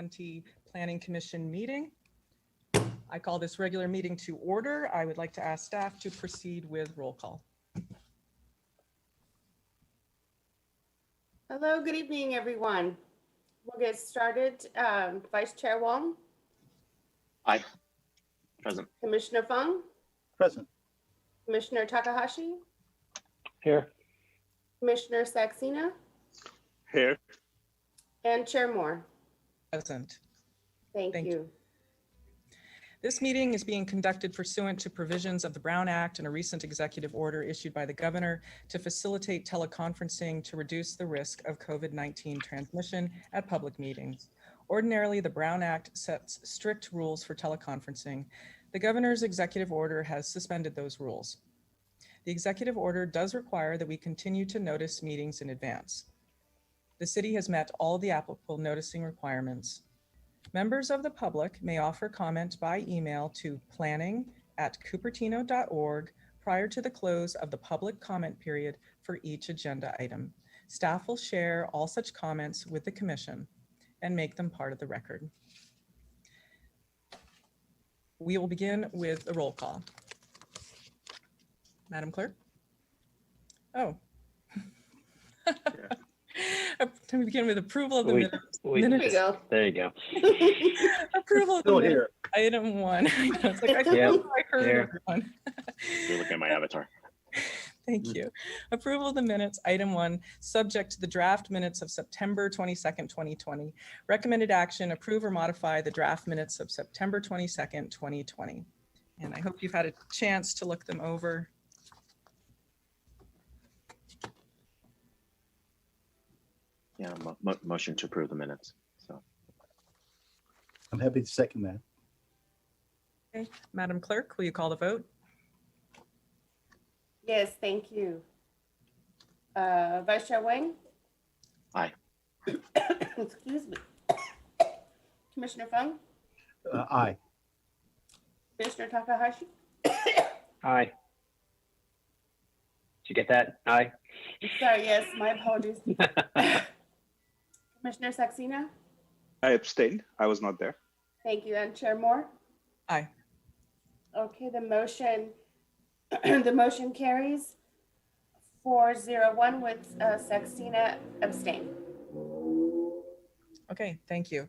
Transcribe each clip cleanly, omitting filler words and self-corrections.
2020 Planning Commission meeting. I call this regular meeting to order. I would like to ask staff to proceed with roll call. Hello, good evening, everyone. We'll get started. Vice Chair Wong. Aye. Present. Commissioner Fung. Present. Commissioner Takahashi. Here. Commissioner Saxena. Here. And Chair Moore. Present. Thank you. This meeting is being conducted pursuant to provisions of the Brown Act and a recent executive order issued by the governor to facilitate teleconferencing to reduce the risk of COVID-19 transmission at public meetings. Ordinarily, the Brown Act sets strict rules for teleconferencing. The governor's executive order has suspended those rules. The executive order does require that we continue to notice meetings in advance. The city has met all the applicable noticing requirements. Members of the public may offer comment by email to planning@cupertino.org prior to the close of the public comment period for each agenda item. Staff will share all such comments with the commission and make them part of the record. We will begin with the roll call. Madam Clerk? Oh. To begin with approval of the minutes. There we go. There you go. Approval of the Still minutes. here. Item 1. It's like I heard everyone. You're looking at my avatar. Thank you. Approval of the minutes, item 1, subject to the draft minutes of September 22nd, 2020. Recommended action, approve or modify the draft minutes of September 22nd, 2020. And I hope you've had a chance to look them over. Yeah, motion to approve the minutes. So I'm happy to second that. Okay, Madam Clerk, will you call the vote? Yes, thank you. Vice Chair Wang. Aye. Excuse me. Commissioner Fung. Aye. Commissioner Takahashi. Aye. Did you get that? Aye. Sorry, yes, my apologies. Commissioner Saxena. I abstained. I was not there. Thank you. And Chair Moore. Aye. Okay, the motion carries 401 with Saxena abstain. Okay, thank you.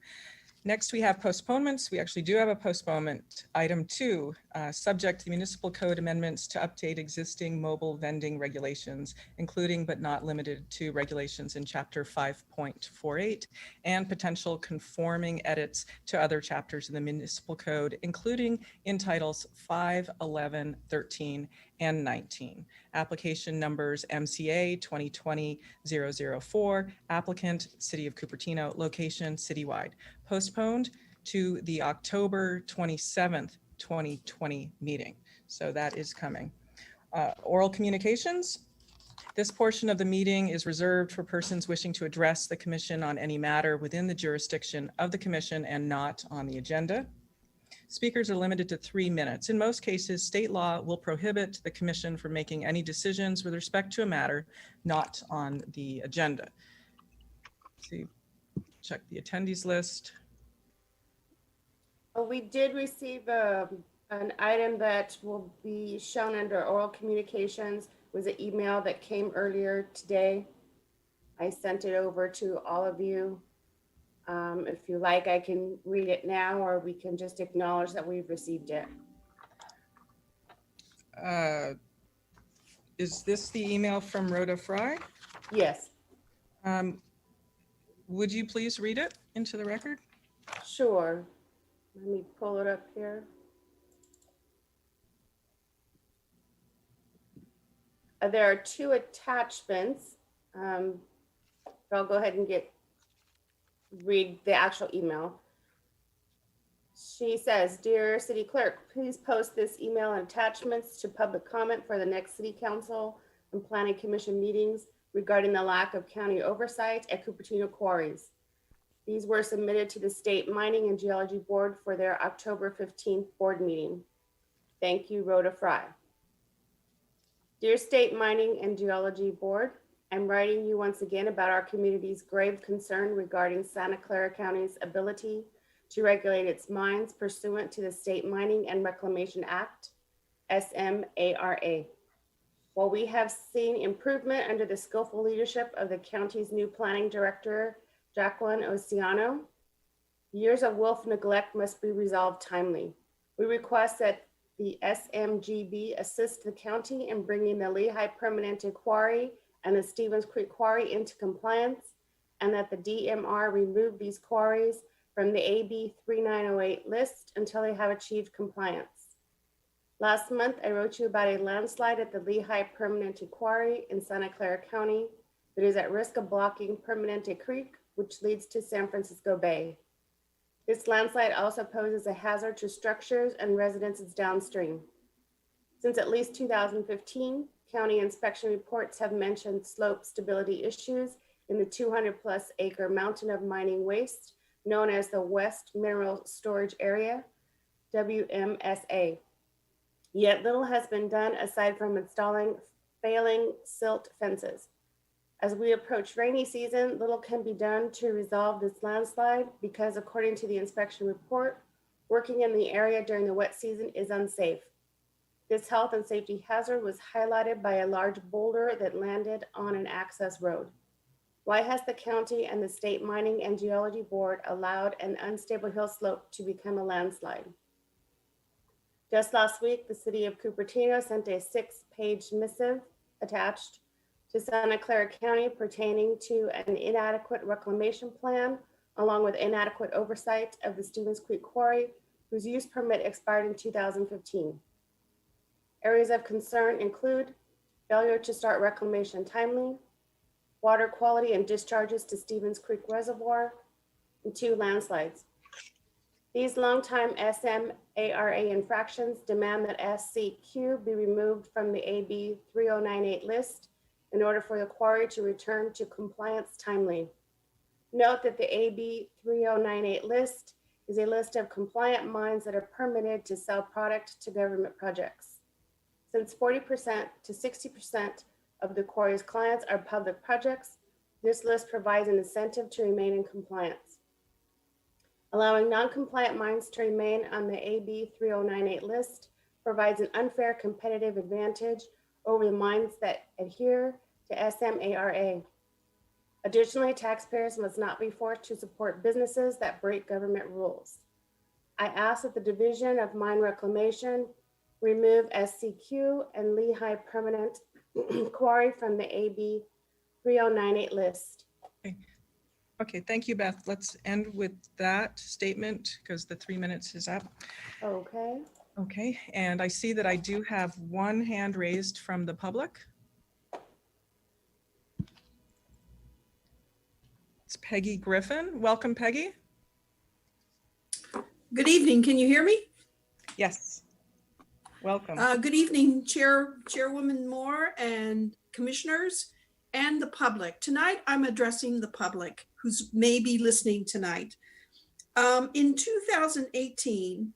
Next, we have postponements. We actually do have a postponement. Item 2, subject to the municipal code amendments to update existing mobile vending regulations, including but not limited to regulations in Chapter 5.48 and potential conforming edits to other chapters in the municipal code, including in titles 5, 11, 13, and 19. Application numbers MCA 2020-004, applicant City of Cupertino, location citywide. Postponed to the October 27th, 2020 meeting. So that is coming. Oral communications. This portion of the meeting is reserved for persons wishing to address the commission on any matter within the jurisdiction of the commission and not on the agenda. Speakers are limited to 3 minutes. In most cases, state law will prohibit the commission from making any decisions with respect to a matter not on the agenda. Let's see, check the attendees list. We did receive an item that will be shown under oral communications. It was an email that came earlier today. I sent it over to all of you. If you like, I can read it now, or we can just acknowledge that we've received it. Is this the email from Rhoda Fry? Yes, Would you please read it into the record? sure. Let me pull it up here. There are 2 attachments. I'll go ahead and read the actual email. She says, "Dear City Clerk, please post this email and attachments to public comment for the next City Council and Planning Commission meetings regarding the lack of county oversight at Cupertino quarries. These were submitted to the State Mining and Geology Board for their October 15th board meeting. Thank you, Rhoda Fry." Dear State Mining and Geology Board I'm writing you once again about our community's grave concern regarding Santa Clara County's ability to regulate its mines pursuant to the State Mining and Reclamation Act, SMARA. While we have seen improvement under the skillful leadership of the county's new planning director, Jacqueline Oceano, years of willful neglect must be resolved timely. We request that the SMGB assist the county in bringing the Lehigh Permanente Quarry and the Stevens Creek Quarry into compliance, and that the DMR remove these quarries from the AB 3908 list until they have achieved compliance. Last month, I wrote you about a landslide at the Lehigh Permanente Quarry in Santa Clara County that is at risk of blocking Permanente Creek, which leads to San Francisco Bay. This landslide also poses a hazard to structures and residences downstream. Since at least 2015, county inspection reports have mentioned slope stability issues in the 200+ acre mountain of mining waste known as the West Mineral Storage Area, WMSA. Yet little has been done aside from installing failing silt fences. As we approach rainy season, little can be done to resolve this landslide because, according to the inspection report, working in the area during the wet season is unsafe. This health and safety hazard was highlighted by a large boulder that landed on an access road. Why has the county and the State Mining and Geology Board allowed an unstable hill slope to become a landslide? Just last week, the city of Cupertino sent a 6-page missive attached to Santa Clara County pertaining to an inadequate reclamation plan, along with inadequate oversight of the Stevens Creek Quarry, whose use permit expired in 2015. Areas of concern include failure to start reclamation timely, water quality and discharges to Stevens Creek Reservoir, and 2 landslides. These longtime SMARA infractions demand that SCQ be removed from the AB 3098 list in order for the quarry to return to compliance timely. Note that the AB 3098 list is a list of compliant mines that are permitted to sell product to government projects. Since 40% to 60% of the quarry's clients are public projects, this list provides an incentive to remain in compliance. Allowing non-compliant mines to remain on the AB 3098 list provides an unfair competitive advantage over the mines that adhere to SMARA. Additionally, taxpayers must not be forced to support businesses that break government rules. I ask that the Division of Mine Reclamation remove SCQ and Lehigh Permanent Quarry from the AB 3098 list. Okay, thank you, Beth. Let's end with that statement because the 3 minutes is up. Okay. Okay, and I see that I do have one hand raised from the public. It's Peggy Griffin. Welcome, Peggy. Good evening. Can you hear me? Yes. Welcome. Good evening, Chairwoman Moore and commissioners and the public. Tonight, I'm addressing the public who's maybe listening tonight. In 2018,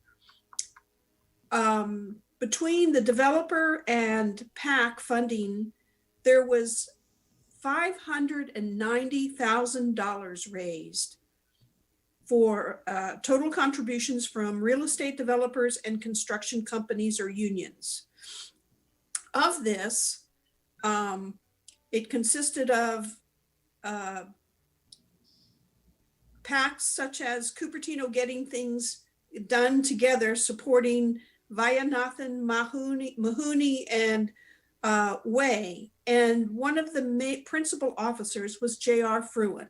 between the developer and PAC funding, there was $590,000 raised for total contributions from real estate developers and construction companies or unions. Of this, it consisted of PACs such as Cupertino Getting Things Done Together, supporting Vayanathan Mahoney and Way. And one of the principal officers was J.R. Fruin.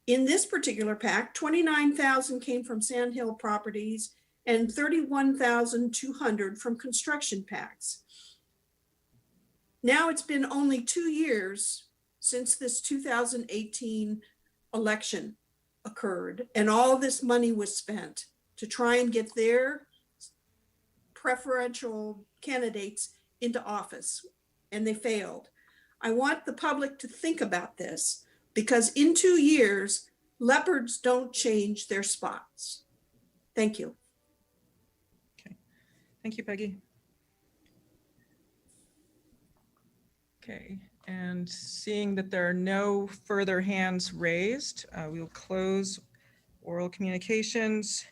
In this particular PAC, $29,000 came from Sandhill Properties and $31,200 from construction PACs. Now it's been only 2 years since this 2018 election occurred, and all this money was spent to try and get their preferential candidates into office, and they failed. I want the public to think about this, because in 2 years, leopards don't change their spots. Thank you. Okay. Thank you, Peggy. Okay, And seeing that there are no further hands raised, we will close oral communications.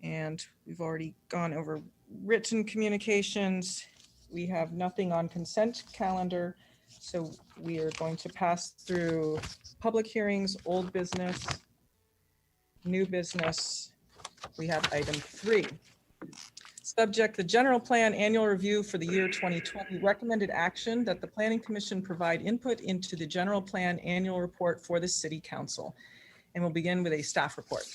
And we've already gone over written communications. We have nothing on consent calendar. So we are going to pass through public hearings, old business, new business. We have item 3. Subject, the general plan annual review for the year 2020, recommended action that the Planning Commission provide input into the general plan annual report for the City Council. And we'll begin with a staff report.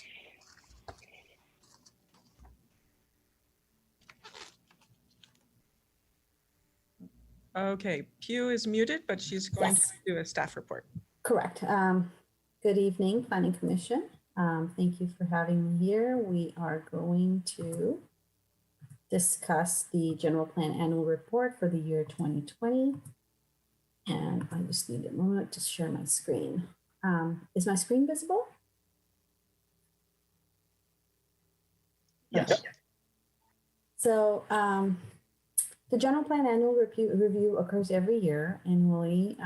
Okay, Pew is muted, but she's going to Yes. do a staff report. Correct. Good evening, Planning Commission. Thank you for having me here. We are going to discuss the general plan annual report for the year 2020. And I just need a moment to share my screen. Is my screen visible? Yes. So the general plan annual review occurs every year annually.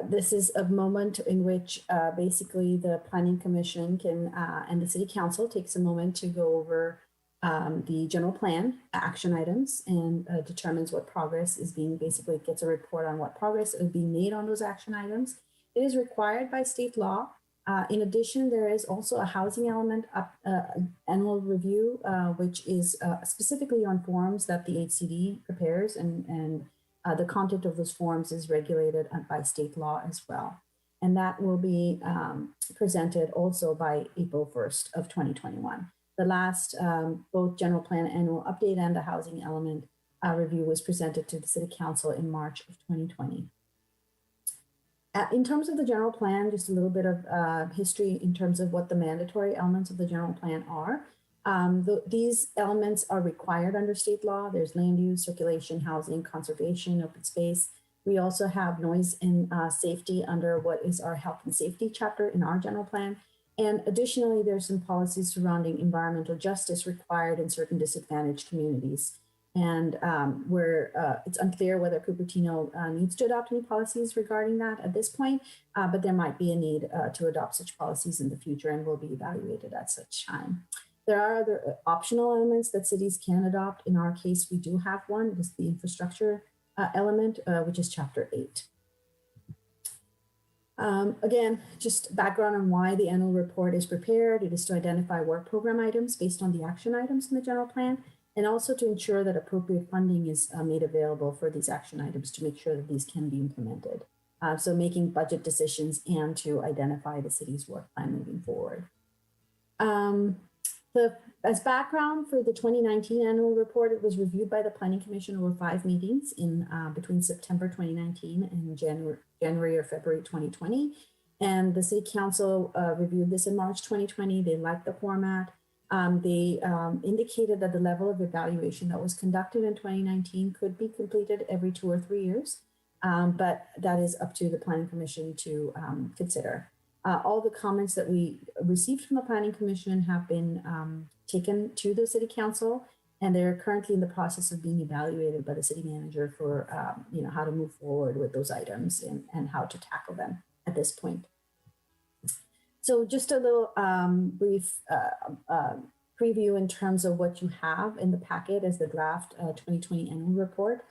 This is a moment in which basically the Planning Commission can and the City Council takes a moment to go over the general plan action items and determines what progress is being, basically gets a report on what progress is being made on those action items. It is required by state law. In addition, there is also a housing element annual review, which is specifically on forms that the HCD prepares, and the content of those forms is regulated by state law as well. And that will be presented also by April 1st of 2021. The last, both general plan annual update and the housing element review was presented to the City Council in March of 2020. In terms of the general plan, just a little bit of history in terms of what the mandatory elements of the general plan are. These elements are required under state law. There's land use, circulation, housing, conservation, open space. We also have noise and safety under what is our health and safety chapter in our general plan. And additionally, there's some policies surrounding environmental justice required in certain disadvantaged communities. And where it's unclear whether Cupertino needs to adopt any policies regarding that at this point, but there might be a need to adopt such policies in the future and will be evaluated at such time. There are other optional elements that cities can adopt. In our case, we do have one. It is the infrastructure element, which is Chapter 8. Again, just background on why the annual report is prepared. It is to identify work program items based on the action items in the general plan, and also to ensure that appropriate funding is made available for these action items to make sure that these can be implemented. So making budget decisions and to identify the city's work plan moving forward. As background for the 2019 annual report, it was reviewed by the Planning Commission over 5 meetings in between September 2019 and January or February 2020. And the City Council reviewed this in March 2020. They liked the format. They indicated that the level of evaluation that was conducted in 2019 could be completed every 2 or 3 years, but that is up to the Planning Commission to consider. All the comments that we received from the Planning Commission have been taken to the City Council, and they're currently in the process of being evaluated by the City Manager for how to move forward with those items and how to tackle them at this point. So just a little brief preview in terms of what you have in the packet as the draft 2020 annual report.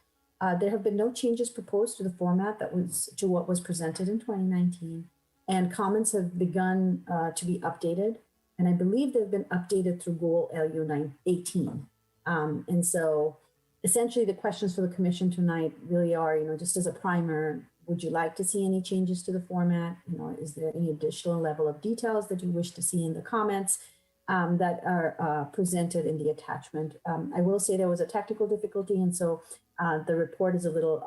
There have been no changes proposed to the format that was to what was presented in 2019, and comments have begun to be updated. And I believe they've been updated through Goal LU 18. And so essentially the questions for the commission tonight really are, just as a primer, would you like to see any changes to the format? Is there any additional level of details that you wish to see in the comments that are presented in the attachment? I will say there was a technical difficulty, and so the report is a little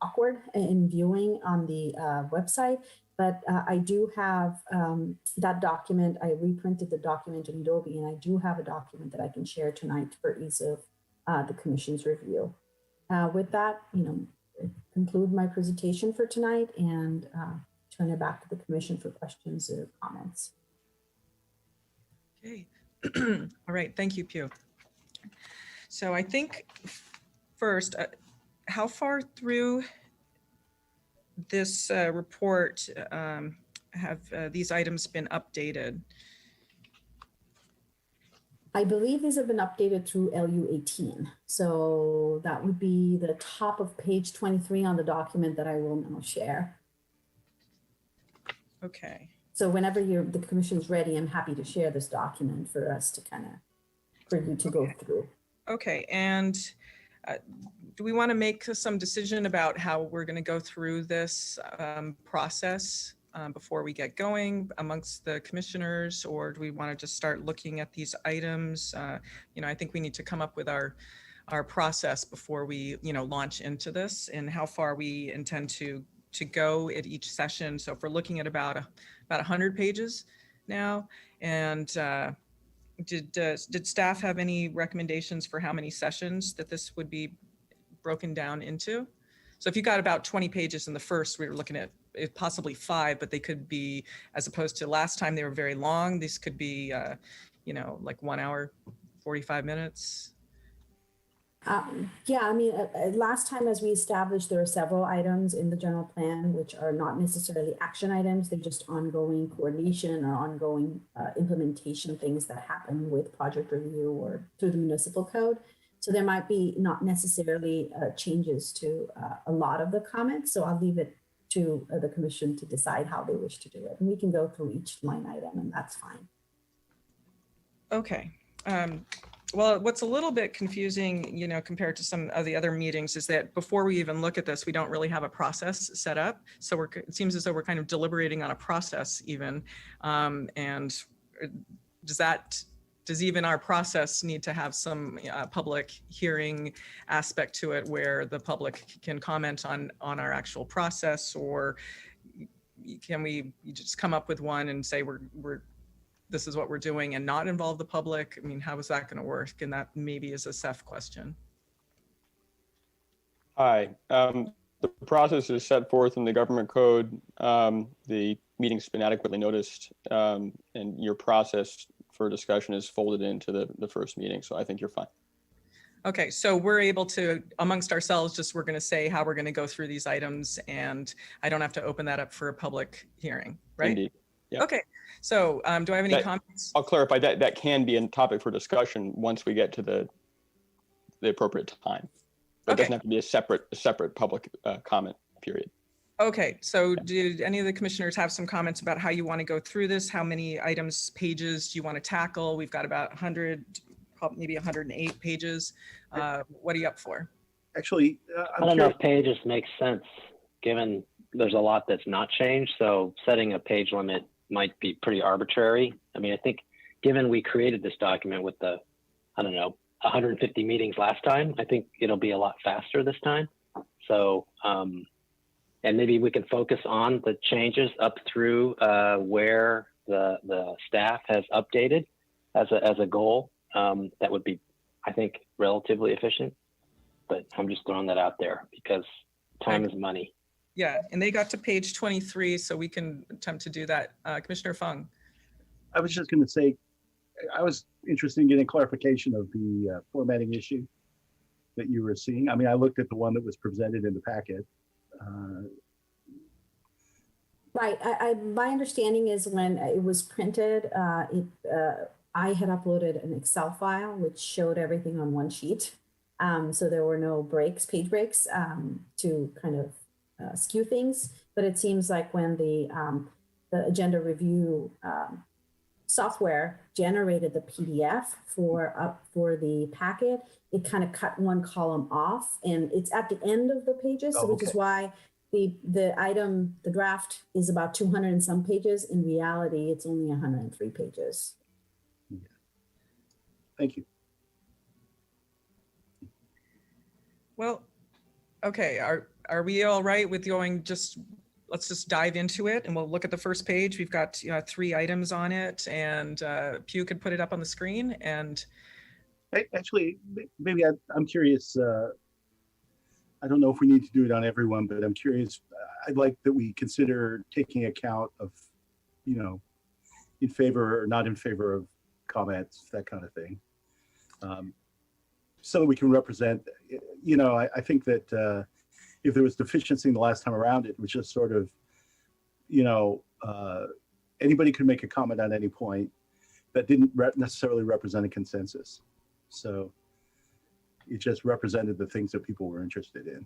awkward in viewing on the website, but I do have that document. I reprinted the document in Adobe, and I do have a document that I can share tonight for ease of the commission's review. With that, conclude my presentation for tonight and turn it back to the commission for questions or comments. Okay. All right. Thank you, Pew. So I think first, how far through this report have these items been updated? I believe these have been updated through LU 18. So that would be the top of page 23 on the document that I will now share. Okay. So whenever the commission's ready, I'm happy to share this document for us to for you to go through. Okay, and do we want to make some decision about how we're going to go through this process before we get going amongst the commissioners, or do we want to just start looking at these items? I think we need to come up with our process before we, launch into this, and how far we intend to go at each session. So if we're looking at about 100 pages now, and did staff have any recommendations for how many sessions that this would be broken down into? So if you got about 20 pages in the first, we were looking at possibly 5, but they could be, as opposed to last time they were very long, these could be, like 1 hour, 45 minutes. Yeah, I mean, last time, as we established, there are several items in the general plan which are not necessarily action items. They're just ongoing coordination or ongoing implementation things that happen with project review or through the municipal code. So there might be not necessarily changes to a lot of the comments. So I'll leave it to the commission to decide how they wish to do it. And we can go through each line item, and that's fine. Okay. Well, what's a little bit confusing, compared to some of the other meetings, is that before we even look at this, we don't really have a process set up. So it seems as though we're kind of deliberating on a process even. And does even our process need to have some public hearing aspect to it, where the public can comment on our actual process, or can we just come up with one and say this is what we're doing and not involve the public? I mean, how is that going to work? And that maybe is a Seth question. Hi. The process is set forth in the government code. The meeting's been adequately noticed, and your process for discussion is folded into the first meeting. So I think you're fine. Okay, so we're able to, amongst ourselves, we're going to say how we're going to go through these items, and I don't have to open that up for a public hearing, right? Indeed. Yeah. Okay, so do I have any comments? I'll clarify that can be a topic for discussion once we get to the appropriate time. But it doesn't have to be a separate public comment period. Okay, so did any of the commissioners have some comments about how you want to go through this? How many pages do you want to tackle? We've got about 100, maybe 108 pages. What are you up for? Actually, I don't know if pages make sense, given there's a lot that's not changed. So setting a page limit might be pretty arbitrary. I mean, I think given we created this document with 150 meetings last time, I think it'll be a lot faster this time. So, and maybe we can focus on the changes up through where the staff has updated as a goal. That would be, I think, relatively efficient. But I'm just throwing that out there because time is money. Yeah, and they got to page 23, so we can attempt to do that. Commissioner Fung. I was just going to say, I was interested in getting clarification of the formatting issue that you were seeing. I mean, I looked at the one that was presented in the packet. Right. My understanding is when it was printed, I had uploaded an Excel file which showed everything on one sheet. So there were no page breaks to kind of skew things. But it seems like when the agenda review software generated the PDF for the packet, it kind of cut one column off, and it's at the end of the pages, which is why the draft is about 200 and some pages. In reality, it's only 103 pages. Thank you. Well, okay, are we all right with going let's just dive into it, and we'll look at the first page. We've got 3 items on it, and Pew could put it up on the screen. And Actually, maybe I'm curious. I don't know if we need to do it on everyone, but I'm curious. I'd like that we consider taking account of, in favor or not in favor of comments, that kind of thing. so that we can represent, you know, I think that if there was deficiency the last time around, it was just sort of, you know, anybody could make a comment at any point that didn't necessarily represent a consensus. So it just represented the things that people were interested in.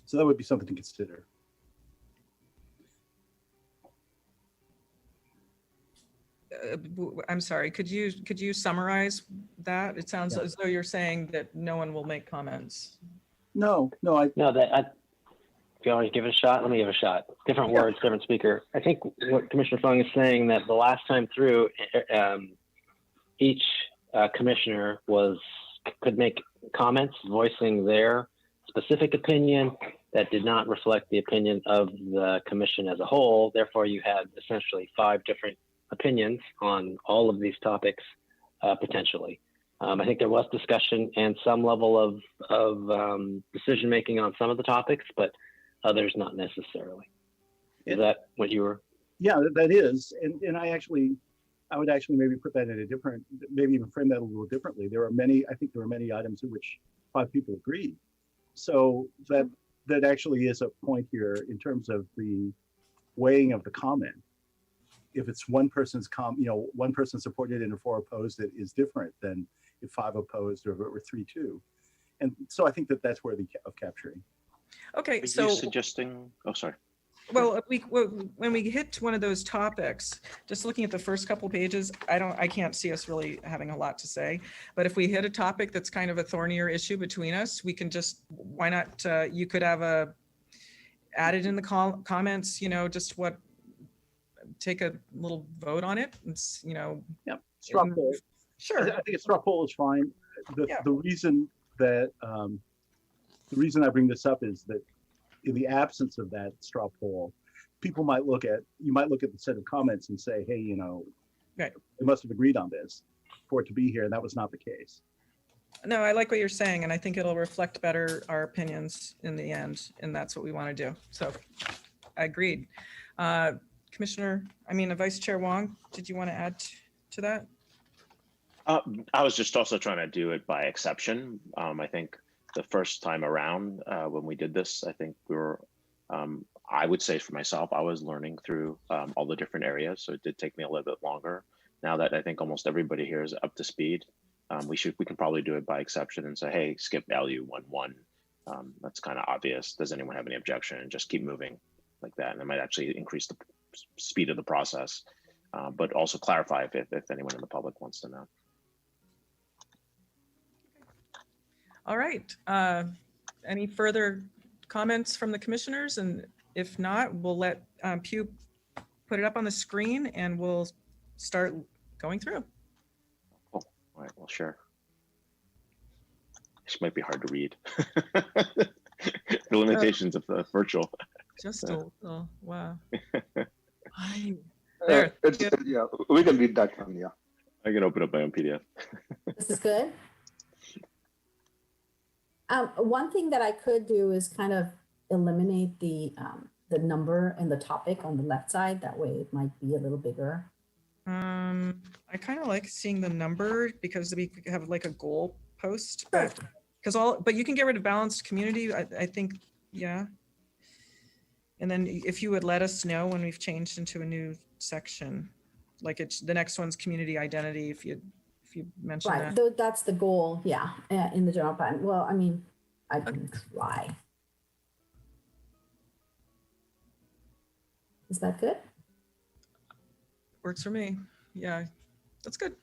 So that would be something to consider. I'm sorry, could you summarize that? It sounds Yeah. as though you're saying that no one will make comments. No, No, if you want to give it a shot, let me give it a shot. Different Yeah. words, different speaker. I think what Commissioner Fung is saying that the last time through, each commissioner could make comments voicing their specific opinion that did not reflect the opinion of the commission as a whole. Therefore, you had essentially 5 different opinions on all of these topics, potentially. I think there was discussion and some level of decision making on some of the topics, but others not necessarily. Is that what you were? yeah, that is, and I would actually maybe put that in a different, maybe even frame that a little differently. I think there were many items in which 5 people agreed. So that actually is a point here in terms of the weighing of the comment. If it's one person's one person supported and 4 opposed, it is different than if 5 opposed or 3-2. And so I think that that's worthy of capturing. Okay, Are so you suggesting? Oh, sorry. well, when we hit one of those topics, just looking at the first couple pages, I can't see us really having a lot to say. But if we hit a topic that's kind of a thornier issue between us, we can just, why not? You could have added in the comments, you know, just take a little vote on it. It's, you know. Yeah, straw poll. Sure. I think a straw poll is fine. Yeah. The reason that the reason I bring this up is that in the absence of that straw poll, you might look at the set of comments and say, hey, you know, right, they must have agreed on this for it to be here, and that was not the case. No, I like what you're saying, and I think it'll reflect better our opinions in the end, and that's what we want to do. So I agreed. Vice Chair Wong, did you want to add to that? I was just also trying to do it by exception. I think the first time around when we did this, I think we were, I would say for myself, I was learning through all the different areas. So it did take me a little bit longer. Now that I think almost everybody here is up to speed, we can probably do it by exception and say, hey, skip value 1-1. That's kind of obvious. Does anyone have any objection? And just keep moving like that. And it might actually increase the speed of the process, but also clarify if anyone in the public wants to know. All right. Any further comments from the commissioners? And if not, we'll let Pew put it up on the screen and we'll start going through. Cool. All right, well, sure. This might be hard to read. The limitations of the virtual. Just a little, wow. There, There. yeah, we can read that one. Yeah. I can open up my own PDF. This is good. One thing that I could do is kind of eliminate the number and the topic on the left side. That way it might be a little bigger. I kind of like seeing the number because we have like a goal post, but you can get rid of balanced community. I think, yeah. And then if you would let us know when we've changed into a new section, like the next one's community identity, if you mention Right, that. that's the goal, yeah, in the general plan. Well, I mean, I can try. Is that good? Works for me. Yeah, that's good.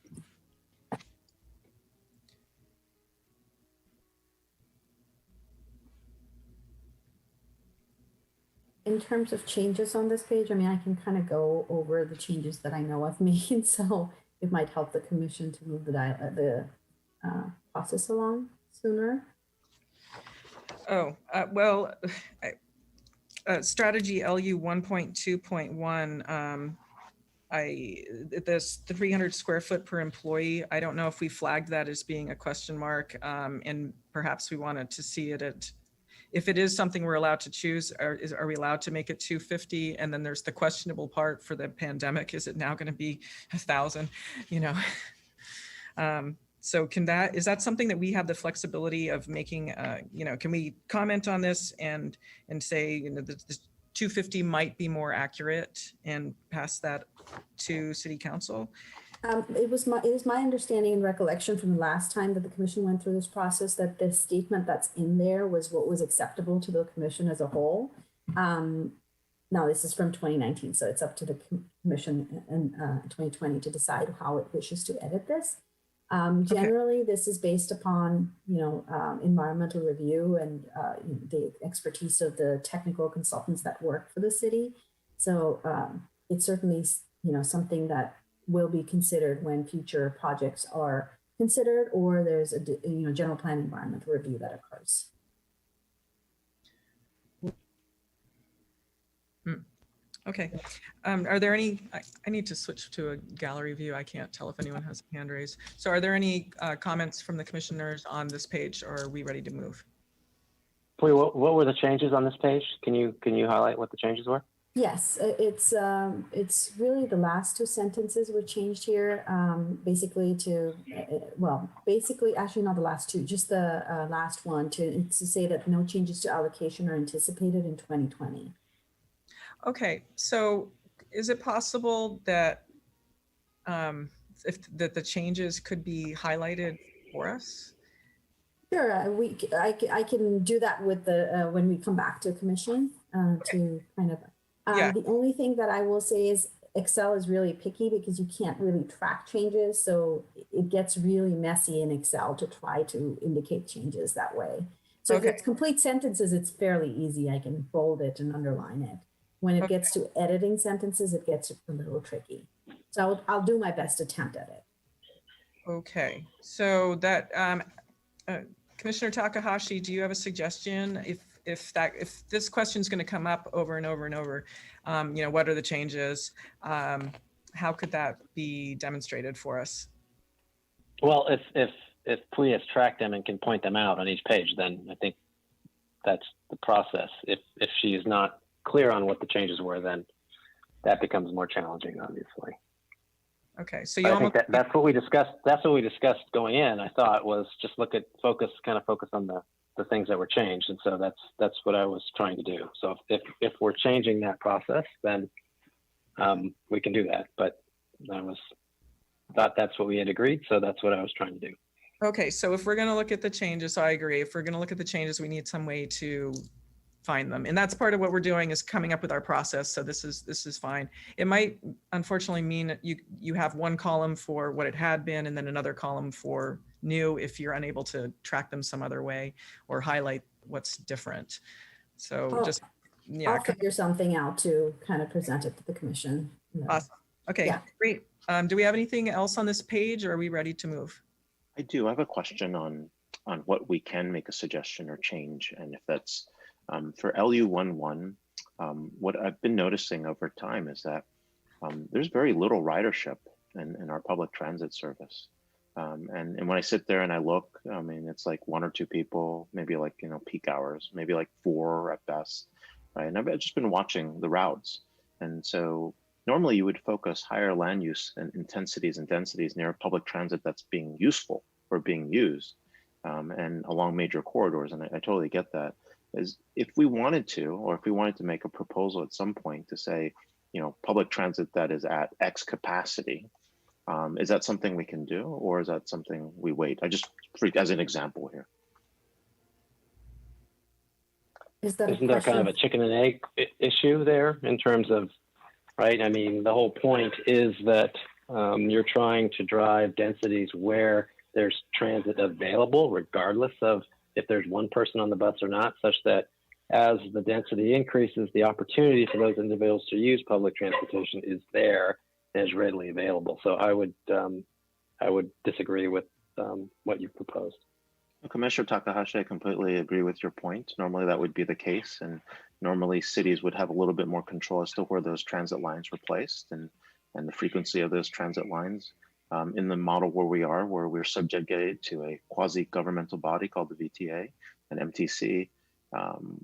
In terms of changes on this page, I mean, I can kind of go over the changes that I know I've made, so it might help the commission to move the process along sooner. Oh, strategy LU 1.2.1, this 300 square foot per employee. I don't know if we flagged that as being a question mark, and perhaps we wanted to see it if it is something we're allowed to choose, are we allowed to make it 250? And then there's the questionable part for the pandemic. Is it now going to be 1,000? You know, So is that something that we have the flexibility of making, can we comment on this and say, the 250 might be more accurate and pass that to City Council? It was my understanding and recollection from the last time that the commission went through this process that the statement that's in there was what was acceptable to the commission as a whole. Now this is from 2019, so it's up to the commission in 2020 to decide how it wishes to edit this. Generally, this is based upon, environmental review and the expertise of the technical consultants that work for the city. So it's certainly, something that will be considered when future projects are considered or there's a, general plan environmental review that occurs. Okay. Are there any, I need to switch to a gallery view. I can't tell if anyone has a hand raised. So are there any comments from the commissioners on this page, or are we ready to move? Please, what were the changes on this page? Can you highlight what the changes were? Yes, it's really the last two sentences were changed here, basically to, basically actually not the last two, just the last one to say that no changes to allocation are anticipated in 2020. Okay, so is it possible that that the changes could be highlighted for us? Sure, I can do that with the when we come back to commission to kind of. The only thing that I will say is Excel is really picky because you can't really track changes, so it gets really messy in Excel to try to indicate changes that way. So if it's complete sentences, it's fairly easy. I can bold it and underline it. When it gets to editing sentences, it gets a little tricky. So I'll do my best attempt at it. Okay, so that Commissioner Takahashi, do you have a suggestion if this question is going to come up over and over and over? What are the changes? How could that be demonstrated for us? Well, if Pui has tracked them and can point them out on each page, then I think that's the process. If she is not clear on what the changes were, then that becomes more challenging, obviously. Okay, so I think that's what we discussed. That's what we discussed going in. I thought was just focus on the things that were changed, and so that's what I was trying to do. So if we're changing that process, then we can do that. But I thought that's what we had agreed, so that's what I was trying to do. Okay, so if we're going to look at the changes, I agree. If we're going to look at the changes, we need some way to find them, and that's part of what we're doing is coming up with our process. So this is fine. It might unfortunately mean that you have one column for what it had been and then another column for new if you're unable to track them some other way or highlight what's different. So I'll figure something out to kind of present it to the commission. Awesome. Okay, great. Do we have anything else on this page, or are we ready to move? I do. I have a question on what we can make a suggestion or change, and if that's for LU11, what I've been noticing over time is that there's very little ridership in our public transit service. And when I sit there and I look, I mean, it's like 1 or 2 people, maybe like, peak hours, maybe like 4 at best, right? And I've just been watching the routes. And so normally you would focus higher land use and intensities and densities near public transit that's being useful or being used and along major corridors. And I totally get that. Is if we wanted to, or if we wanted to make a proposal at some point to say, public transit that is at X capacity, is that something we can do, or is that something we wait? I just, as an example here. Isn't there kind of a chicken and egg issue there in terms of, right? I mean, the whole point is that you're trying to drive densities where there's transit available, regardless of if there's one person on the bus or not, such that as the density increases, the opportunity for those individuals to use public transportation is there and is readily available. So I would disagree with what you proposed. Commissioner Takahashi, I completely agree with your point. Normally that would be the case, and normally cities would have a little bit more control as to where those transit lines were placed and the frequency of those transit lines. In the model where we're subjugated to a quasi-governmental body called the VTA and MTC,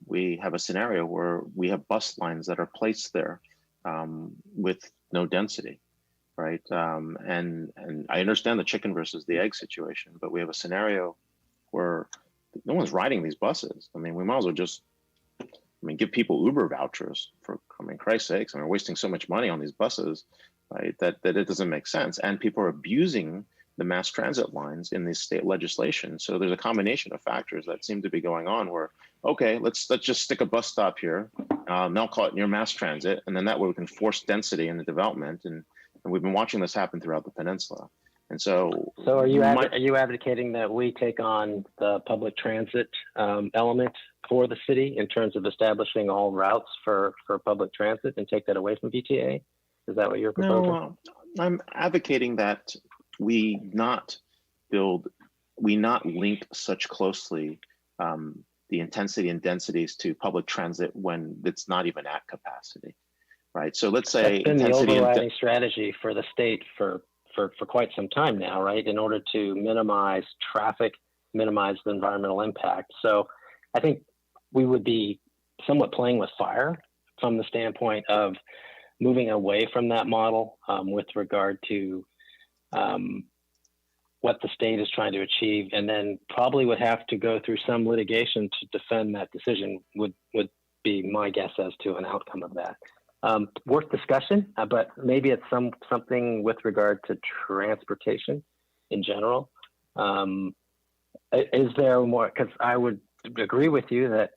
we have a scenario where we have bus lines that are placed there with no density, right? And I understand the chicken versus the egg situation, but we have a scenario where no one's riding these buses. I mean, we might as well just, give people Uber vouchers for, Christ's sakes. We're wasting so much money on these buses, right? That it doesn't make sense. And people are abusing the mass transit lines in this state legislation. So there's a combination of factors that seem to be going on where, okay, let's just stick a bus stop here. They'll call it near mass transit. And then that way we can force density in the development. And we've been watching this happen throughout the peninsula. And so are you advocating that we take on the public transit element for the city in terms of establishing all routes for public transit and take that away from VTA? Is that what you're proposing? No, I'm advocating that we not link such closely the intensity and densities to public transit when it's not even at capacity, right? So let's say that's been the overriding strategy for the state for quite some time now, right? In order to minimize traffic, minimize the environmental impact. So I think we would be somewhat playing with fire from the standpoint of moving away from that model with regard to what the state is trying to achieve, and then probably would have to go through some litigation to defend that decision would be my guess as to an outcome of that. Worth discussion, but maybe it's something with regard to transportation in general. Is there more? Because I would agree with you that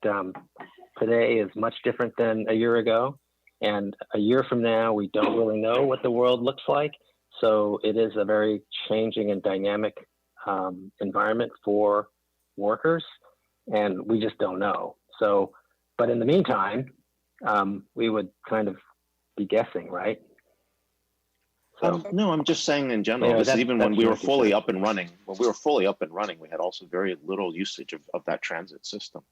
today is much different than a year ago, and a year from now we don't really know what the world looks like. So it is a very changing and dynamic environment for workers, and we just don't know. So, but in the meantime, we would kind of be guessing, right? So, no, I'm just saying in general, this is even when we were fully up and running. When we were fully up and running, we had also very little usage of that transit system,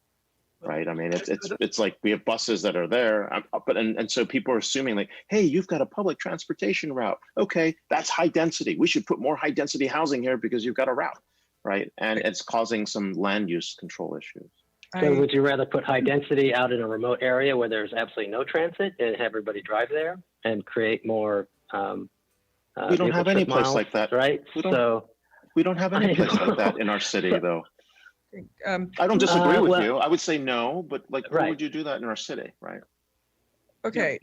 right? I mean, it's like we have buses that are there, and so people are assuming like, hey, you've got a public transportation route. Okay, that's high density. We should put more high density housing here because you've got a route, right? And it's causing some land use control issues. So would you rather put high density out in a remote area where there's absolutely no transit and have everybody drive there and create more we don't have any place like that, right? We don't have any place like that in our city, though. I don't disagree with you. I would say no, but like, where would you do that in our city, right? Okay.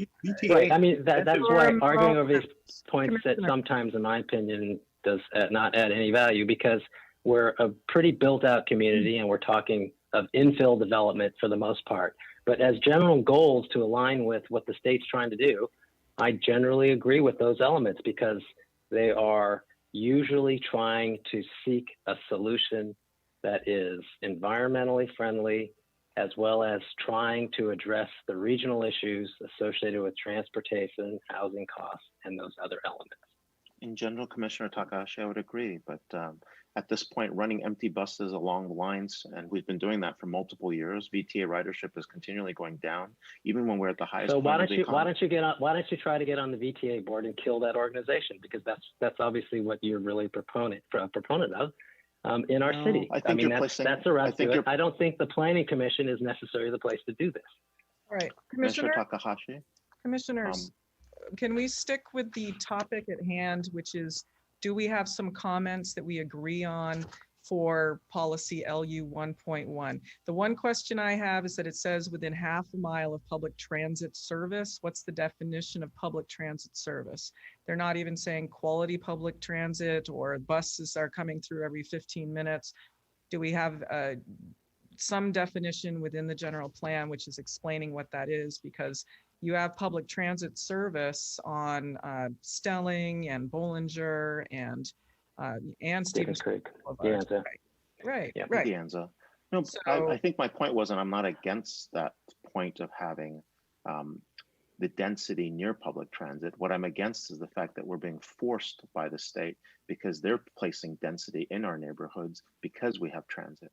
Right. I mean, that's why arguing over these points that sometimes, in my opinion, does not add any value, because we're a pretty built out community and we're talking of infill development for the most part. But as general goals to align with what the state's trying to do, I generally agree with those elements because they are usually trying to seek a solution that is environmentally friendly, as well as trying to address the regional issues associated with transportation, housing costs, and those other elements. In general, Commissioner Takahashi, I would agree, but at this point, running empty buses along the lines, and we've been doing that for multiple years. VTA ridership is continually going down, even when we're at the highest. So why don't you try to get on the VTA board and kill that organization? Because that's obviously what you're really a proponent of in our city. I think that's a route to it. I don't think the Planning Commission is necessarily the place to do this. All right, Commissioner Takahashi. Commissioners. Can we stick with the topic at hand, which is, do we have some comments that we agree on for policy LU 1.1? The one question I have is that it says within half a mile of public transit service. What's the definition of public transit service? They're not even saying quality public transit or buses are coming through every 15 minutes. Do we have some definition within the general plan, which is explaining what that is? Because you have public transit service on Stelling and Bollinger and Stevens Creek. Boulevard. Right. Deanza. No, so, I think my point wasn't, I'm not against that point of having the density near public transit. What I'm against is the fact that we're being forced by the state because they're placing density in our neighborhoods because we have transit.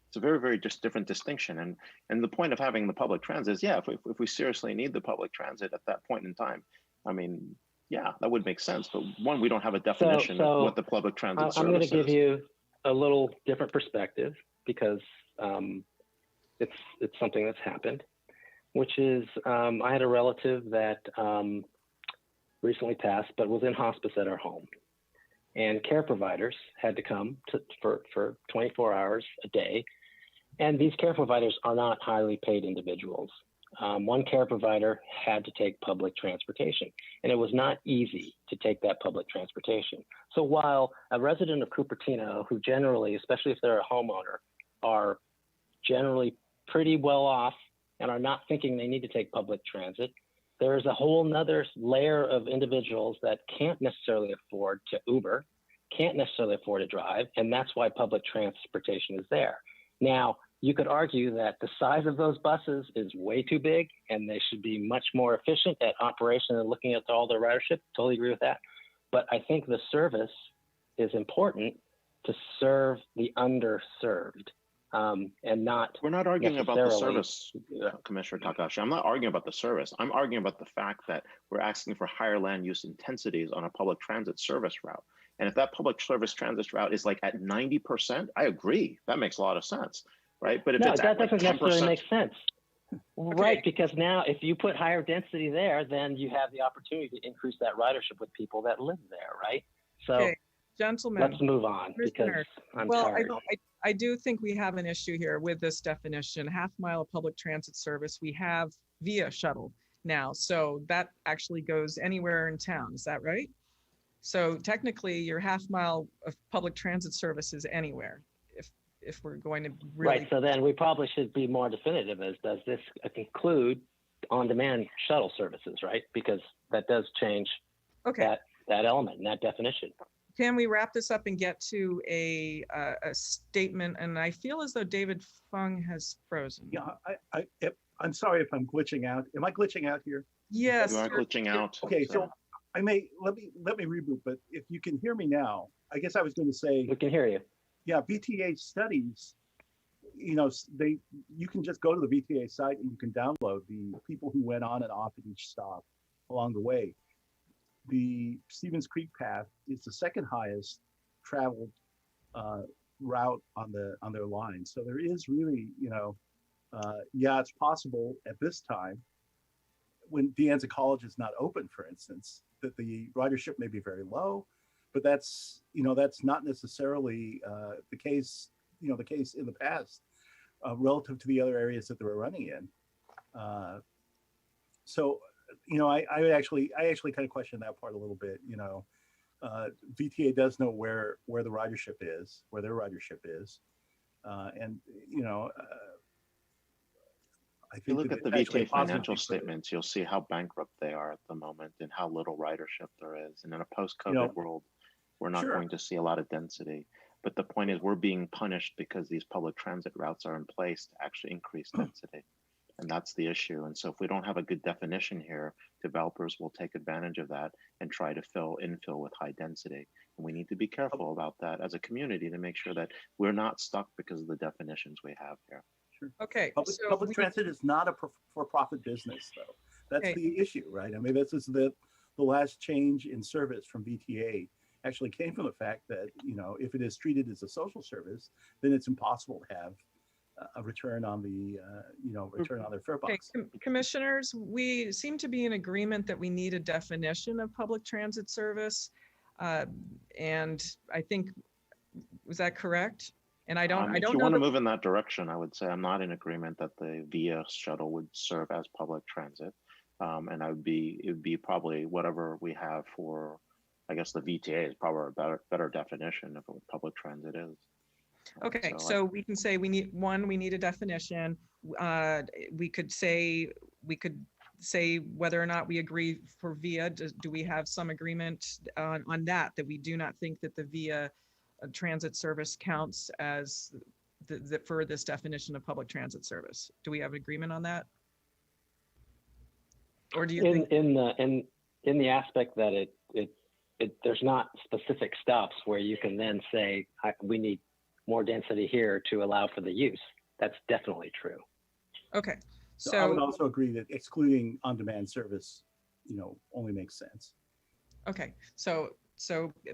It's a very, very just different distinction. And the point of having the public transit is, yeah, if we seriously need the public transit at that point in time, I mean, yeah, that would make sense. But one, we don't have a definition of what the public transit service is. I'm going to give you a little different perspective because it's something that's happened, which is I had a relative that recently passed, but was in hospice at her home. And care providers had to come for 24 hours a day. And these care providers are not highly paid individuals. One care provider had to take public transportation, and it was not easy to take that public transportation. So while a resident of Cupertino, who generally, especially if they're a homeowner, are generally pretty well off and are not thinking they need to take public transit, there is a whole nother layer of individuals that can't necessarily afford to Uber, can't necessarily afford to drive, and that's why public transportation is there. Now, you could argue that the size of those buses is way too big and they should be much more efficient at operation and looking at all their ridership. Totally agree with that. But I think the service is important to serve the underserved and not. We're not arguing about the necessarily- service, Commissioner Takahashi. I'm not arguing about the service. I'm arguing about the fact that we're asking for higher land use intensities on a public transit service route. And if that public service transit route is like at 90%, I agree. That makes a lot of sense, right? But if No, it's that at like doesn't necessarily 10%, make sense. Right, because now if you put higher density there, then you have the opportunity to increase that ridership with people that live there, right? So Okay, gentlemen. let's move on because Commissioner, I'm Well, tired. I do think we have an issue here with this definition, half mile of public transit service. We have via shuttle now, so that actually goes anywhere in town. Is that right? So technically your half mile of public transit service is anywhere if we're going to really. Right, so then we probably should be more definitive as does this include on-demand shuttle services, right? Because that does change Okay, that element and that definition. can we wrap this up and get to a statement? And I feel as though David Fung has frozen. Yeah, I'm sorry if I'm glitching out. Am I glitching out here? Yes. you are glitching out. Okay, so let me reboot, but if you can hear me now, I guess I was going to say, We can hear you. yeah, VTA studies, you can just go to the VTA site and you can download the people who went on and off at each stop along the way. The Stevens Creek path is the second highest traveled route on their line. So there is really, yeah, it's possible at this time when De Anza College is not open, for instance, that the ridership may be very low, but that's not necessarily the case in the past relative to the other areas that they were running in. So I actually kind of question that part a little bit. VTA does know where the ridership is, where their ridership is, and I If you think look that at the it's actually VTA positive financial because- statements, you'll see how bankrupt they are at the moment and how little ridership there is. And in a post-COVID world, we're not Sure. going to see a lot of density. But the point is we're being punished because these public transit routes are in place to actually increase density. And that's the issue. And so if we don't have a good definition here, developers will take advantage of that and try to infill with high density. And we need to be careful about that as a community to make sure that we're not stuck because of the definitions we have here. Sure. Okay. Public transit is not a for-profit business, though. That's Okay. the issue, right? I mean, this is the last change in service from VTA actually came from the fact that, if it is treated as a social service, then it's impossible to have a return on the, return on their fare Okay, box. commissioners, we seem to be in agreement that we need a definition of public transit service. And I think, was that correct? And I don't If you know want to that- move in that direction, I would say I'm not in agreement that the VIA shuttle would serve as public transit. And it would be probably whatever we have for, I guess the VTA is probably a better definition of what public transit is. Okay, So so we can say we need a definition. We could say whether or not we agree for VIA. Do we have some agreement on that we do not think that the VIA transit service counts as for this definition of public transit service? Do we have agreement on that? Or do you think? In the aspect that there's not specific stops where you can then say we need more density here to allow for the use. That's definitely true. Okay, So I would also agree that excluding on-demand service, only makes sense. okay, so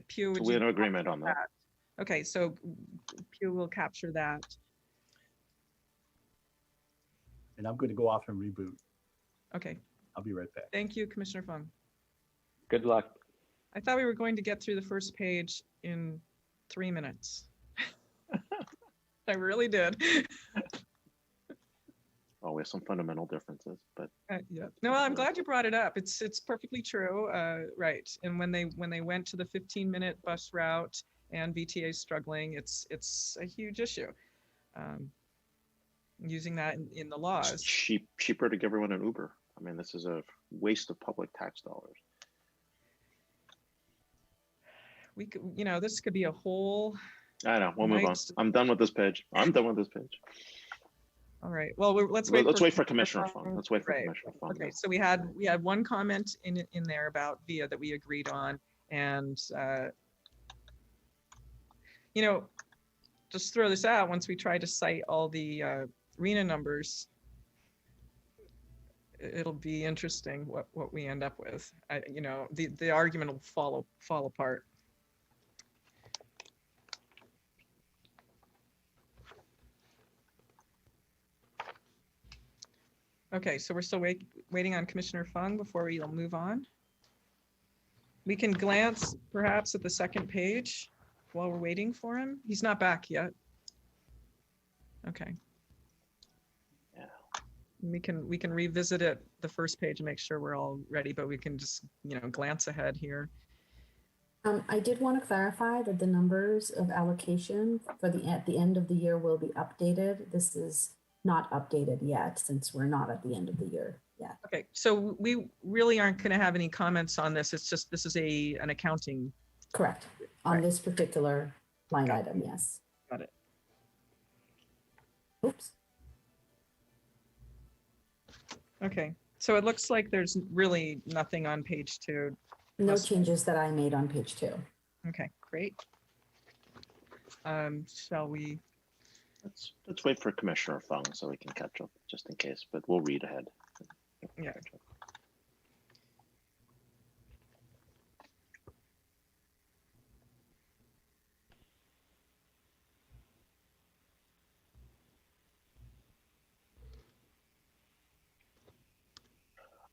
Pew, would we're you in agreement on that. Okay, so Pew will capture that. And I'm going to go off and reboot. Okay, I'll be right back. thank you, Commissioner Fung. Good luck. I thought we were going to get through the first page in 3 minutes. I really did. Always some fundamental differences, but Yeah. No, I'm glad you brought it up. It's perfectly true. Right. And when they went to the 15-minute bus route and VTA is struggling, it's a huge issue. Using that in the it's laws. cheaper to give everyone an Uber. I mean, this is a waste of public tax dollars. We could, this could be a whole. I know. We'll move on. Nice. I'm done with this page. I'm done with this page. All right. Well, let's wait. Let's wait for Commissioner Fung. Let's wait for Right. Commissioner Fung. Okay. So we had one comment in there about VIA that we agreed on, and just throw this out. Once we try to cite all the RENA numbers, it'll be interesting what we end up with. The argument will fall apart. Okay, so we're still waiting on Commissioner Fung before we'll move on. We can glance perhaps at the second page while we're waiting for him. He's not back yet. Okay. Yeah. We can revisit it, the first page, and make sure we're all ready, but we can just, glance ahead here. I did want to clarify that the numbers of allocation for at the end of the year will be updated. This is not updated yet since we're not at the end of the year yet. Okay, so we really aren't going to have any comments on this. It's just, this is an accounting. Correct. On Right. this particular line item, yes. Got it. Oops. Okay, so it looks like there's really nothing on page 2. No Unless- changes that I made on page 2. Okay, great. Shall we? Let's wait for Commissioner Fung so we can catch up just in case, but we'll read ahead. Yeah.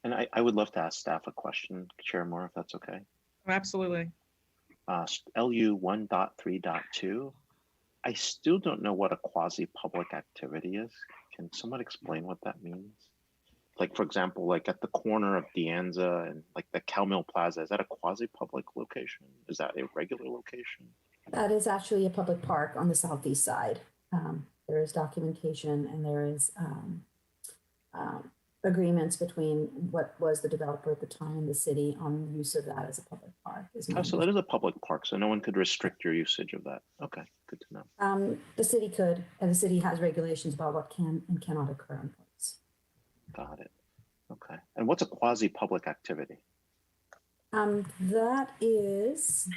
And I would love to ask staff a question, Chair Moore, if that's okay. Absolutely. LU 1.3.2. I still don't know what a quasi-public activity is. Can someone explain what that means? Like, for example, like at the corner of De Anza and like the Cowmill Plaza, is that a quasi-public location? Is that a regular location? That is actually a public park on the southeast side. There is documentation and there is agreements between what was the developer at the time and the city on the use of that as a public park. Oh, so that is a public park, so no one could restrict your usage of that. Okay, good to know. The city could, and the city has regulations about what can and cannot occur on parks. Got it. Okay. And what's a quasi-public activity? That is,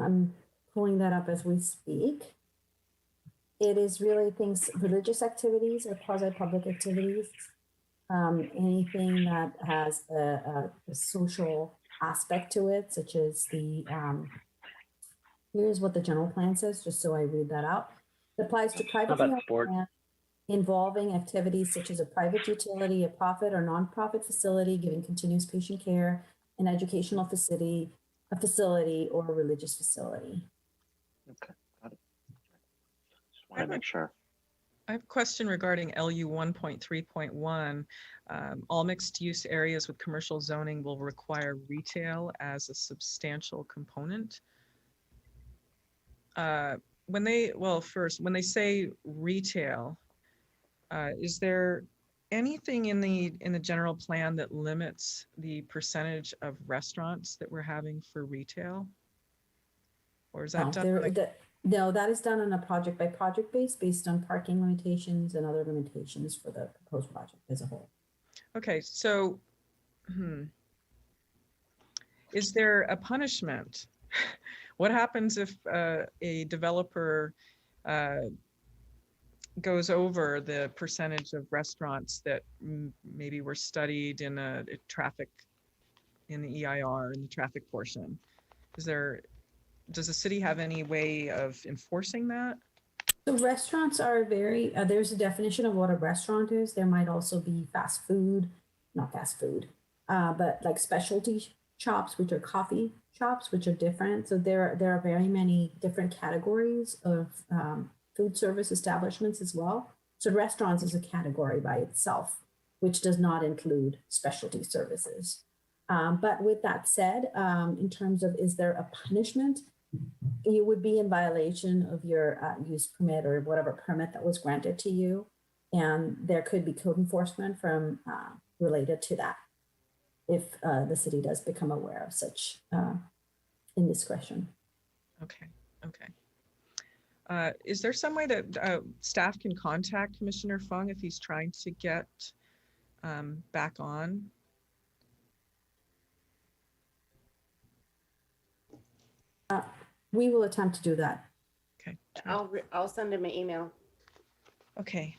I'm pulling that up as we speak. It is really things, religious activities or quasi-public activities. Anything that has a social aspect to it, such as here's what the general plan says, just so I read that out. It applies to privately owned land involving activities such as a private utility, a profit or nonprofit facility giving continuous patient care, an educational facility, a facility, or a religious facility. Okay, got it. Just want to make sure. I have a question regarding LU 1.3.1. All mixed use areas with commercial zoning will require retail as a substantial component. When they say retail, is there anything in the general plan that limits the percentage of restaurants that we're having for retail? Or is that done? No, that is done on a project by project base based on parking limitations and other limitations for the proposed project as a whole. Okay, so is there a punishment? What happens if a developer goes over the percentage of restaurants that maybe were studied in a traffic, in the EIR, in the traffic portion? Does the city have any way of enforcing that? So restaurants are very, there's a definition of what a restaurant is. There might also be fast food, not fast food, but like specialty shops, which are coffee shops, which are different. So there are very many different categories of food service establishments as well. So restaurants is a category by itself, which does not include specialty services. But with that said, in terms of is there a punishment, you would be in violation of your use permit or whatever permit that was granted to you. And there could be code enforcement from related to that if the city does become aware of such indiscretion. Okay, okay. Is there some way that staff can contact Commissioner Fung if he's trying to get back on? We will attempt to do that. Okay. I'll send him an email. Okay.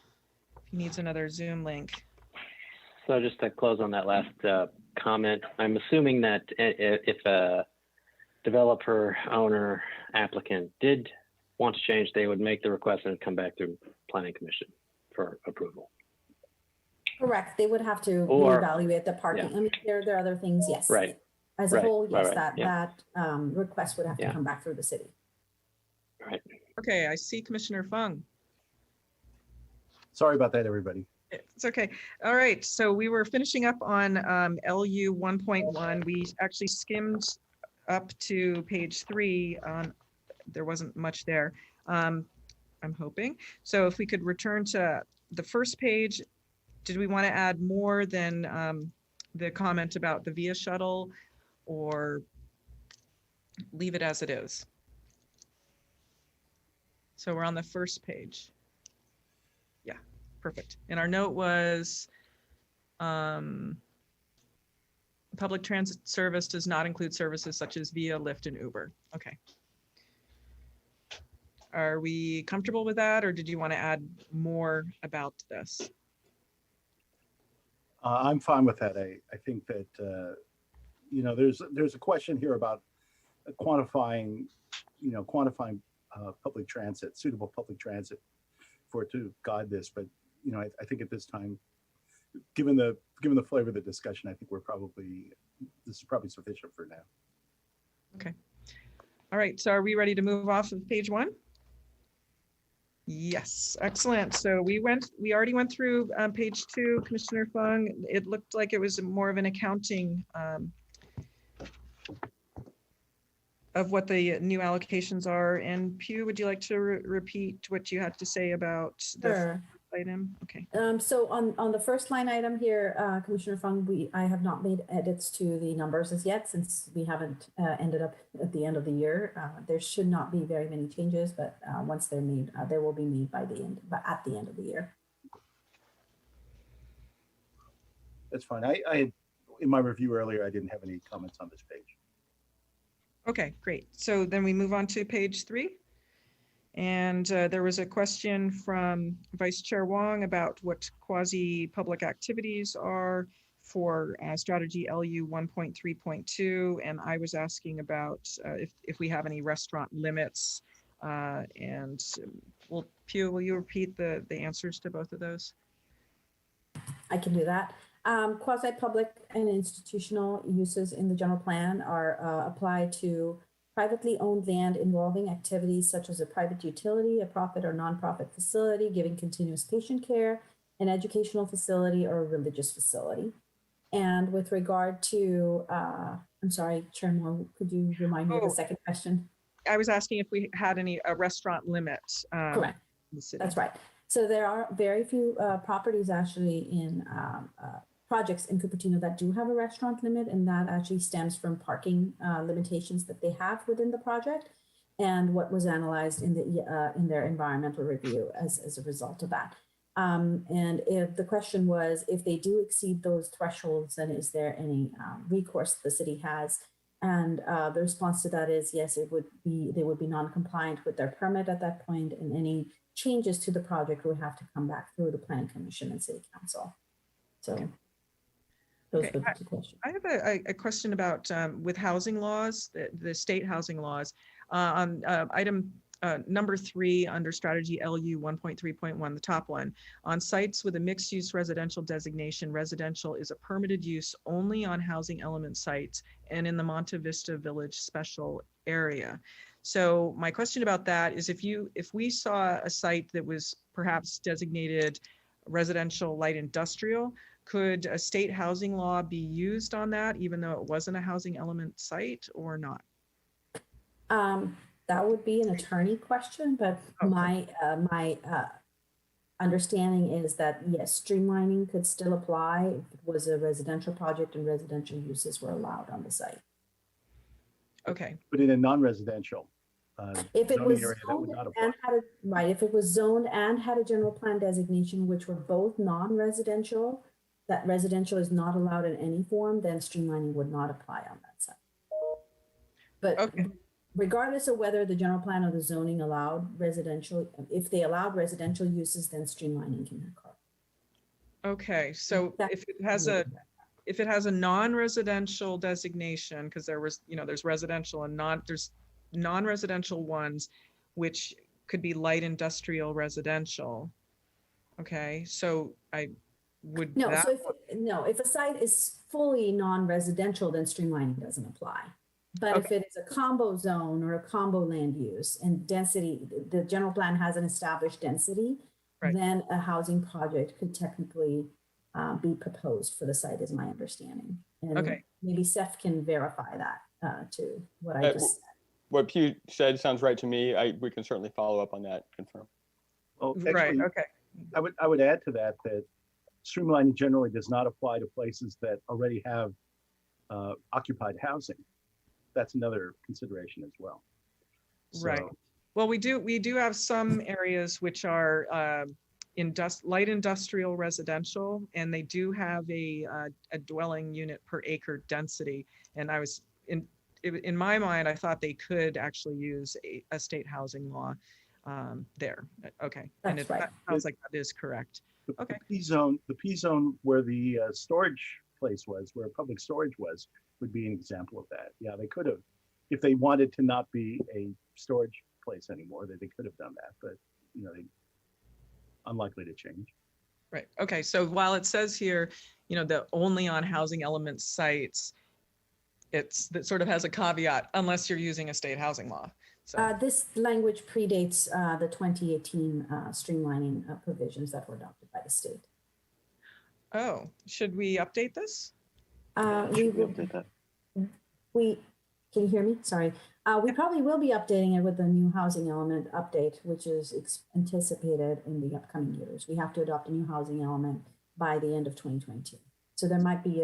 If he needs another Zoom link. So just to close on that last comment, I'm assuming that if a developer, owner, applicant did want to change, they would make the request and come back through Planning Commission for approval. Correct. They would have to Or- reevaluate the parking. yeah. I mean, there are other things, yes. Right. As a Right, whole, yes, right, yeah. that request would have to Yeah. come back through the city. Right. Okay, I see Commissioner Fung. Sorry about that, everybody. It's okay. All right, so we were finishing up on LU 1.1. We actually skimmed up to page 3. There wasn't much there, I'm hoping. So if we could return to the first page, did we want to add more than the comment about the VIA shuttle, or leave it as it is? So we're on the first page. Yeah, perfect. And our note was public transit service does not include services such as Via, Lyft, and Uber. Okay. Are we comfortable with that, or did you want to add more about this? I'm fine with that. I think that, you know, there's a question here about quantifying public transit, suitable public transit for it to guide this. But, you know, I think at this time, given the flavor of the discussion, I think this is probably sufficient for now. Okay. All right, so are we ready to move off of page 1? Yes, excellent. So we already went through page 2, Commissioner Fung. It looked like it was more of an accounting of what the new allocations are. And Pew, would you like to repeat what you had to say about the Sure. item? Okay. So on the first line item here, Commissioner Fung, I have not made edits to the numbers as yet, since we haven't ended up at the end of the year. There should not be very many changes, but once they're made, they will be made at the end of the year. That's fine. I in my review earlier, I didn't have any comments on this page. Okay, great. So then we move on to page 3. And there was a question from Vice Chair Wong about what quasi-public activities are for strategy LU 1.3.2. And I was asking about if we have any restaurant limits. And Pew, will you repeat the answers to both of those? I can do that. Quasi-public and institutional uses in the general plan are applied to privately owned land involving activities such as a private utility, a profit or nonprofit facility giving continuous patient care, an educational facility, or a religious facility. And with regard to, I'm sorry, Chair Moore, could you remind me of the second question? I was asking if we had any restaurant limit. Correct. In the city. That's right. So there are very few properties actually in projects in Cupertino that do have a restaurant limit, and that actually stems from parking limitations that they have within the project, and what was analyzed in their environmental review as a result of that. And if the question was, if they do exceed those thresholds, then is there any recourse the city has? And the response to that is yes, they would be non-compliant with their permit at that point, and any changes to the project would have to come back through the Planning Commission and City Council. So. Okay. Those Okay, are the two questions. I have a question about with housing laws, the state housing laws. On item number 3 under strategy LU 1.3.1, the top one. On sites with a mixed use residential designation, residential is a permitted use only on housing element sites and in the Monte Vista Village special area. So my question about that is if we saw a site that was perhaps designated residential light industrial, could a state housing law be used on that even though it wasn't a housing element site or not? That would be an attorney question, but Okay. my understanding is that yes, streamlining could still apply if it was a residential project and residential uses were allowed on the site. Okay. But in a non-residential If it zoning was area, that would zoned not apply. and had a, right, if it was zoned and had a general plan designation, which were both non-residential, that residential is not allowed in any form, then streamlining would not apply on that site. But Okay. regardless of whether the general plan or the zoning allowed residential, if they allowed residential uses, then streamlining can occur. Okay. So if it has a non-residential designation, because there's residential and there's non-residential ones, which could be light industrial residential. Okay, so I would No, that, so if a site is fully non-residential, then streamlining doesn't apply. But if it is a combo zone or a combo land use and density, the general plan has an established density, Right. then a housing project could technically be proposed for the site, is my understanding. And Okay. maybe Seth can verify that to what I just said. What Pew said sounds right to me. We can certainly follow up on that, confirm. Well, right, actually, okay. I would add to that streamlining generally does not apply to places that already have occupied housing. That's another consideration as well. Right. Well, we do have some areas which are light industrial residential, and they do have a dwelling unit per acre density. And I was in my mind, I thought they could actually use a state housing law there. Okay, and that sounds like that is correct. Okay. The P zone where the storage place was, where public storage was, would be an example of that. Yeah, they could have, if they wanted to not be a storage place anymore, they could have done that, but they unlikely to change. Right. Okay. So while it says here, the only on housing element sites, that sort of has a caveat unless you're using a state housing law. So This language predates the 2018 streamlining provisions that were adopted by the state. oh, should we update this? We will, Update that. can you hear me? Sorry. We probably will be updating it with the new housing element update, which is anticipated in the upcoming years. We have to adopt a new housing element by the end of 2022. So there might be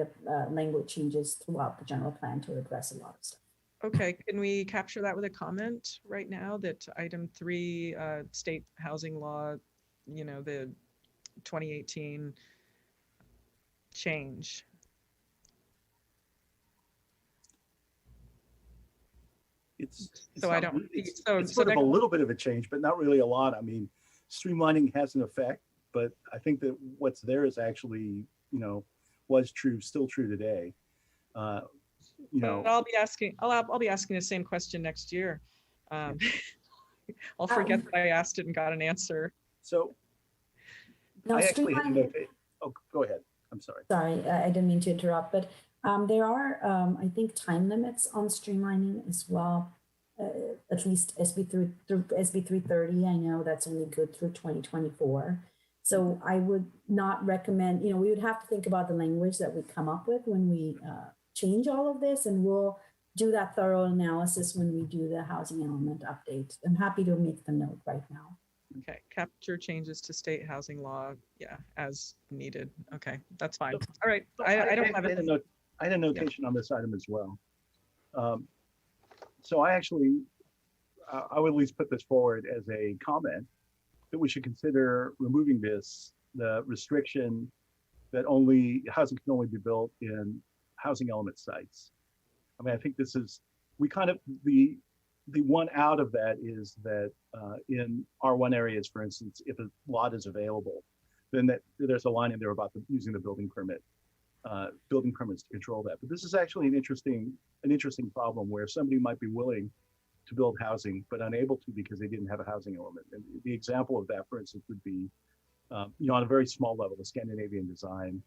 language changes throughout the general plan to address a lot of stuff. Okay, can we capture that with a comment right now that item 3, state housing law, the 2018 change? It's So I not don't- really- it's so sort of that- a little bit of a change, but not really a lot. I mean, streamlining has an effect, but I think that what's there is actually, was true, still true today. But I'll be asking the same question next year. I'll forget that I asked it and got an answer. So Now, I actually had streamlining, go ahead. I'm sorry. sorry, I didn't mean to interrupt, but there are, I think, time limits on streamlining as well. At least SB 330, I know that's only good through 2024. So I would not recommend, we would have to think about the language that we come up with when we change all of this, and we'll do that thorough analysis when we do the housing element update. I'm happy to make the note right now. Okay, capture changes to state housing law, yeah, as needed. Okay, that's fine. All right, I don't have it. I had a notation on this item as well. So I actually, I would at least put this forward as a comment that we should consider removing the restriction that housing can only be built in housing element sites. I mean, I think this is, the one out of that is that in R1 areas, for instance, if a lot is available, then there's a line in there about using the building permits to control that. But this is actually an interesting problem where somebody might be willing to build housing, but unable to because they didn't have a housing element. And the example of that, for instance, would be, on a very small level, the Scandinavian design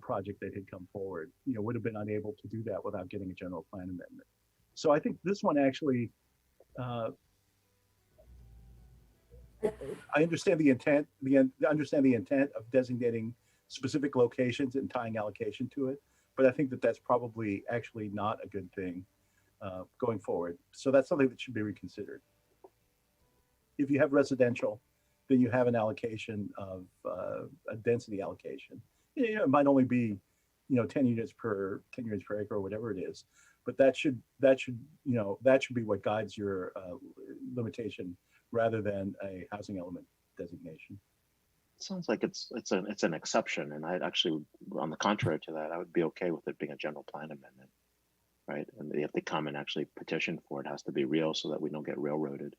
project that had come forward, would have been unable to do that without getting a general plan amendment. So I think this one actually, I understand the intent, understand the intent of designating specific locations and tying allocation to it, but I think that that's probably actually not a good thing going forward. So that's something that should be reconsidered. If you have residential, then you have an allocation of a density allocation. It might only be 10 units per acre or whatever it is, but that should be what guides your limitation rather than a housing element designation. It sounds like it's an exception, and I'd actually, on the contrary to that, I would be okay with it being a general plan amendment, right? And if they come and actually petition for it, it has to be real so that we don't get railroaded.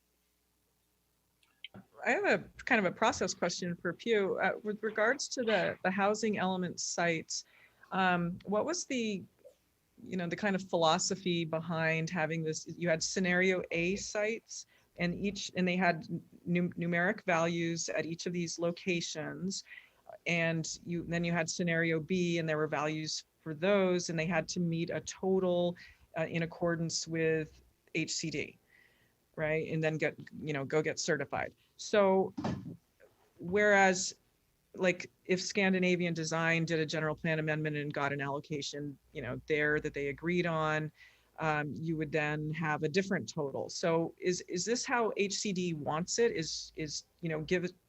I have a kind of a process question for Pew. With regards to the housing element sites, what was the kind of philosophy behind having this? You had scenario A sites, and they had numeric values at each of these locations, and then you had scenario B, and there were values for those, and they had to meet a total in accordance with HCD, right? And then go get certified. So whereas like if Scandinavian Design did a general plan amendment and got an allocation, there that they agreed on, you would then have a different total. So is this how HCD wants it?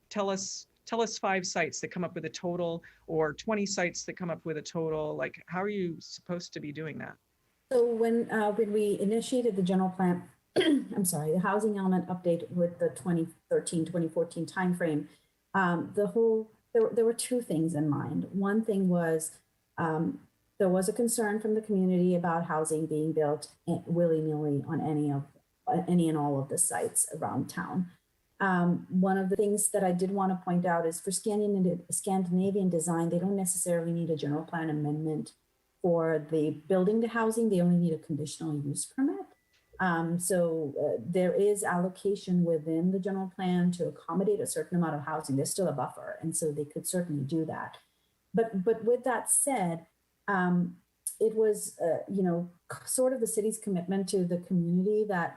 Tell us 5 sites that come up with a total, or 20 sites that come up with a total. Like, how are you supposed to be doing that? So when we initiated the general plan, I'm sorry, the housing element update with the 2013, 2014 timeframe, there were 2 things in mind. One thing was there was a concern from the community about housing being built willy-nilly on any and all of the sites around town. One of the things that I did want to point out is for Scandinavian Design, they don't necessarily need a general plan amendment for the building the housing. They only need a conditional use permit. There is allocation within the general plan to accommodate a certain amount of housing. There's still a buffer, and so they could certainly do that. But with that said, it was sort of the city's commitment to the community that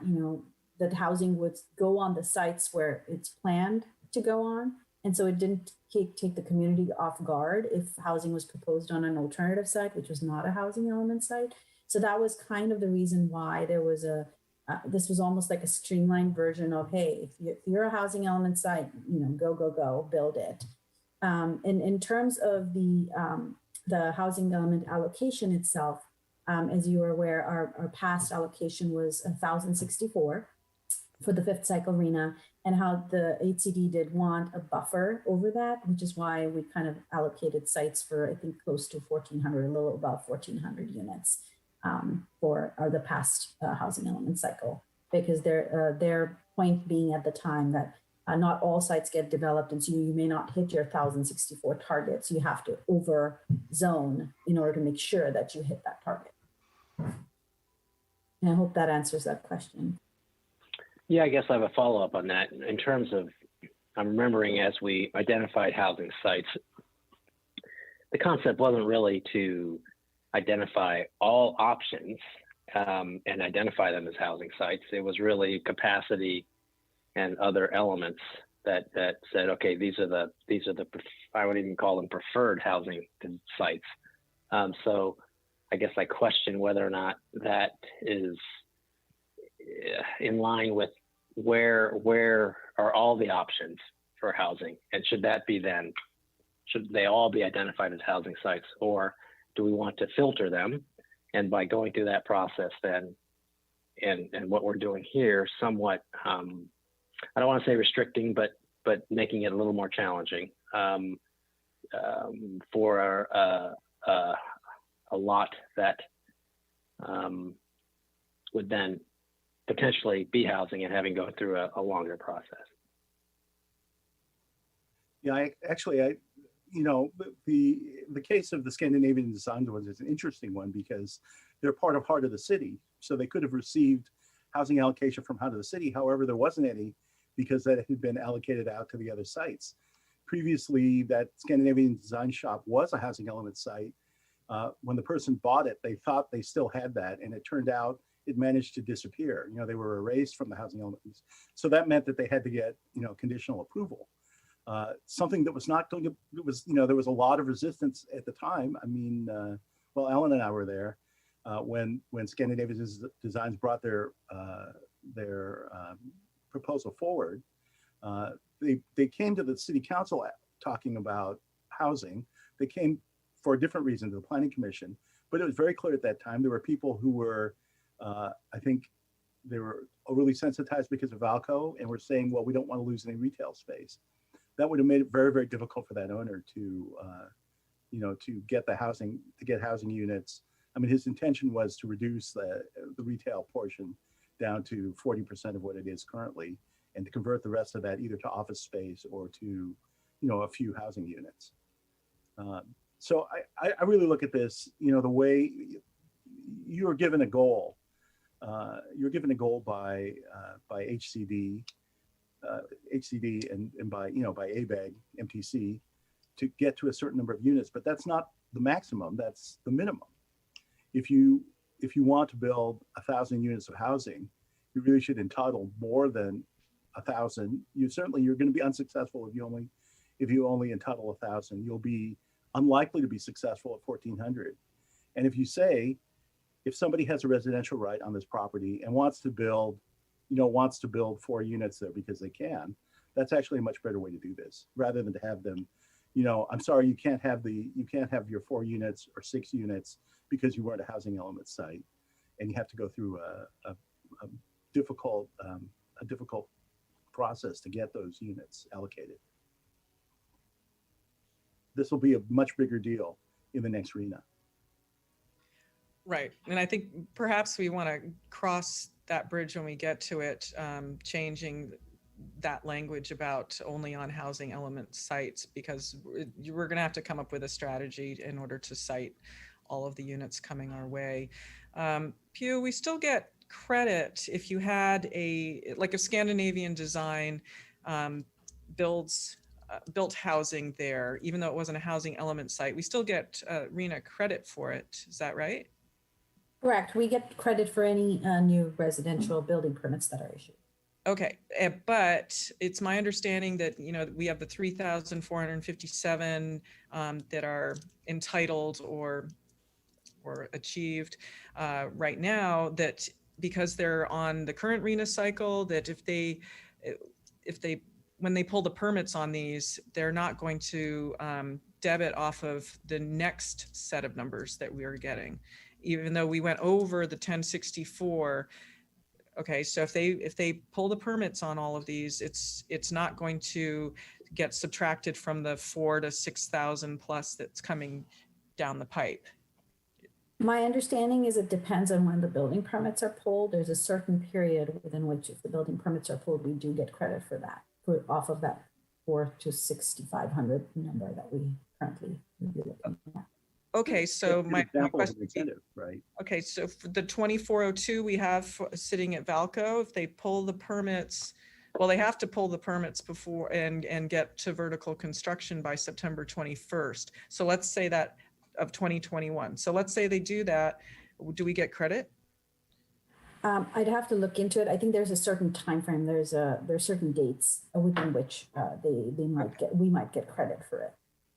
that housing would go on the sites where it's planned to go on, and so it didn't take the community off guard if housing was proposed on an alternative site, which was not a housing element site. So that was kind of the reason why there was this was almost like a streamlined version of, hey, if you're a housing element site, go, build it. And in terms of the housing element allocation itself, as you are aware, our past allocation was 1,064 for the 5th cycle RENA, and how the HCD did want a buffer over that, which is why we kind of allocated sites for, I think, close to 1,400, a little above 1,400 units. For the past housing element cycle, because their point being at the time that not all sites get developed, and so you may not hit your 1,064 targets. You have to over zone in order to make sure that you hit that target. And I hope that answers that question. Yeah, I guess I have a follow-up on that. In terms of, I'm remembering as we identified housing sites, the concept wasn't really to identify all options and identify them as housing sites. It was really capacity and other elements that said, okay, these are the I would even call them preferred housing sites. So I guess I question whether or not that is in line with where are all the options for housing, and should they all be identified as housing sites, or do we want to filter them? And by going through that process then, and what we're doing here, somewhat, I don't want to say restricting, but making it a little more challenging for a lot that would then potentially be housing and having gone through a longer process. Yeah, the case of the Scandinavian Design was an interesting one because they're part of Heart of the City. So they could have received housing allocation from out of the city. However, there wasn't any because that had been allocated out to the other sites. Previously, that Scandinavian Design Shop was a housing element site. When the person bought it, they thought they still had that, and it turned out it managed to disappear. You know, they were erased from the housing elements. So that meant that they had to get, you know, conditional approval. Something that was not going to, it was, you know, there was a lot of resistance at the time. I mean, well, Ellen and I were there when Scandinavian Designs brought their proposal forward. They came to the city council talking about housing. They came for a different reason to the planning commission, but it was very clear at that time there were people who were, I think, they were overly sensitized because of Valco, and were saying, well, we don't want to lose any retail space. That would have made it very, very difficult for that owner to, you know, to get the housing, to get housing units. I mean, his intention was to reduce the retail portion down to 40% of what it is currently, and to convert the rest of that either to office space or to, you know, a few housing units. So I really look at this, you know, the way you're given a goal. You're given a goal by HCD and by, you know, by ABEG, MTC, to get to a certain number of units, but that's not the maximum, that's the minimum. If you want to build 1,000 units of housing, you really should entitle more than 1,000. You're going to be unsuccessful if you only entitle 1,000. You'll be unlikely to be successful at 1,400. And if you say, if somebody has a residential right on this property and wants to build 4 units there because they can, that's actually a much better way to do this, rather than to have them, you know, I'm sorry, you can't have your 4 units or 6 units because you weren't a housing element site, and you have to go through a difficult process to get those units allocated. This will be a much bigger deal in the next RENA. Right. And I think perhaps we want to cross that bridge when we get to it, changing that language about only on housing element sites, because we're going to have to come up with a strategy in order to cite all of the units coming our way. Pew, we still get credit if you had like a Scandinavian Design built housing there, even though it wasn't a housing element site, we still get RENA credit for it. Is that right? Correct. We get credit for any new residential building permits that are issued. Okay, but it's my understanding that, you know, we have the 3,457 that are entitled or achieved right now, that because they're on the current RENA cycle, that when they pull the permits on these, they're not going to debit off of the next set of numbers that we are getting, even though we went over the 1064. Okay, so if they pull the permits on all of these, it's not going to get subtracted from the 4,000 to 6,000 plus that's coming down the pipe. My understanding is it depends on when the building permits are pulled. There's a certain period within which, if the building permits are pulled, we do get credit for that, off of that 4,000 to 6,500 number that we currently would be looking at. Okay, so my question, incentive, right? Okay, so for the 2402 we have sitting at Valco, if they pull the permits, well, they have to pull the permits before and get to vertical construction by September 21st. So let's say that of 2021. So let's say they do that. Do we get credit? I'd have to look into it. I think there's a certain time frame. There's certain dates within which we might get credit for it.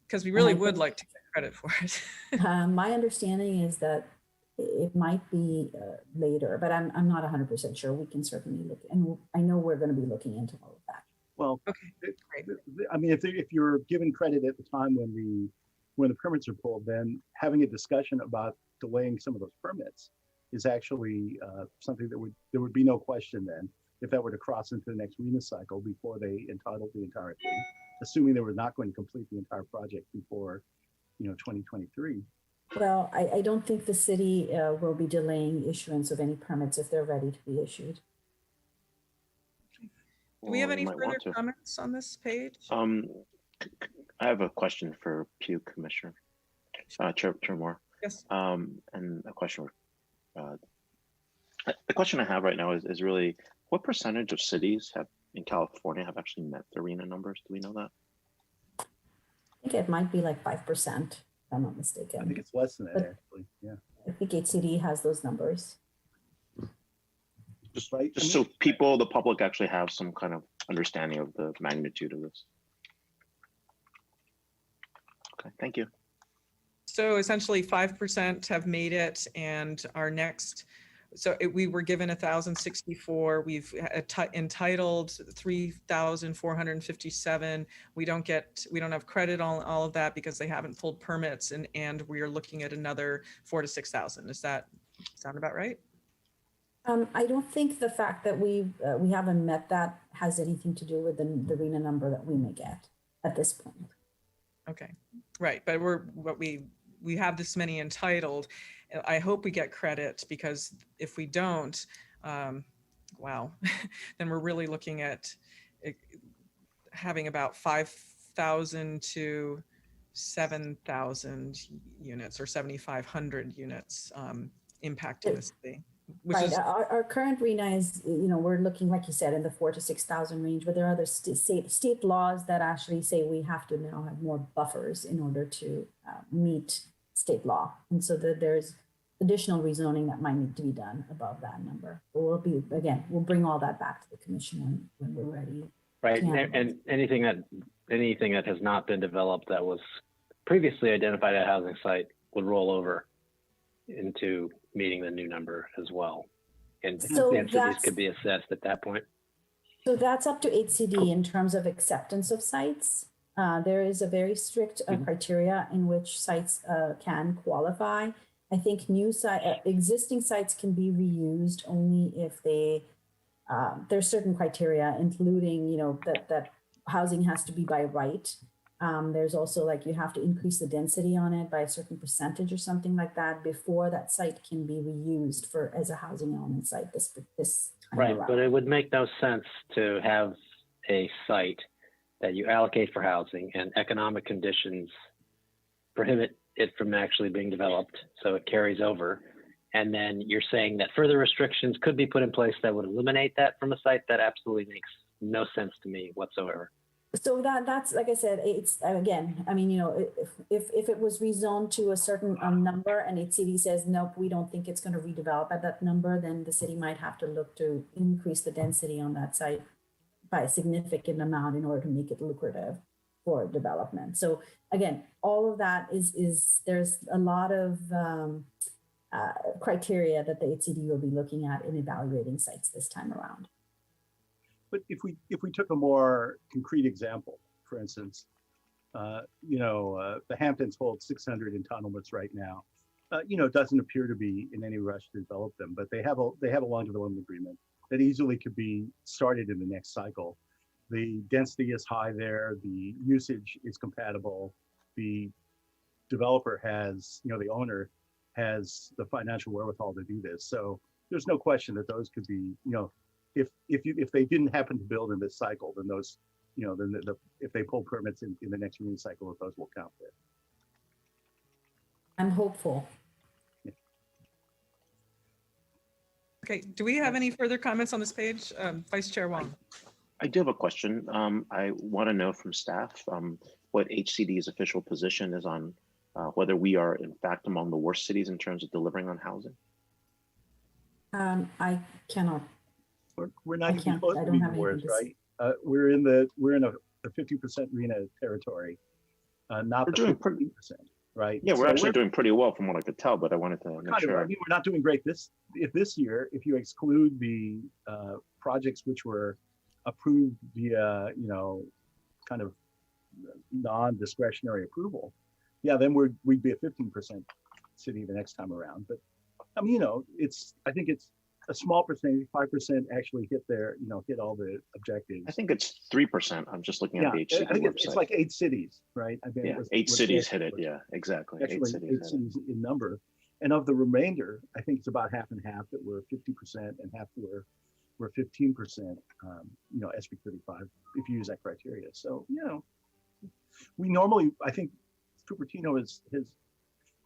Because we really would like to get credit for it. My understanding is that it might be later, but I'm not 100% sure. We can certainly look, and I know we're going to be looking into all of that. Well, okay, great. I mean, if you're given credit at the time when the permits are pulled, then having a discussion about delaying some of those permits is actually something that there would be no question then if that were to cross into the next RENA cycle before they entitled the entire thing, assuming they were not going to complete the entire project before, 2023. Well, I don't think the city will be delaying issuance of any permits if they're ready to be issued. Do we have any further comments on this page? I have a question for Pew Commissioner, Chair Moore. Yes. And a question. The question I have right now is really what percentage of cities have in California have actually met the RENA numbers? Do we know that? I think it might be like 5%, if I'm not I think mistaken. it's less than that, But- actually. Yeah. I think HCD has those numbers. Just, Right. just so people, the public actually have some kind of understanding of the magnitude of this. Okay, thank you. So essentially 5% have made it, and our next, we were given 1,064. We've entitled 3,457. We don't have credit on all of that because they haven't pulled permits, and we are looking at another 4,000 to 6,000. Does that sound about right? I don't think the fact that we haven't met that has anything to do with the RENA number that we may get at this point. Okay, right, but we have this many entitled. I hope we get credit, because if we don't, wow, then we're really looking at having about 5,000 to 7,000 units or 7,500 units impacting the city. Right. Our current RENA is, we're looking, like you said, in the 4,000 to 6,000 range, but there are other state laws that actually say we have to now have more buffers in order to meet state law. And so there's additional rezoning that might need to be done above that number. But we'll bring all that back to the commission when we're ready. Right. Yeah. And anything that has not been developed that was previously identified at a housing site would roll over into meeting the new number as well. And So densities could be assessed at that point. So that's up to HCD in terms of acceptance of sites. There is a very strict criteria in which sites can qualify. I think existing sites can be reused only if there's certain criteria, including, that housing has to be by right. There's also you have to increase the density on it by a certain percentage or something like that before that site can be reused as a housing element site this time Right, around. but it would make no sense to have a site that you allocate for housing and economic conditions prohibit it from actually being developed, so it carries over. And then you're saying that further restrictions could be put in place that would eliminate that from a site. That absolutely makes no sense to me whatsoever. So that's, like I said, it's again, I mean, if it was rezoned to a certain number and HCD says, nope, we don't think it's going to redevelop at that number, then the city might have to look to increase the density on that site by a significant amount in order to make it lucrative for development. So again, all of that is there's a lot of criteria that the HCD will be looking at in evaluating sites this time around. But if we took a more concrete example, for instance, the Hamptons hold 600 entitlements right now. It doesn't appear to be in any rush to develop them, but they have a long development agreement that easily could be started in the next cycle. The density is high there, the usage is compatible, the developer has, the owner has the financial wherewithal to do this. So there's no question that those could be, if they didn't happen to build in this cycle, then those, if they pull permits in the next renewal cycle, those will count there. I'm hopeful. Yeah. Okay, do we have any further comments on this page? Vice Chair Wong. I do have a question. I want to know from staff what HCD's official position is on whether we are in fact among the worst cities in terms of delivering on housing. I cannot. We're not even can't- close I to don't being have the worst, anything right? We're in a 50% RENA territory, not We're the doing 15%, right? Yeah, we're So actually doing pretty well from what I could tell, but I wanted to make kind of, sure. I mean, we're not doing great this year. If you exclude the projects which were approved via, kind of non-discretionary approval, yeah, then we'd be a 15% city the next time around. But I mean, I think it's a small percentage, 5% actually hit all the objectives. I think it's 3%. I'm just looking at the HCD I think website. it's like 8 cities, right? I mean, Yeah, was 8 the cities estimate hit it. was. Yeah, exactly. Actually, 8 cities in number. And of the remainder, I think it's about half and half that were 50% and half were 15%, SB 35, if you use that criteria. So, we normally, I think Cupertino is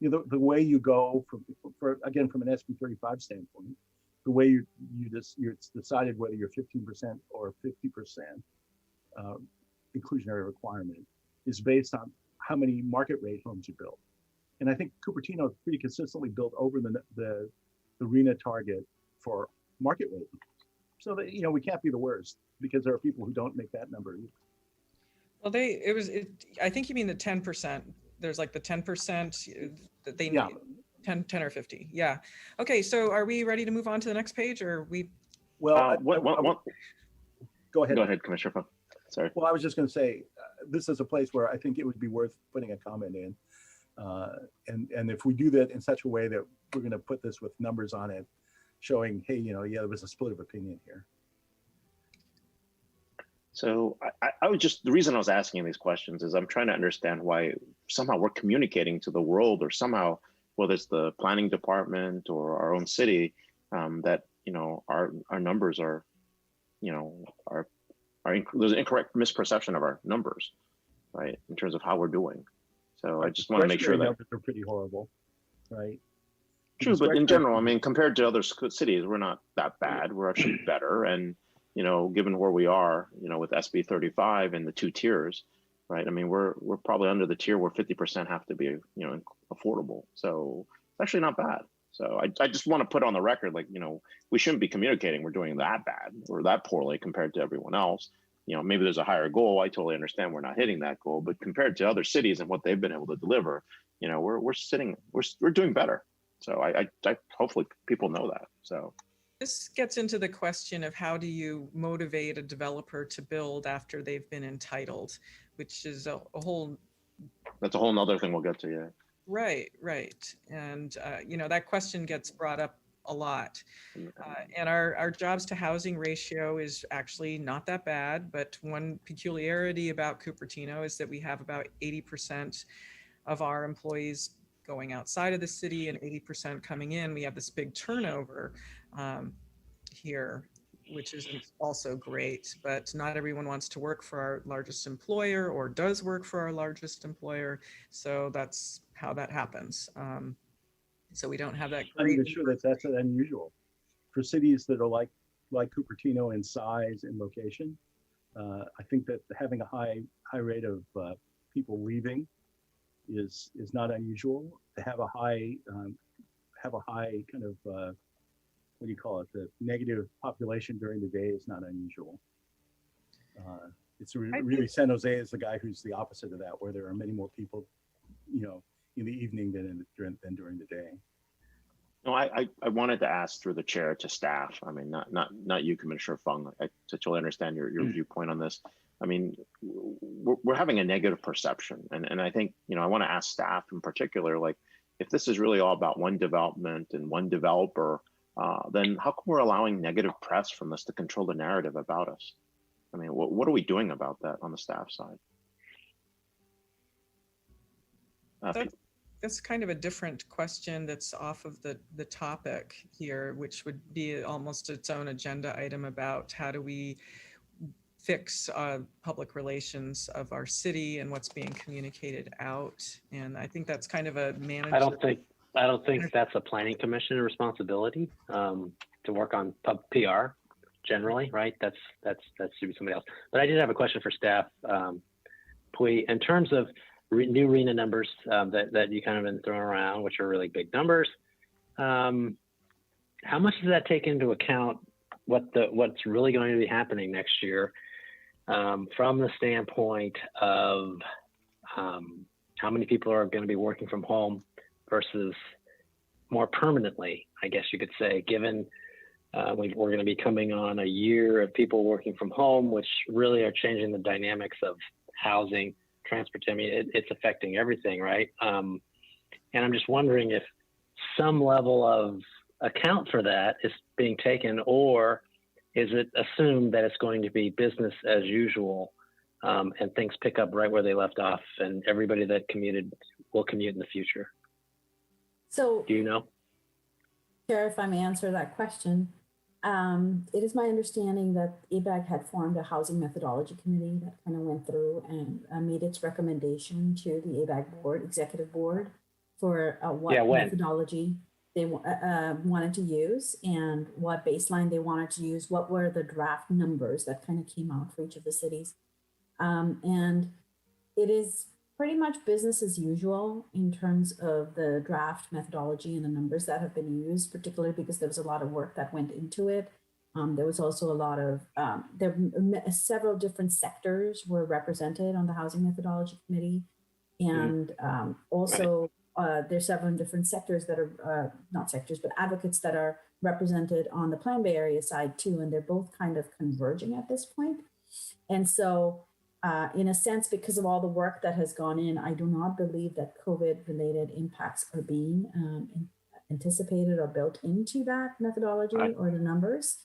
the way you go from an SB 35 standpoint the way you decided whether you're 15% or 50% inclusionary requirement is based on how many market rate homes you build. And I think Cupertino pretty consistently built over the RENA target for market rate. So that, we can't be the worst because there are people who don't make that number either. Well, I think you mean the 10%. There's like the 10% that they need. Yeah. 10 or 50. Yeah. Okay. So are we ready to move on to the next page, or we? Well, go ahead. Go ahead, Commissioner Fung. Sorry. Well, I was just going to say, this is a place where I think it would be worth putting a comment in. And if we do that in such a way that we're going to put this with numbers on it, showing, hey, yeah, there was a split of opinion here. So I would just, the reason I was asking these questions is I'm trying to understand why somehow we're communicating to the world, or somehow, whether it's the planning department or our own city, that, our numbers are, there's an incorrect misperception of our numbers, right, in terms of how we're doing. So I just want to make sure that numbers are pretty horrible, right? True, but in general, I mean, compared to other cities, we're not that bad. We're actually better, and given where we are, with SB 35 and the 2 tiers, right? I mean, we're probably under the tier where 50% have to be, affordable. So it's actually not bad. So I just want to put on the record, like, we shouldn't be communicating we're doing that bad or that poorly compared to everyone else. Maybe there's a higher goal. I totally understand we're not hitting that goal, but compared to other cities and what they've been able to deliver, we're doing better. So I hopefully people know that. So This gets into the question of how do you motivate a developer to build after they've been entitled, which is a whole. That's a whole nother thing we'll get to. Yeah. Right. And, that question gets brought up a lot. And our jobs to housing ratio is actually not that bad, but one peculiarity about Cupertino is that we have about 80% of our employees going outside of the city and 80% coming in. We have this big turnover here, which is also great, but not everyone wants to work for our largest employer or does work for our largest employer. So that's how that happens. So we don't have that I'm great. even sure that's unusual for cities that are like Cupertino in size and location. I think that having a high rate of people leaving is not unusual. To have a high kind of what do you call it? The negative population during the day is not unusual. It's really San Jose is the guy who's the opposite of that, where there are many more people, in the evening than during the day. No, I wanted to ask through the chair to staff. I mean, not you, Commissioner Fung. I totally understand your viewpoint on this. I mean, we're having a negative perception, and I think I want to ask staff in particular, like, if this is really all about one development and one developer, then how come we're allowing negative press from this to control the narrative about us? I mean, what are we doing about that on the staff side? That's kind of a different question that's off of the topic here, which would be almost its own agenda item about how do we fix public relations of our city and what's being communicated out. And I think that's kind of a manager. I don't think that's a planning commission responsibility to work on PR generally, right? That should be somebody else. But I did have a question for staff. Pui, in terms of new RENA numbers that you kind of been throwing around, which are really big numbers, how much does that take into account what's really going to be happening next year from the standpoint of how many people are going to be working from home versus more permanently, I guess you could say, given we're going to be coming on a year of people working from home, which really are changing the dynamics of housing, transportation. I mean, it's affecting everything, right? And I'm just wondering if some level of account for that is being taken, or is it assumed that it's going to be business as usual and things pick up right where they left off and everybody that commuted will commute in the future? So, do you know? Chair, if I may answer that question, it is my understanding that ABAG had formed a housing methodology committee that kind of went through and made its recommendation to the ABAG board, executive board, for what methodology. they wanted to use and what baseline they wanted to use, what were the draft numbers that kind of came out for each of the cities. And it is pretty much business as usual in terms of the draft methodology and the numbers that have been used, particularly because there was a lot of work that went into it. There was also a lot of, several different sectors were represented on the Housing Methodology Committee. And also there's several different sectors that are, not sectors, but advocates that are represented on the Plan Bay Area side too. And they're both kind of converging at this point. And so in a sense, because of all the work that has gone in, I do not believe that COVID-related impacts are being anticipated or built into that methodology or the numbers.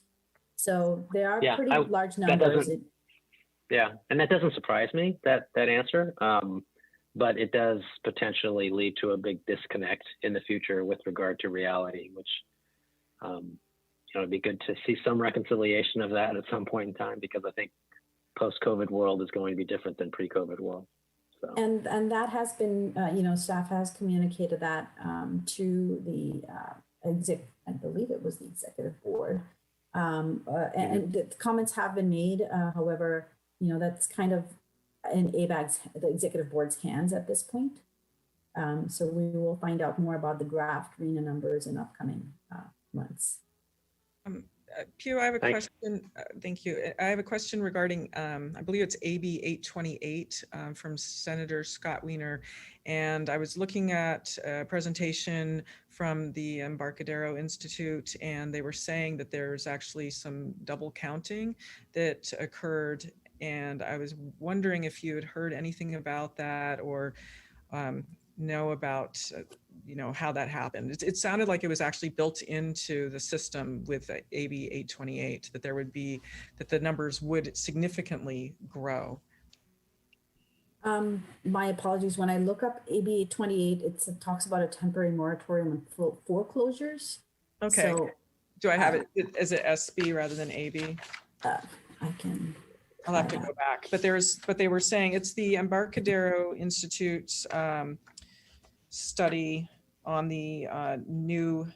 So they are pretty large numbers. And that doesn't surprise me, that answer. But it does potentially lead to a big disconnect in the future with regard to reality, which it'd be good to see some reconciliation of that at some point in time, because I think post-COVID world is going to be different than pre-COVID world. So. And that has been, staff has communicated that to the I believe it was the executive board, and the comments have been made. However, that's kind of in ABAG's, the executive board's hands at this point. So we will find out more about the draft RENA numbers in upcoming months. Pew, I have a question. Thank you. I have a question regarding, I believe it's AB 828 from Senator Scott Wiener. And I was looking at a presentation from the Embarcadero Institute, and they were saying that there's actually some double counting that occurred. And I was wondering if you had heard anything about that or know about, how that happened. It sounded like it was actually built into the system with AB 828, that there would be, that the numbers would significantly grow. My apologies. When I look up AB 828, it talks about a temporary moratorium on foreclosures. Okay. So, do I have it as an SB rather than AB? I'll have to go back, but they were saying it's the Embarcadero Institute's study on the new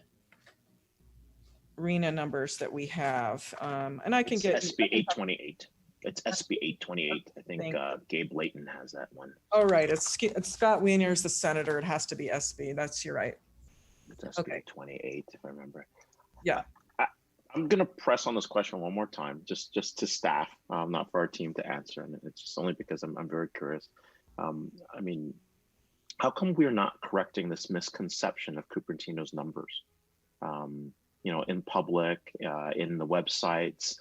RENA numbers that we have. And I can get SB 828. It's SB 828. I think Gabe Layton has that one. Oh, right. It's Scott Wiener's the senator. It has to be SB. You're right. It's SB 828, if I remember. Yeah. I'm going to press on this question one more time, just to staff, not for our team to answer. And it's just only because I'm very curious. How come we're not correcting this misconception of Cupertino's numbers? In public, in the websites.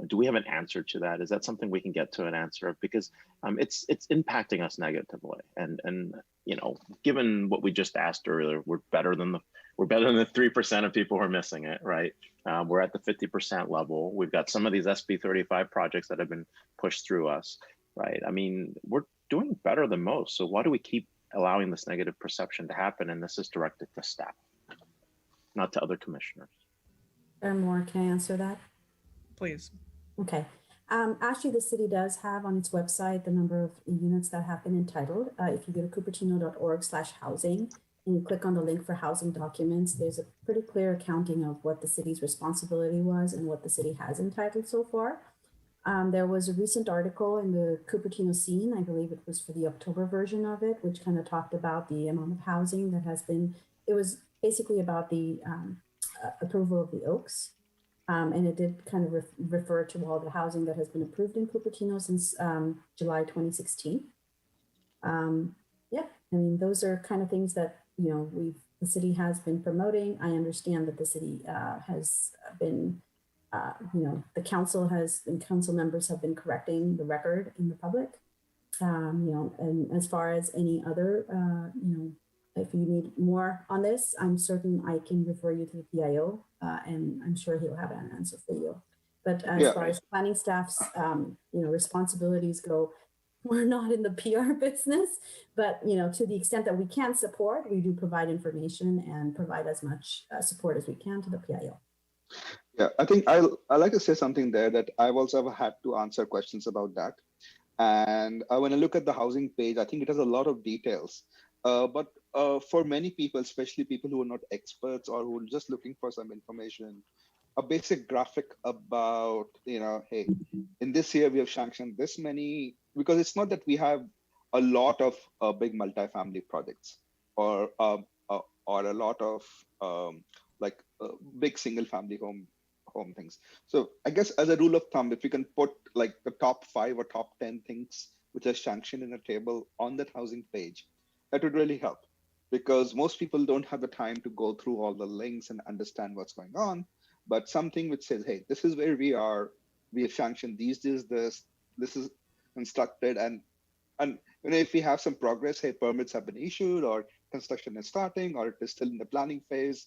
Do we have an answer to that? Is that something we can get to an answer of? Because it's impacting us negatively. And given what we just asked earlier, we're better than the 3% of people who are missing it, right? We're at the 50% level. We've got some of these SB 35 projects that have been pushed through us, right? We're doing better than most. So why do we keep allowing this negative perception to happen? And this is directed to staff, not to other commissioners. Moore, can I answer that? Please. Okay. Actually, the city does have on its website the number of units that have been entitled. If you go to cupertino.org/housing and you click on the link for housing documents, there's a pretty clear accounting of what the city's responsibility was and what the city has entitled so far. There was a recent article in the Cupertino Scene, I believe it was for the October version of it, which kind of talked about the amount of housing that has been, it was basically about the approval of the Oaks. And it did kind of refer to all the housing that has been approved in Cupertino since July 2016. Those are kind of things that, the city has been promoting. I understand that the city has been, the council and council members have been correcting the record in the public. And as far as any other, if you need more on this, I'm certain I can refer you to the PIO, and I'm sure he'll have an answer for you. But as far as planning staff's, responsibilities go, we're not in the PR business, but, to the extent that we can support, we do provide information and provide as much support as we can to the PIO. Yeah, I think I like to say something there that I've also had to answer questions about that. And when I look at the housing page, I think it has a lot of details. But for many people, especially people who are not experts or who are just looking for some information, a basic graphic about, hey, in this year we have sanctioned this many, because it's not that we have a lot of big multifamily projects or a lot of big single family home things. So I guess as a rule of thumb, if we can put like the top 5 or top 10 things which are sanctioned in a table on that housing page, that would really help, because most people don't have the time to go through all the links and understand what's going on. But something which says, hey, this is where we are, we have sanctioned this is constructed, and if we have some progress, hey, permits have been issued, or construction is starting, or it is still in the planning phase,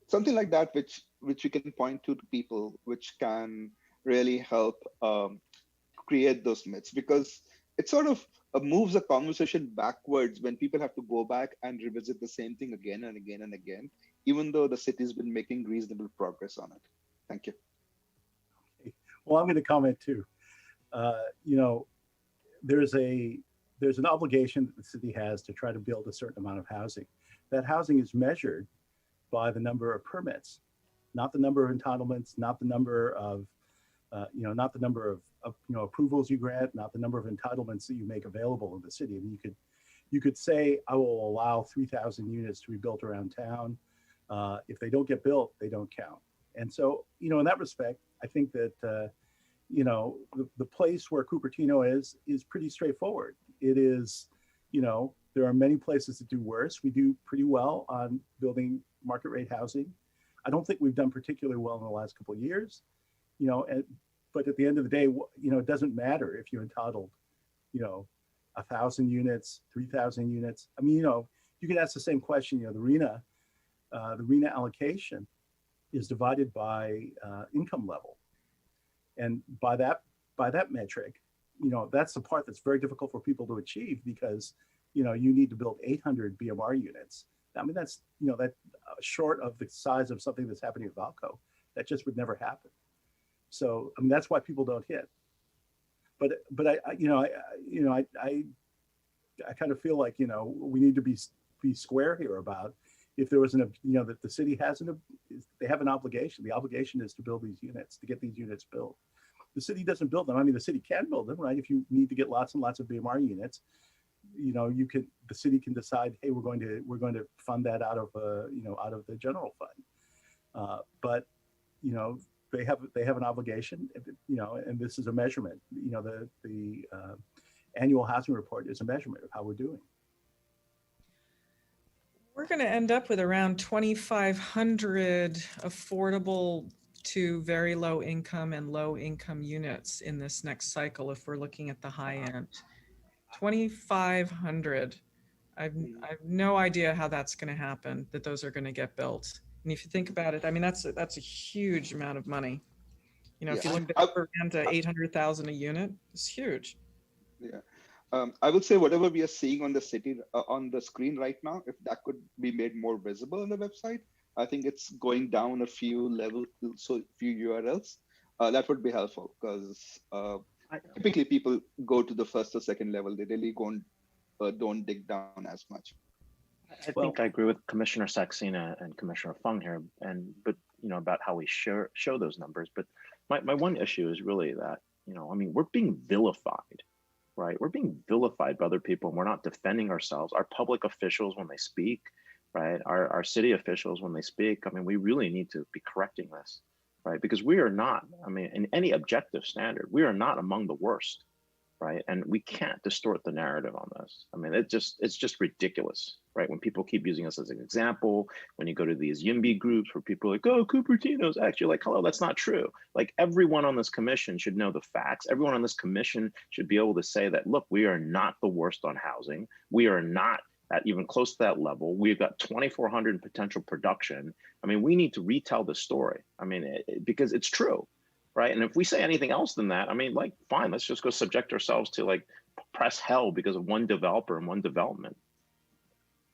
something like that, which we can point to people, which can really help create those myths, because it sort of moves the conversation backwards when people have to go back and revisit the same thing again and again and again, even though the city's been making reasonable progress on it. Thank you. Well, I'm going to comment too. There's an obligation that the city has to try to build a certain amount of housing. That housing is measured by the number of permits, not the number of entitlements, not the number of approvals you grant, not the number of entitlements that you make available in the city. I mean, you could say, I will allow 3,000 units to be built around town. If they don't get built, they don't count. And so, in that respect, I think that, the place where Cupertino is pretty straightforward. It is, there are many places that do worse. We do pretty well on building market rate housing. I don't think we've done particularly well in the last couple of years, but at the end of the day, it doesn't matter if you entitled, 1,000 units, 3,000 units. I mean, you could ask the same question. The RENA allocation is divided by income level, and by that metric, that's the part that's very difficult for people to achieve, because you need to build 800 BMR units. I mean, that's that short of the size of something that's happening at Valco. That just would never happen. So I mean, that's why people don't hit. But I kind of feel like we need to be square here about, if there was that the city they have an obligation. The obligation is to build these units, to get these units built. The city doesn't build them. I mean, the city can build them, right? If you need to get lots and lots of BMR units, the city can decide, hey, we're going to fund that out of the general fund. But they have an obligation, and this is a measurement. The annual housing report is a measurement of how we're doing. We're going to end up with around 2,500 affordable to very low income and low income units in this next cycle, if we're looking at the high end. 2,500. I've no idea how that's going to happen, that those are going to get built. And if you think about it, I mean, that's a huge amount of money. If you look at around 800,000 a unit, it's huge. Yeah. I would say whatever we are seeing on the city on the screen right now, if that could be made more visible on the website, I think it's going down a few levels, so few URLs. That would be helpful, because typically people go to the first or second level. They really don't dig down as much. I think I agree with Commissioner Saxena and Commissioner Fung here, but about how we show those numbers. But my one issue is really that we're being vilified. Right, we're being vilified by other people, and we're not defending ourselves. Our public officials, when they speak, right, our city officials, when they speak, I mean, we really need to be correcting this, right? Because we are not, I mean, in any objective standard, we are not among the worst, right? And we can't distort the narrative on this. I mean, it's just ridiculous, right? When people keep using us as an example, when you go to these YIMBY groups where people are like, oh, Cupertino's actually like, hello, that's not true. Like, everyone on this commission should know the facts. Everyone on this commission should be able to say that, look, we are not the worst on housing. We are not at even close to that level. We've got 2,400 in potential production. I mean, we need to retell the story. I mean, because it's true. Right. And if we say anything else than that, I mean, like, fine, let's just go subject ourselves to like press hell because of one developer and one development.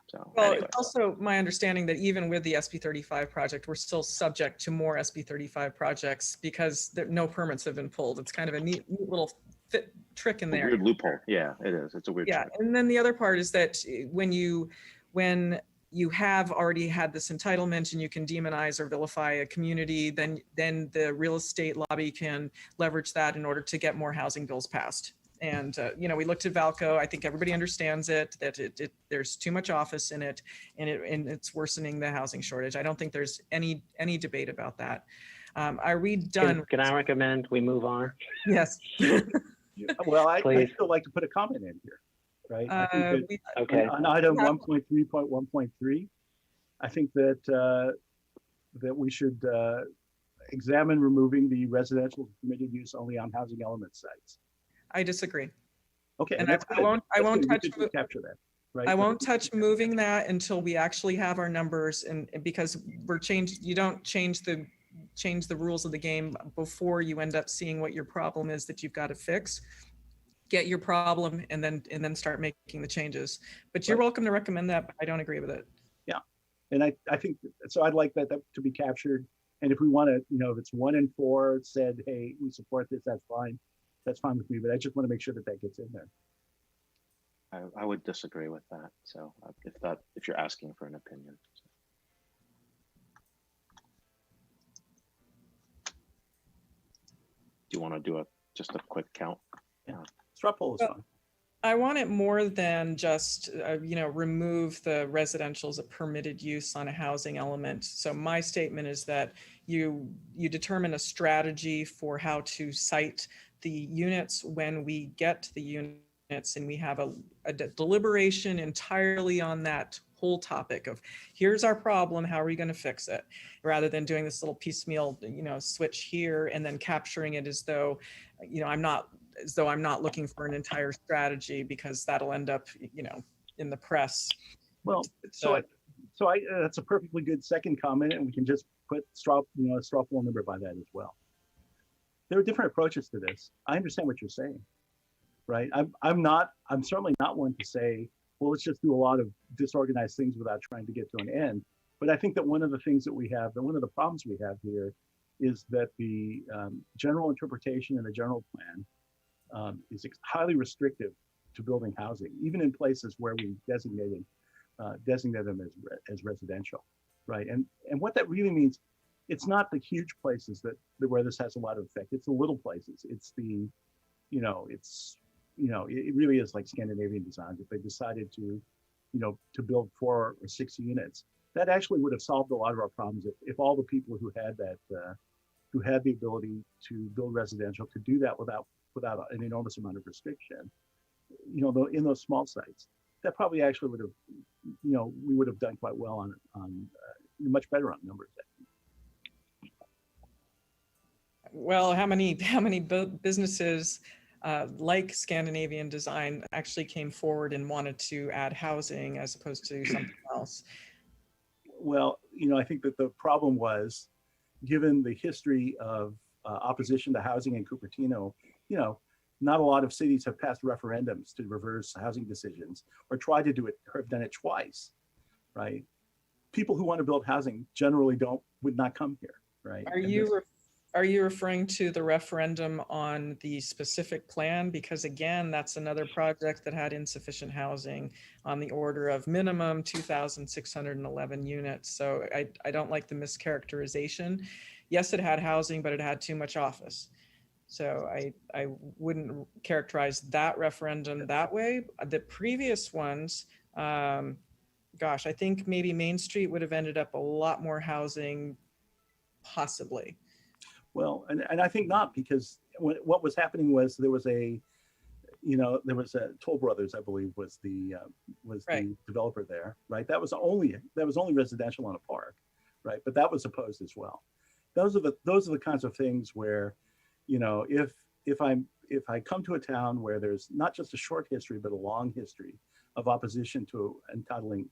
So, well, anyway. It's also my understanding that even with the SB 35 project, we're still subject to more SB 35 projects because no permits have been pulled. It's kind of a neat little trick in there. A weird loophole. Yeah, it is. It's a weird trick. And then the other part is that when you when you have already had this entitlement and you can demonize or vilify a community, then the real estate lobby can leverage that in order to get more housing bills passed. And, we looked at Valco. I think everybody understands it, that there's too much office in it, and it's worsening the housing shortage. I don't think there's any debate about that. Are we done? Can I recommend we move on? Yes. Well, I'd Please. still like to put a comment in here, right? I think that Okay. on item 1.3.1.3, I think that we should examine removing the residential permitted use only on housing element sites. I disagree. Okay, And that's I good. won't That's good. We touch. could capture that, right? I won't touch moving that until we actually have our numbers, and because you don't change the rules of the game before you end up seeing what your problem is that you've got to fix. Get your problem and then start making the changes. But you're welcome to recommend that, but I don't agree with it. Yeah, and I think so. I'd like that to be captured. And if we want to, if it's 1 in 4 said, hey, we support this, that's fine. That's fine with me. But I just want to make sure that gets in there. I would disagree with that. So if you're asking for an opinion. Do you want to do just a quick count? Yeah, straw poll is fine. I want it more than just, remove the residential as a permitted use on a housing element. So my statement is that you determine a strategy for how to site the units when we get to the units, and we have a deliberation entirely on that whole topic of here's our problem, how are we going to fix it, rather than doing this little piecemeal, switch here and then capturing it as though, I'm not looking for an entire strategy, because that'll end up, in the press. Well, so that's a perfectly good second comment, and we can just put a straw poll number by that as well. There are different approaches to this. I understand what you're saying, right? I'm certainly not one to say, well, let's just do a lot of disorganized things without trying to get to an end. But I think that one of the things that we have, and one of the problems we have here, is that the general interpretation and the general plan is highly restrictive to building housing, even in places where we designate them as residential, right? And what that really means, it's not the huge places where this has a lot of effect. It's the little places. It's the, it really is like Scandinavian designs. If they decided to build 4 or 6 units, that actually would have solved a lot of our problems if all the people who had the ability to build residential could do that without an enormous amount of restriction, in those small sites. That probably actually would have, we would have done quite well on much better on numbers. Well, how many businesses like Scandinavian design actually came forward and wanted to add housing as opposed to something else? Well, I think that the problem was, given the history of opposition to housing in Cupertino, not a lot of cities have passed referendums to reverse housing decisions or tried to do it, or have done it twice, right? People who want to build housing generally would not come here, right? Are you referring to the referendum on the specific plan? Because again, that's another project that had insufficient housing on the order of minimum 2,611 units. So I don't like the mischaracterization. Yes, it had housing, but it had too much office. So I wouldn't characterize that referendum that way. The previous ones, I think maybe Main Street would have ended up a lot more housing, possibly. Well, and I think not, because what was happening was there was a Toll Brothers, I believe, was the developer there, right? That was only residential on a park, right? But that was opposed as well. Those are the kinds of things where, if I come to a town where there's not just a short history but a long history of opposition to entitling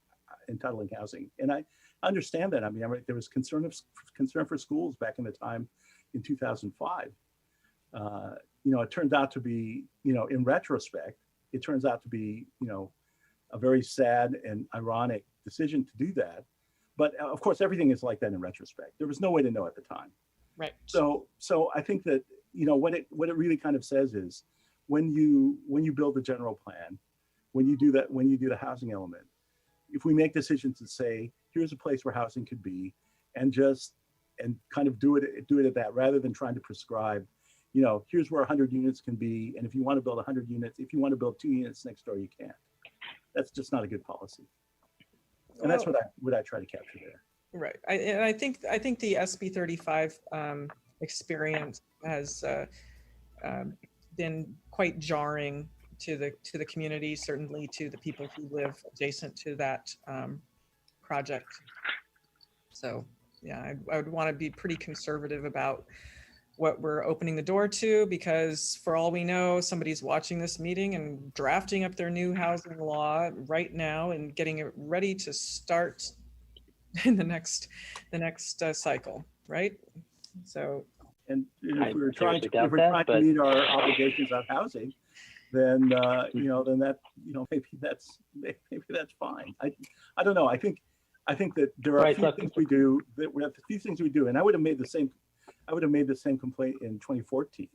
housing, and I understand that. I mean, there was concern for schools back in the time. In 2005, it turned out to be, in retrospect, it turns out to be, a very sad and ironic decision to do that. But of course, everything is like that in retrospect. There was no way to know at the time. Right. So I think that, what it really kind of says is, when you build the general plan, when you do the housing element, if we make decisions that say, here's a place where housing could be, and kind of do it at that, rather than trying to prescribe, here's where 100 units can be, and if you want to build 100 units, if you want to build 2 units next door, you can't. That's just not a good policy. And that's what I try to capture there. Right. I think the SB 35 experience has been quite jarring to the community, certainly to the people who live adjacent to that project. So yeah, I would want to be pretty conservative about what we're opening the door to, because for all we know, somebody's watching this meeting and drafting up their new housing law right now and getting it ready to start in the next cycle, right? So, and if we're I trying seriously to doubt that, but- meet our obligations on housing, then then that maybe that's fine. I don't know. I think that there are a few things we do that we have a few things we do, and I would have made the same complaint in 2014.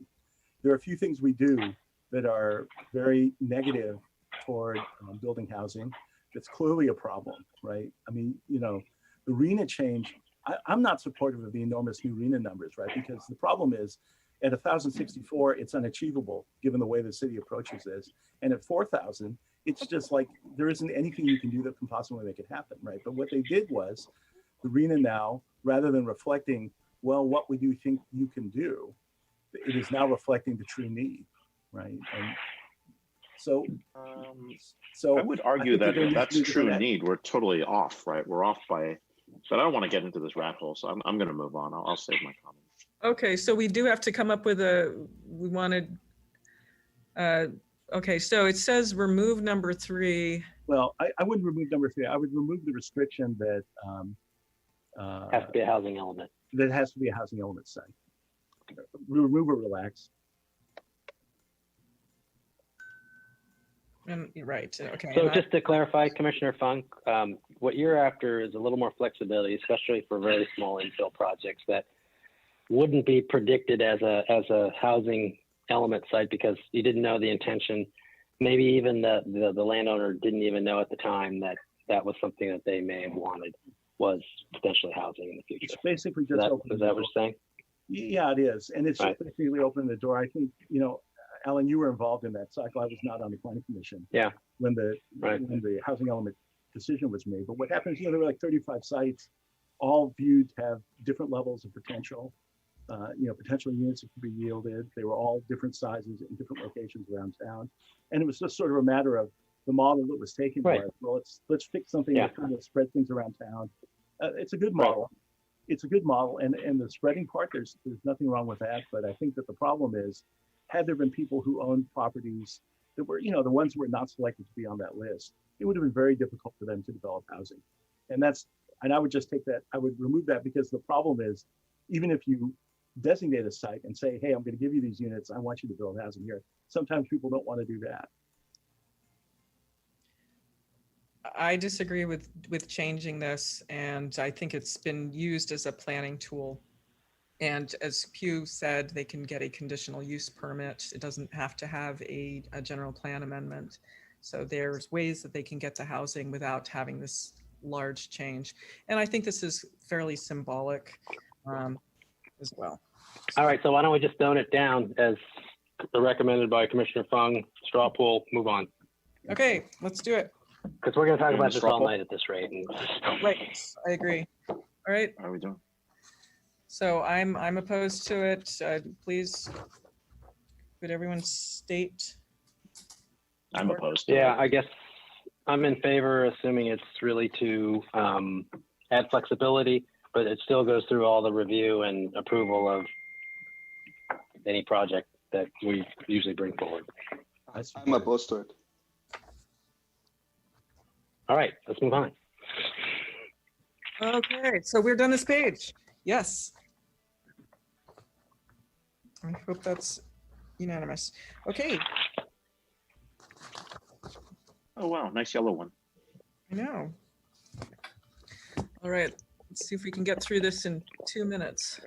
There are a few things we do that are very negative toward building housing. That's clearly a problem, right? I mean, the RENA change. I'm not supportive of the enormous new RENA numbers, right? Because the problem is, at 1,064, it's unachievable given the way the city approaches this. And at 4,000, it's just like there isn't anything you can do that can possibly make it happen, right? But what they did was, the RENA now, rather than reflecting, well, what would you think you can do, it is now reflecting the true need, right? And so I would argue that if that's true need, we're totally off, right? We're off by. So I don't want to get into this rat hole, so I'm going to move on. I'll save my comments. okay, so we do have to come up with okay, so it says remove number 3. Well, I wouldn't remove number 3. I would remove the restriction that Has to be a housing element. that has to be a housing element site. Remove or relax. And you're right. Okay. So just to clarify, Commissioner Funk, what you're after is a little more flexibility, especially for very small infill projects that wouldn't be predicted as a housing element site because you didn't know the intention. Maybe even the landowner didn't even know at the time that that was something that they may have wanted, was potentially housing in the future. It's basically just Is that what you're saying? Yeah, it is. And it's Right. just basically opening the door. I think, Alan, you were involved in that cycle. I was not on the planning commission. Yeah. When the Right. when the housing element decision was made. But what happens, there were like 35 sites, all viewed to have different levels of potential. Potential units that could be yielded. They were all different sizes in different locations around town. And it was just sort of a matter of the model that was taken. Right. Was, well, let's fix something Yeah. that kind of spread things around town. It's a good model. It's a good model. And the spreading part, there's nothing wrong with that. But I think that the problem is, had there been people who owned properties that were, the ones who were not selected to be on that list, it would have been very difficult for them to develop housing. And I would just take that, I would remove that, because the problem is, even if you designate a site and say, hey, I'm going to give you these units, I want you to build housing here, sometimes people don't want to do that. I disagree with changing this, and I think it's been used as a planning tool. And as Pew said, they can get a conditional use permit. It doesn't have to have a general plan amendment. So there's ways that they can get to housing without having this large change. And I think this is fairly symbolic as well. All right, so why don't we just tone it down as recommended by Commissioner Fung, straw poll, move on. Okay, let's do it. Because we're going to talk about this Straw all poll? night at this rate. And Right, I agree. All right, How are we doing? so I'm opposed to it. Please, could everyone state? I'm opposed to yeah, it. I guess I'm in favor, assuming it's really to add flexibility, but it still goes through all the review and approval of any project that we usually bring forward. I'm opposed to it. All right, let's move on. Okay, so we're done this page. Yes. I hope that's unanimous. Okay, Oh, wow. Nice yellow one. I know. All right, let's see if we can get through this in 2 minutes.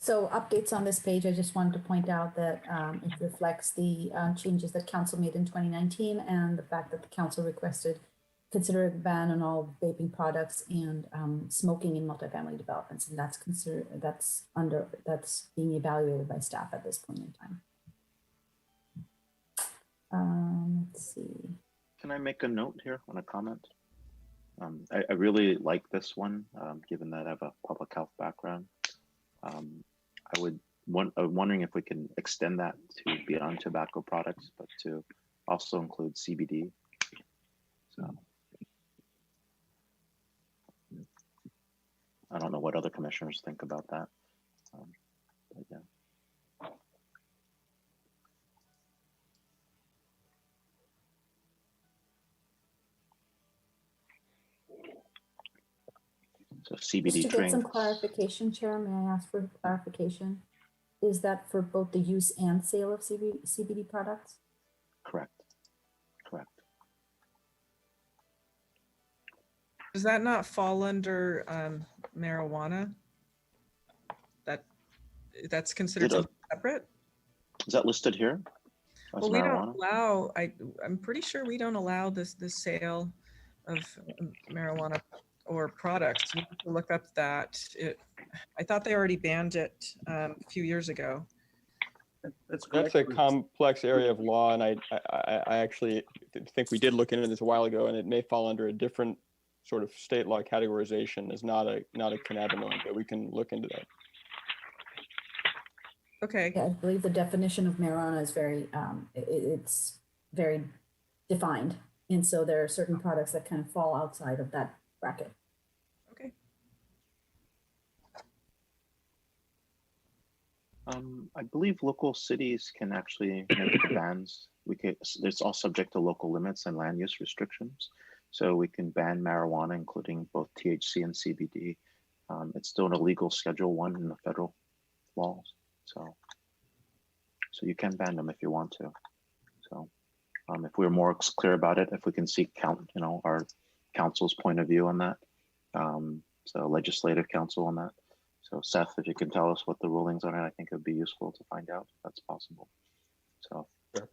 So updates on this page, I just wanted to point out that it reflects the changes that council made in 2019 and the fact that the council requested consider a ban on all vaping products and smoking in multifamily developments. And that's being evaluated by staff at this point in time. Let's see. Can I make a note here on a comment? I really like this one, given that I have a public health background. I'm wondering if we can extend that to beyond tobacco products, but to also include CBD. So I don't know what other commissioners think about that. But yeah. So CBD Just to get some drinks. clarification, Chair, may I ask for clarification? Is that for both the use and sale of CBD products? Correct. Correct. Does that not fall under marijuana? That's considered something separate? Is that listed here? As Well, we marijuana? don't allow, I'm pretty sure we don't allow this sale of marijuana or products. You have to look up that. I thought they already banned it a few years ago. That's correct. That's a complex area of law, and I actually think we did look into this a while ago, and it may fall under a different sort of state law categorization as not a cannabinoid, but we can look into that. Okay. Yeah, I believe the definition of marijuana is very, it's very defined. And so there are certain products that kind of fall outside of that bracket. Okay. I believe local cities can actually make the bans. It's all subject to local limits and land use restrictions. So we can ban marijuana, including both THC and CBD. It's still an illegal Schedule 1 in the federal laws. So you can ban them if you want to. So if we're more clear about it, if we can seek our council's point of view on that, so legislative council on that. So Seth, if you can tell us what the rulings are, I think it would be useful to find out if that's possible. So. Sure.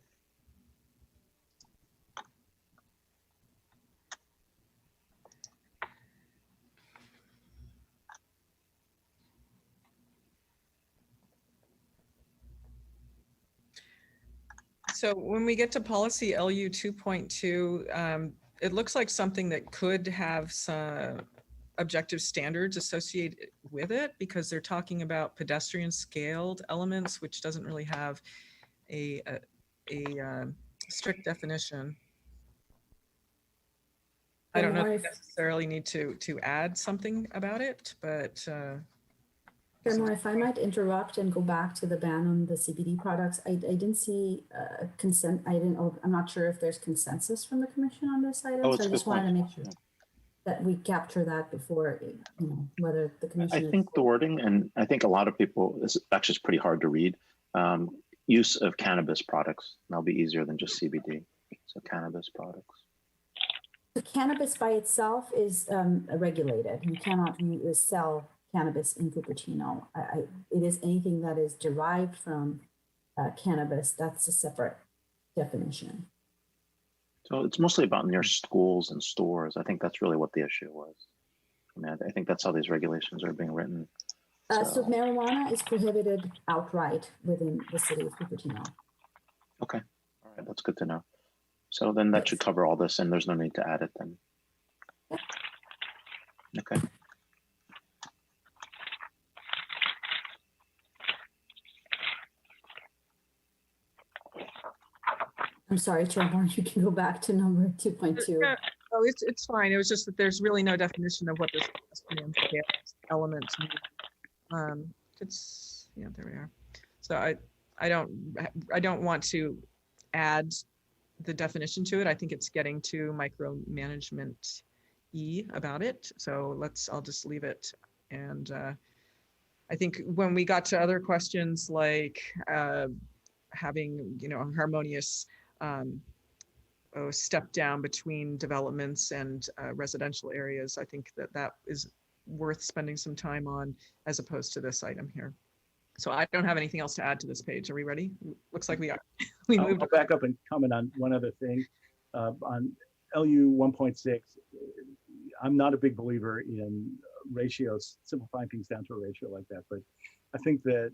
So when we get to policy LU 2.2, it looks like something that could have some objective standards associated with it, because they're talking about pedestrian scaled elements, which doesn't really have a strict definition. I don't know if we necessarily need to add something about it, but Chairman, if I might interrupt and go back to the ban on the CBD products, I didn't see consent. I'm not sure if there's consensus from the commission on this item. So I just wanted to make sure that we capture that before, whether the commission. I think the wording, and I think a lot of people, this actually is pretty hard to read. Use of cannabis products, and that'll be easier than just CBD. So cannabis products. The cannabis by itself is regulated. You cannot sell cannabis in Cupertino. It is anything that is derived from cannabis. That's a separate definition. So it's mostly about near schools and stores. I think that's really what the issue was. I mean, I think that's how these regulations are being written. So marijuana is prohibited outright within the city of Cupertino. Okay, all right, that's good to know. So then that should cover all this, and there's no need to add it then. Okay. I'm sorry, Chairman, you can go back to number 2.2. Yeah. Oh, it's fine. It was just that there's really no definition of what this element means. There we are. So I don't want to add the definition to it. I think it's getting too micromanagement-y about it. So I'll just leave it. And I think when we got to other questions like having, harmonious step down between developments and residential areas, I think that is worth spending some time on as opposed to this item here. So I don't have anything else to add to this page. Are we ready? Looks like we are. We I'll moved. back up and comment on one other thing. On LU 1.6, I'm not a big believer in ratios, simplifying things down to a ratio like that, but I think that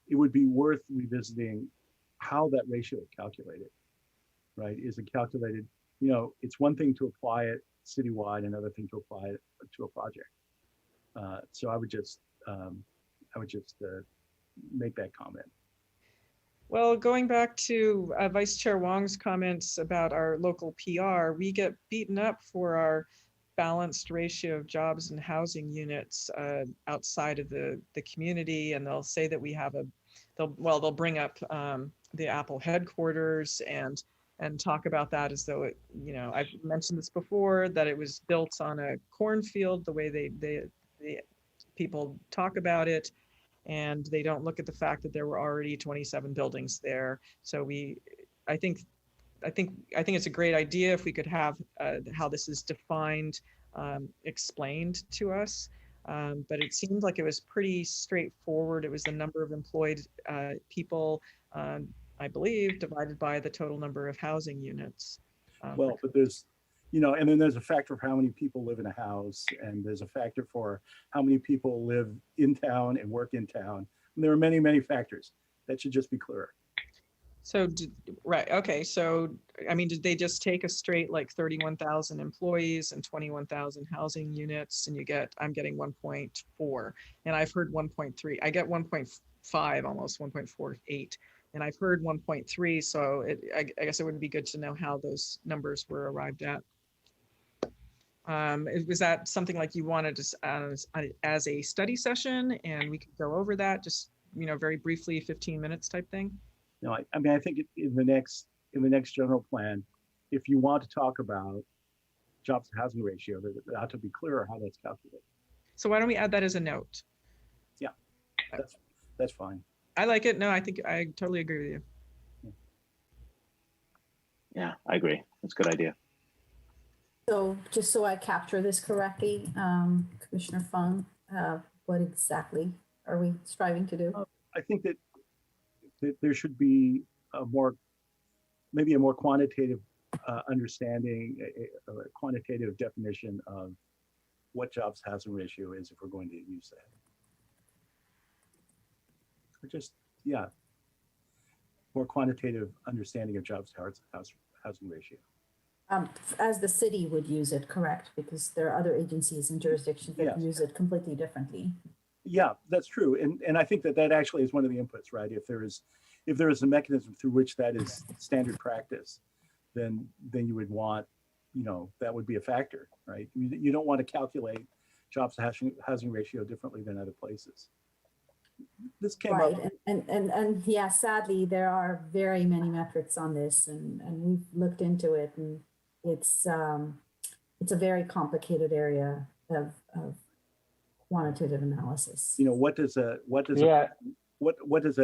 it would be worth revisiting how that ratio is calculated, right? Is it calculated, it's one thing to apply it citywide, another thing to apply it to a project. So I would just make that comment. Well, going back to Vice Chair Wong's comments about our local PR, we get beaten up for our balanced ratio of jobs and housing units outside of the community, and they'll say that we have they'll bring up the Apple headquarters and talk about that as though it, I've mentioned this before, that it was built on a cornfield, the way the people talk about it. And they don't look at the fact that there were already 27 buildings there. So I think it's a great idea if we could have how this is defined, explained to us. But it seemed like it was pretty straightforward. It was the number of employed people, I believe, divided by the total number of housing units. Well, but there's, and then there's a factor for how many people live in a house, and there's a factor for how many people live in town and work in town. And there are many, many factors. That should just be clearer. So, right, okay. So, I mean, did they just take a straight like 31,000 employees and 21,000 housing units, and I'm getting 1.4, and I've heard 1.3. I get 1.5, almost 1.48. And I've heard 1.3, so I guess it would be good to know how those numbers were arrived at. Was that something like you wanted to, as a study session, and we could go over that just, very briefly, 15 minutes type thing? No, I mean, I think in the next general plan, if you want to talk about jobs to housing ratio, that it ought to be clearer how that's calculated. So why don't we add that as a note? Yeah, that's fine. I like it. No, I think I totally agree with you. Yeah, I agree. That's a good idea. So just so I capture this correctly, Commissioner Fung, what exactly are we striving to do? I think that there should be maybe a more quantitative understanding, a quantitative definition of what jobs housing ratio is if we're going to use that. Or just, more quantitative understanding of jobs to housing ratio. As the city would use it, correct? Because there are other agencies and jurisdictions that use it completely differently. Yeah, that's true. And I think that actually is one of the inputs, right? If there is a mechanism through which that is standard practice, then you would want, that would be a factor, right? You don't want to calculate jobs to housing ratio differently than other places. This came up. And yeah, sadly, there are very many metrics on this, and we've looked into it, and it's a very complicated area of quantitative analysis. What does a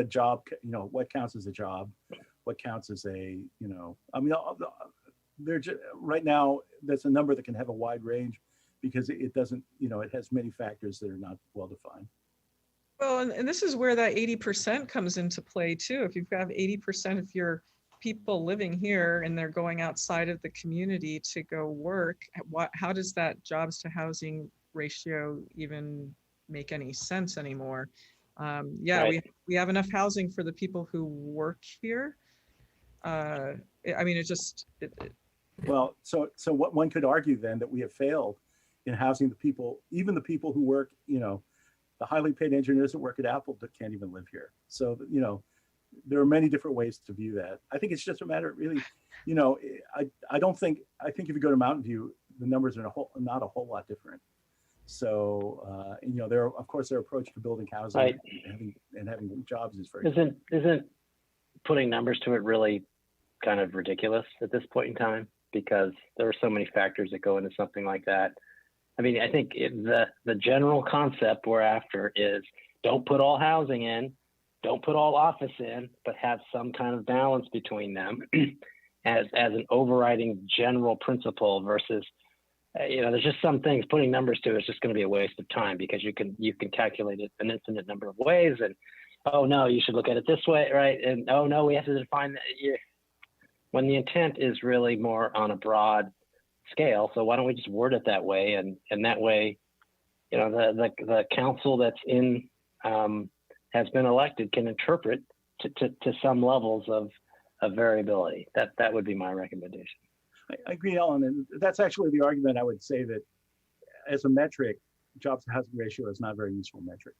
job, what counts as a job? What counts as a, they're just, right now, that's a number that can have a wide range because it doesn't, it has many factors that are not well defined. Well, and this is where that 80% comes into play too. If you've got 80% of your people living here and they're going outside of the community to go work, how does that jobs to housing ratio even make any sense anymore? Right. we have enough housing for the people who work here. I mean, well, so what one could argue then that we have failed in housing the people, even the people who work, the highly paid engineers that work at Apple that can't even live here. So, there are many different ways to view that. I think it's just a matter of really, I think if you go to Mountain View, the numbers are not a whole lot different. So, their approach to building housing right. and having jobs is very Isn't putting numbers to it really kind of ridiculous at this point in time? Because there are so many factors that go into something like that. I mean, I think the general concept we're after is don't put all housing in, don't put all office in, but have some kind of balance between them as an overriding general principle versus there's just some things putting numbers to is just going to be a waste of time because you can calculate it an infinite number of ways, and oh no, you should look at it this way, right? And oh no, we have to define that. When the intent is really more on a broad scale, so why don't we just word it that way, and that way, the council that's in has been elected can interpret to some levels of variability. That would be my recommendation. I agree, Ellen, and that's actually the argument. I would say that as a metric, jobs to housing ratio is not a very useful metric.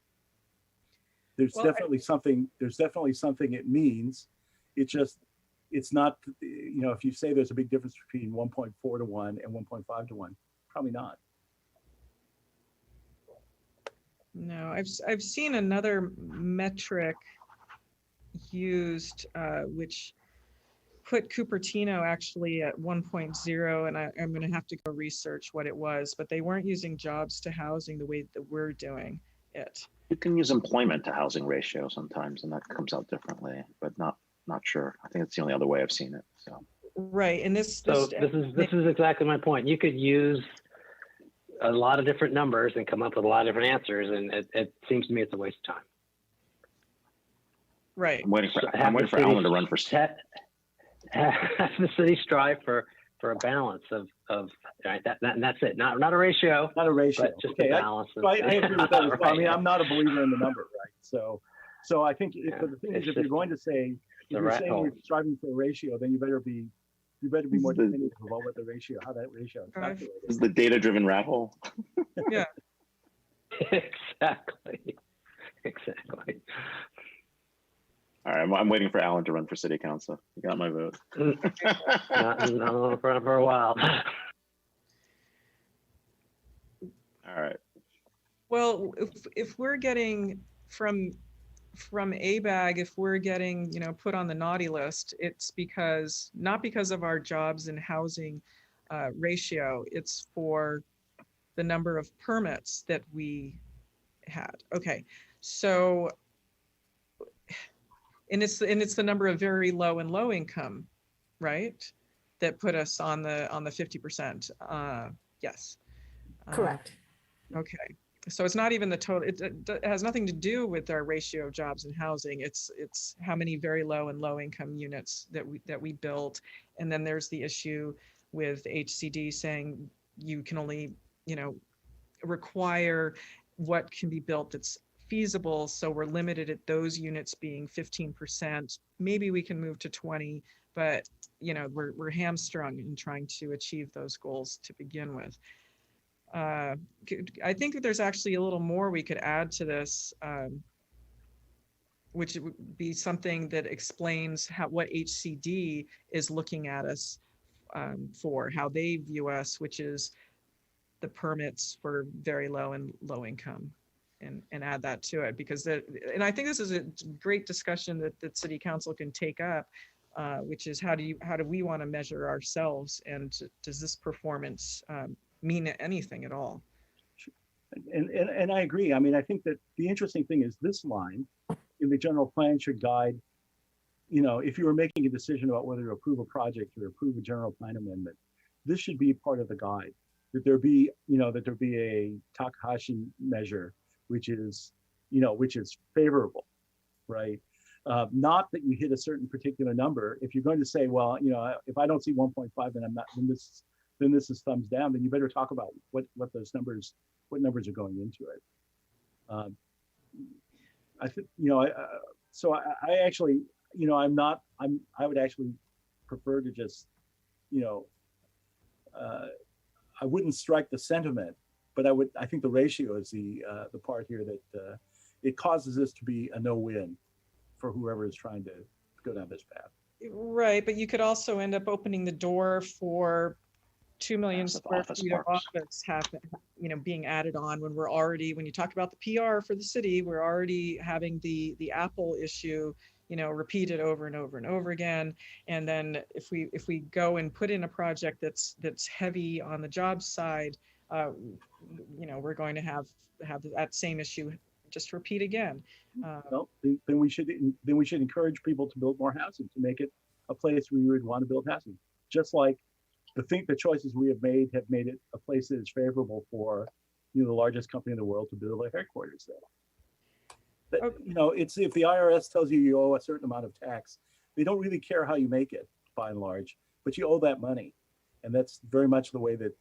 There's definitely something it means. It's not, if you say there's a big difference between 1.4 to 1 and 1.5 to 1, probably not. No, I've seen another metric used, which put Cupertino actually at 1.0, and I'm going to have to go research what it was, but they weren't using jobs to housing the way that we're doing it. You can use employment to housing ratio sometimes, and that comes out differently, but not sure. I think it's the only other way I've seen it. So right, and this is exactly my point. You could use a lot of different numbers and come up with a lot of different answers, and it seems to me it's a waste of time. Right. I'm waiting for Alan to run for have the city strive for a balance of right, that's it. Not a ratio. Not a ratio. But just a balance. I agree with that as well. Right. I mean, I'm not a believer in the number, right? So I think but the thing is, if you're going to say, if you're saying you're striving for a ratio, then you better be more definitive about what the ratio, how that ratio is calculated. This is the data-driven rat hole. Yeah. Exactly. All right, I'm waiting for Alan to run for city council. You got my vote. not for a while. All right. Well, if we're getting from ABAG, if we're getting put on the naughty list, it's not because of our jobs and housing ratio. It's for the number of permits that we had. Okay, so. And it's the number of very low and low income, right? That put us on the 50%. Yes. Correct. Okay. So it's not even the total. It has nothing to do with our ratio of jobs and housing. It's how many very low and low income units that we built, and then there's the issue with HCD saying you can only require what can be built that's feasible, so we're limited at those units being 15%. Maybe we can move to 20, but we're hamstrung in trying to achieve those goals to begin with. I think that there's actually a little more we could add to this, which would be something that explains what HCD is looking at us for, how they view us, which is the permits for very low and low income. And add that to it, because and I think this is a great discussion that City Council can take up, which is how do we want to measure ourselves, and does this performance mean anything at all? And I agree. I mean, I think that the interesting thing is this line in the general plan should guide. If you were making a decision about whether to approve a project or approve a general plan amendment, this should be part of the guide. That there be a Takahashi measure, which is favorable, right? Not that you hit a certain particular number. If you're going to say, well, if I don't see 1.5, then I'm not. Then this is thumbs down. Then you better talk about what those numbers, what numbers are going into it. I think so. I actually, I would actually prefer to just, I wouldn't strike the sentiment. But I think the ratio is the part here that it causes this to be a no-win for whoever is trying to go down this path. Right, but you could also end up opening the door for 2 million square feet of office being added on when you talk about the PR for the city, we're already having the Apple issue, repeated over and over and over again. And then if we go and put in a project that's heavy on the job side, we're going to have that same issue just repeat again. Then we should encourage people to build more housing, to make it a place where you would want to build housing. Just like the choices we have made it a place that is favorable for, the largest company in the world to build their headquarters there. But, Okay. it's if the IRS tells you you owe a certain amount of tax, they don't really care how you make it, by and large, but you owe that money, and that's very much the way that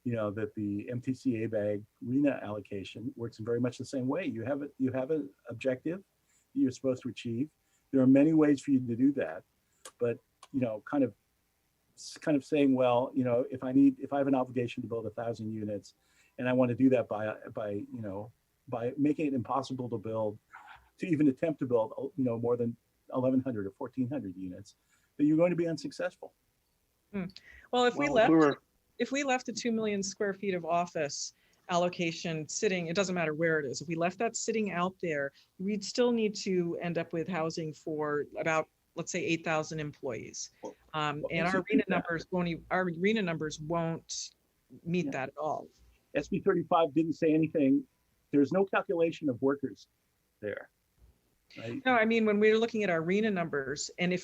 that the MTCA bag RENA allocation works in very much the same way. You have an objective that you're supposed to achieve. There are many ways for you to do that, but kind of saying, well, if I have an obligation to build 1,000 units, and I want to do that by making it impossible to even attempt to build, more than 1,100 or 1,400 units, then you're going to be unsuccessful. Well, if we Well, left the 2 million square feet of office allocation sitting, it doesn't matter where it is. If we left that sitting out there, we'd still need to end up with housing for about, let's say, 8,000 employees. And our arena numbers won't meet that at all. SB 35 didn't say anything. There's no calculation of workers there. Right? No, I mean, when we're looking at our arena numbers, and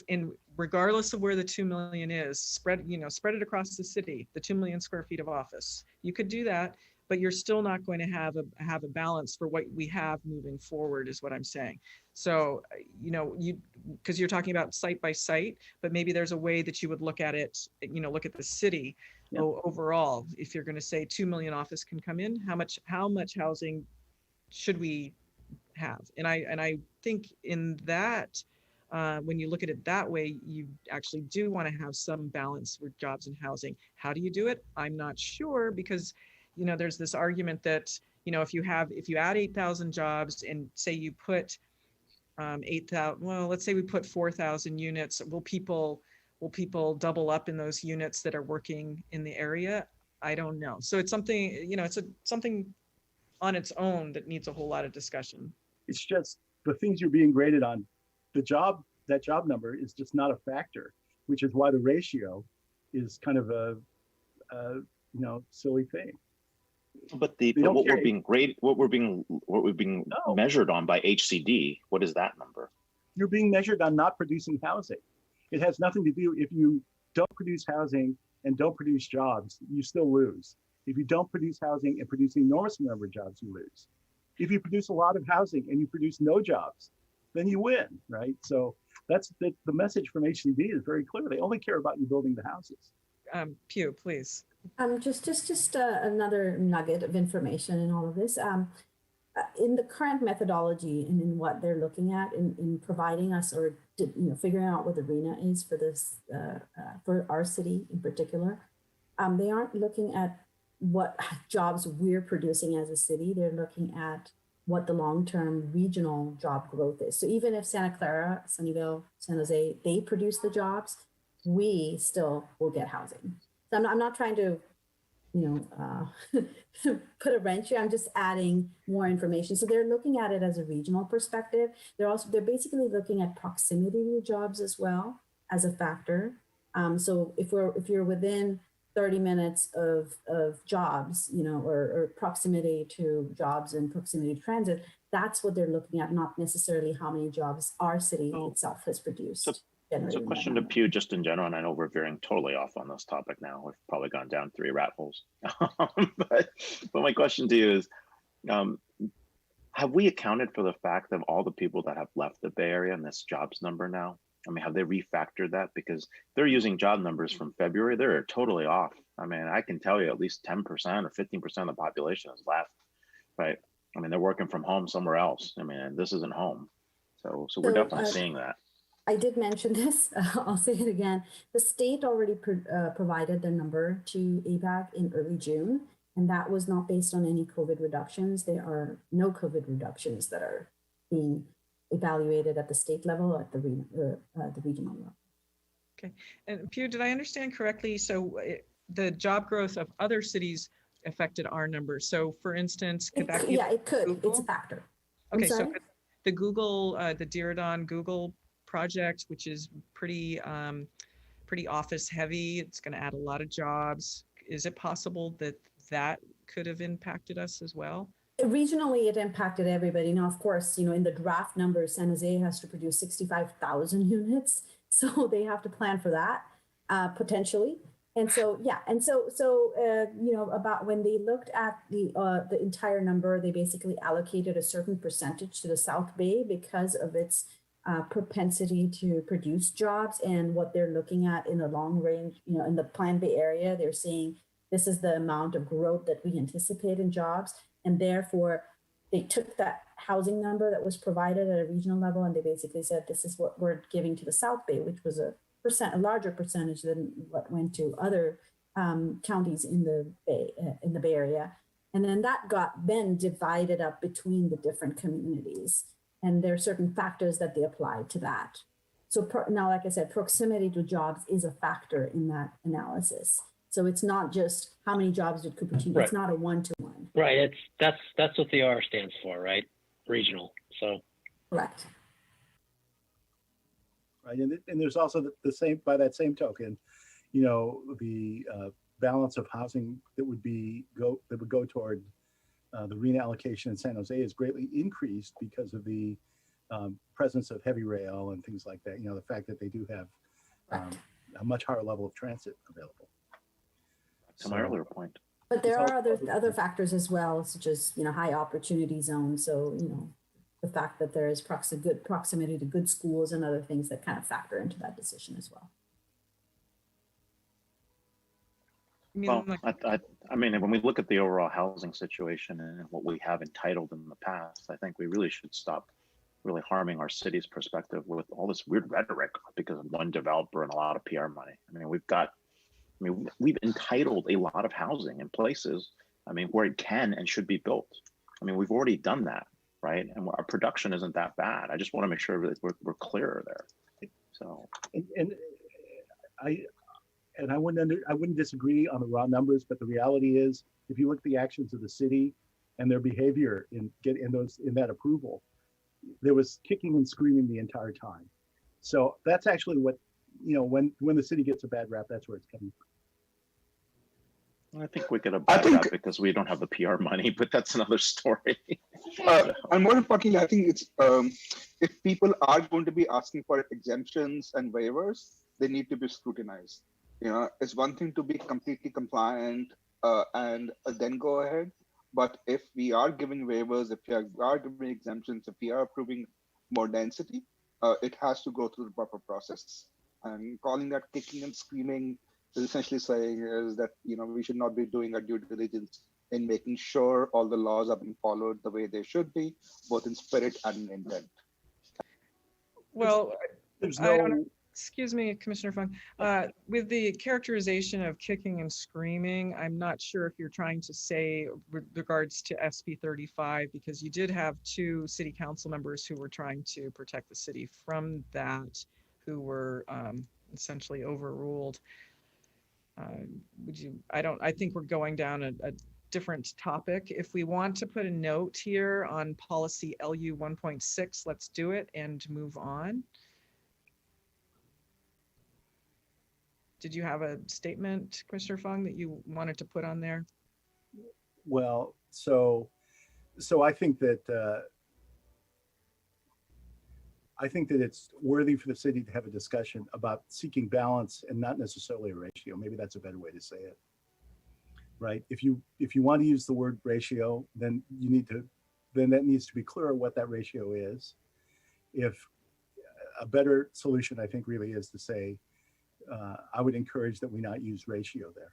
regardless of where the 2 million is, spread it across the city, the 2 million square feet of office, you could do that, but you're still not going to have a balance for what we have moving forward, is what I'm saying. So, because you're talking about site by site, but maybe there's a way that you would look at it, look at the city overall. If you're going to say 2 million office can come in, how much housing should we have? And I think in that, when you look at it that way, you actually do want to have some balance with jobs and housing. How do you do it? I'm not sure, because there's this argument that if you add 8,000 jobs and say you put 8,000, well, let's say we put 4,000 units, will people double up in those units that are working in the area? I don't know. So it's something, it's something on its own that needs a whole lot of discussion. It's just the things you're being graded on. That job number is just not a factor, which is why the ratio is kind of a silly thing. But what we're being measured on by HCD, what is that number? You're being measured on not producing housing. It has nothing to do, if you don't produce housing and don't produce jobs, you still lose. If you don't produce housing and produce an enormous number of jobs, you lose. If you produce a lot of housing and you produce no jobs, then you win, right? So that's the message from HCD is very clear. They only care about you building the houses. Pew, please. Just another nugget of information in all of this. In the current methodology and in what they're looking at in providing us or figuring out what the RENA is for this for our city in particular, they aren't looking at what jobs we're producing as a city. They're looking at what the long-term regional job growth is. So even if Santa Clara, Sunnyvale, San Jose, they produce the jobs, we still will get housing. So I'm not trying to, put a wrench here. I'm just adding more information. So they're looking at it as a regional perspective. They're basically looking at proximity to jobs as well as a factor. So if you're within 30 minutes of jobs, or proximity to jobs and proximity to transit, that's what they're looking at, not necessarily how many jobs our city itself has produced. So question to Pew just in general, and I know we're veering totally off on this topic now. We've probably gone down 3 rat holes. but my question to you is, have we accounted for the fact of all the people that have left the Bay Area and this jobs number now? I mean, have they refactored that? Because they're using job numbers from February. They're totally off. I mean, I can tell you at least 10% or 15% of the population has left, right? I mean, they're working from home somewhere else. I mean, this isn't home. So we're definitely seeing that. I did mention this, I'll say it again. The state already provided their number to ABAC in early June, and that was not based on any COVID reductions. There are no COVID reductions that are being evaluated at the state level, at the regional level. Okay, and Pew, did I understand correctly? So the job growth of other cities affected our numbers. So for instance, could that be? Yeah, it could, Google? it's a factor. Okay, so the Google, the Diridon Google project, which is pretty office heavy, it's going to add a lot of jobs. Is it possible that could have impacted us as well? Regionally, it impacted everybody. Now, of course, in the draft numbers, San Jose has to produce 65,000 units, so they have to plan for that. potentially. And so, yeah, and so you know, about when they looked at the entire number, they basically allocated a certain percentage to the South Bay because of its propensity to produce jobs, and what they're looking at in the long range, you know, in the Plan Bay area, they're saying this is the amount of growth that we anticipate in jobs, and therefore they took that housing number that was provided at a regional level, and they basically said this is what we're giving to the South Bay, which was a larger percentage than what went to other counties in the Bay Area. And then that got then divided up between the different communities. And there are certain factors that they apply to that. So now, like I said, proximity to jobs is a factor in that analysis. So it's not just how many jobs did Cupertino, it's not a one-to-one. Right, that's what the R stands for, right? Regional, so. Correct. Right, and there's also the same, by that same token, you know, the balance of housing that would go toward the RENA allocation in San Jose is greatly increased because of the presence of heavy rail and things like that. You know, the fact that they do have a much higher level of transit available. To my earlier point. But there are other factors as well, such as, you know, high opportunity zones. So, you know, the fact that there is good proximity to good schools and other things that kind of factor into that decision as well. Well, I mean, when we look at the overall housing situation and what we have entitled in the past, I think we really should stop really harming our city's perspective with all this weird rhetoric because of one developer and a lot of PR money. I mean, we've entitled a lot of housing in places, I mean, where it can and should be built. I mean, we've already done that, right? And our production isn't that bad. I just want to make sure that we're clearer there. So, I wouldn't disagree on the raw numbers, but the reality is, if you look at the actions of the city and their behavior in that approval, there was kicking and screaming the entire time. So that's actually what, you know, when the city gets a bad rap, that's where it's coming from. I think we get a bad rap because we don't have the PR money, but that's another story. And more importantly, I think it's if people are going to be asking for exemptions and waivers, they need to be scrutinized. You know, it's one thing to be completely compliant and then go ahead. But if we are giving waivers, if we are giving exemptions, if we are approving more density, it has to go through the proper process. And calling that kicking and screaming is essentially saying is that, you know, we should not be doing our due diligence in making sure all the laws are being followed the way they should be, both in spirit and in intent. Well, There's I don't no, know. Excuse me, Commissioner Fung. With the characterization of kicking and screaming, I'm not sure if you're trying to say with regards to SB 35, because you did have two city council members who were trying to protect the city from that, who were essentially overruled. I think we're going down a different topic. If we want to put a note here on policy LU 1.6, let's do it and move on. Did you have a statement, Commissioner Fung, that you wanted to put on there? well, so I think that it's worthy for the city to have a discussion about seeking balance and not necessarily a ratio. Maybe that's a better way to say it. Right? If you want to use the word ratio, then that needs to be clear what that ratio is. If a better solution, I think, really is to say, I would encourage that we not use ratio there.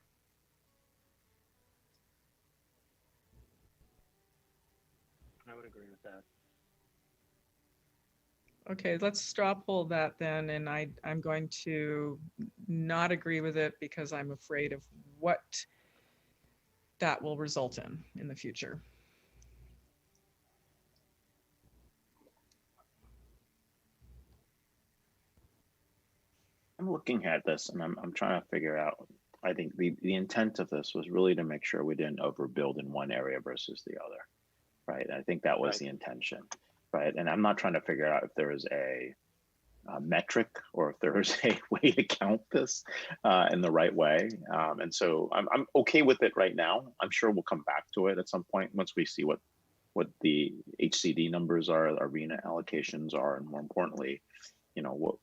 I would agree with that. Okay, let's straw poll that then, and I'm going to not agree with it because I'm afraid of what that will result in the future. I'm looking at this and I'm trying to figure out, I think the intent of this was really to make sure we didn't overbuild in one area versus the other, right? I think that was the intention, right? And I'm not trying to figure out if there is a metric or if there is a way to count this in the right way. And so I'm okay with it right now. I'm sure we'll come back to it at some point once we see what the HCD numbers are, arena allocations are, and more importantly, you know,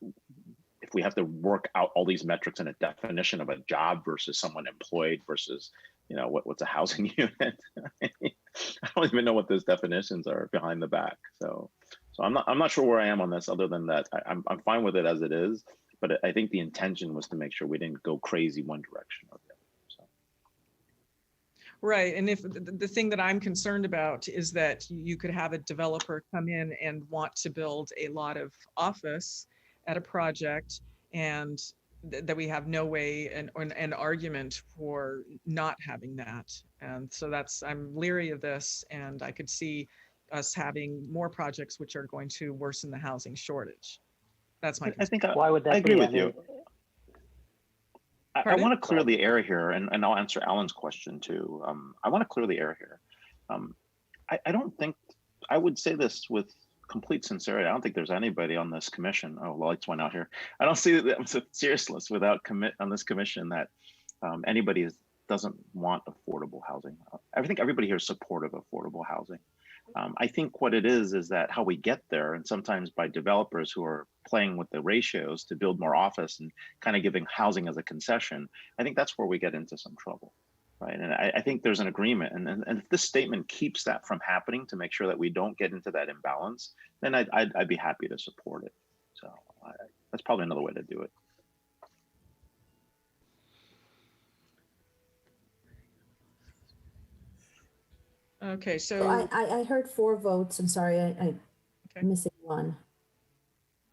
if we have to work out all these metrics in a definition of a job versus someone employed versus, you know, what's a housing unit? I don't even know what those definitions are behind the back. So I'm not sure where I am on this, other than that I'm fine with it as it is. But I think the intention was to make sure we didn't go crazy one direction or the other. So. Right, and if the thing that I'm concerned about is that you could have a developer come in and want to build a lot of office at a project, and that we have no way an argument for not having that. And so I'm leery of this, and I could see us having more projects which are going to worsen the housing shortage. That's my concern. I think Why would that I agree be? with I mean, you. I Pardon? want to clear the air here, and I'll answer Alan's question too. I want to clear the air here. I don't think, I would say this with complete sincerity, I don't think there's anybody on this commission, oh, lights went out here. I don't see that it's a seriousness without on this commission that anybody doesn't want affordable housing. I think everybody here is supportive of affordable housing. I think what it is that how we get there, and sometimes by developers who are playing with the ratios to build more office and kind of giving housing as a concession, I think that's where we get into some trouble, right? And I think there's an agreement, and if this statement keeps that from happening to make sure that we don't get into that imbalance, then I'd be happy to support it. So that's probably another way to do it. Okay, So so I heard 4 votes. I'm sorry, I'm Okay. missing one.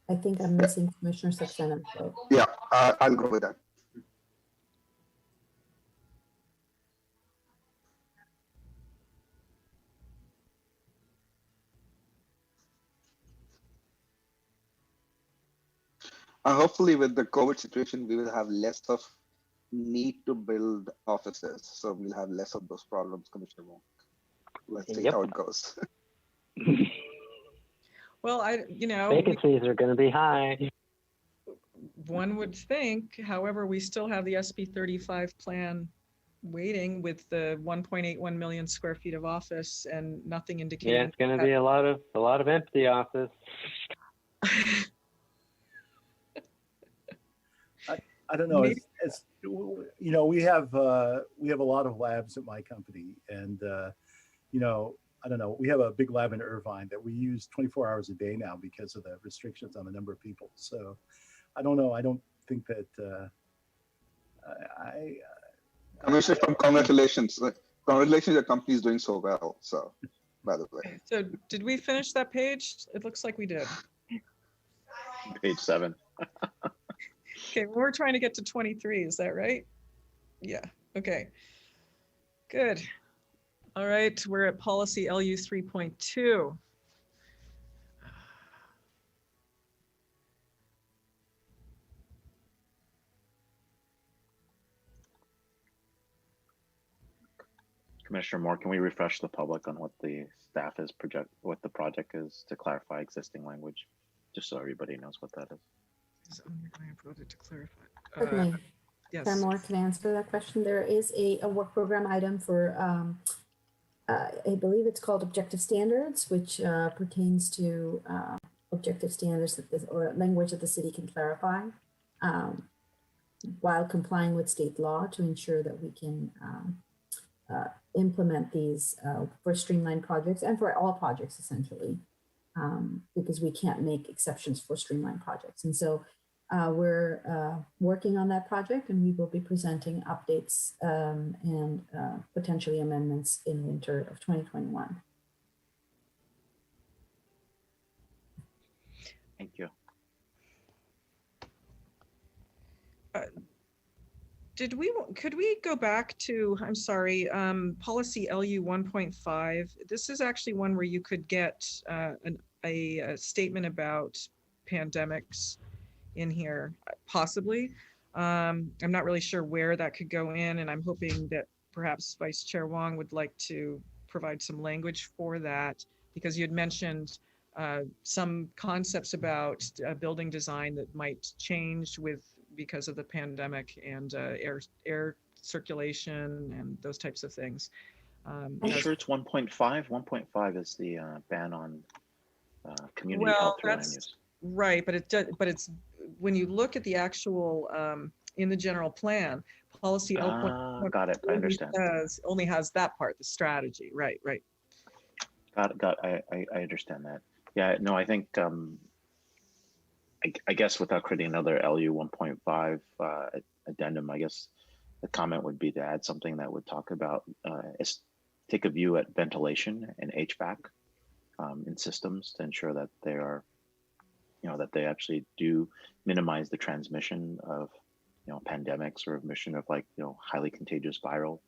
I think I'm missing Commissioner Saxena's vote. Yeah, I'll go with that. Hopefully with the COVID situation, we will have less of need to build offices. So we'll have less of those problems, Commissioner Wong. Let's see Yep. how it goes. well, vacancies are going to be high. one would think, however, we still have the SB 35 plan waiting with the 1.81 million square feet of office and nothing indicating. Yeah, it's going to be a lot of empty office. I don't know. Maybe- It's you know, we have a lot of labs at my company, and you know, I don't know. We have a big lab in Irvine that we use 24 hours a day now because of the restrictions on the number of people. So I don't know. I don't think that Commissioner, congratulations. Congratulations, your company is doing so well. So, by the way. So did we finish that page? It looks like we did. Page 7. Okay, we're trying to get to 23, is that right? Yeah, okay. Good. All right, we're at policy LU 3.2. Commissioner Moore, can we refresh the public on what the staff is what the project is to clarify existing language, just so everybody knows what that is? Is underlying project to clarify. Certainly. Yes. Chair Moore can answer that question. There is a work program item for, I believe it's called objective standards, which pertains to objective standards or language that the city can clarify while complying with state law to ensure that we can implement these for streamlined projects and for all projects essentially, because we can't make exceptions for streamlined projects. And so we're working on that project, and we will be presenting updates and potentially amendments in winter of 2021. Thank you. Could we go back to, I'm sorry, policy LU 1.5? This is actually one where you could get a statement about pandemics in here, possibly. I'm not really sure where that could go in, and I'm hoping that perhaps Vice Chair Wong would like to provide some language for that, because you had mentioned some concepts about building design that might change because of the pandemic and air circulation and those types of things. I'm sure it's 1.5. 1.5 is the ban on community health through land use. Right, but it's when you look at the actual, in the general plan, policy Got it. I understand. only has that part, the strategy. Right, right. Got. I understand that. Yeah. No, I think. I guess without creating another LU 1.5 addendum, I guess the comment would be to add something that would talk about take a view at ventilation and HVAC in systems to ensure that they are, that they actually do minimize the transmission of, pandemics or emission of highly contagious viral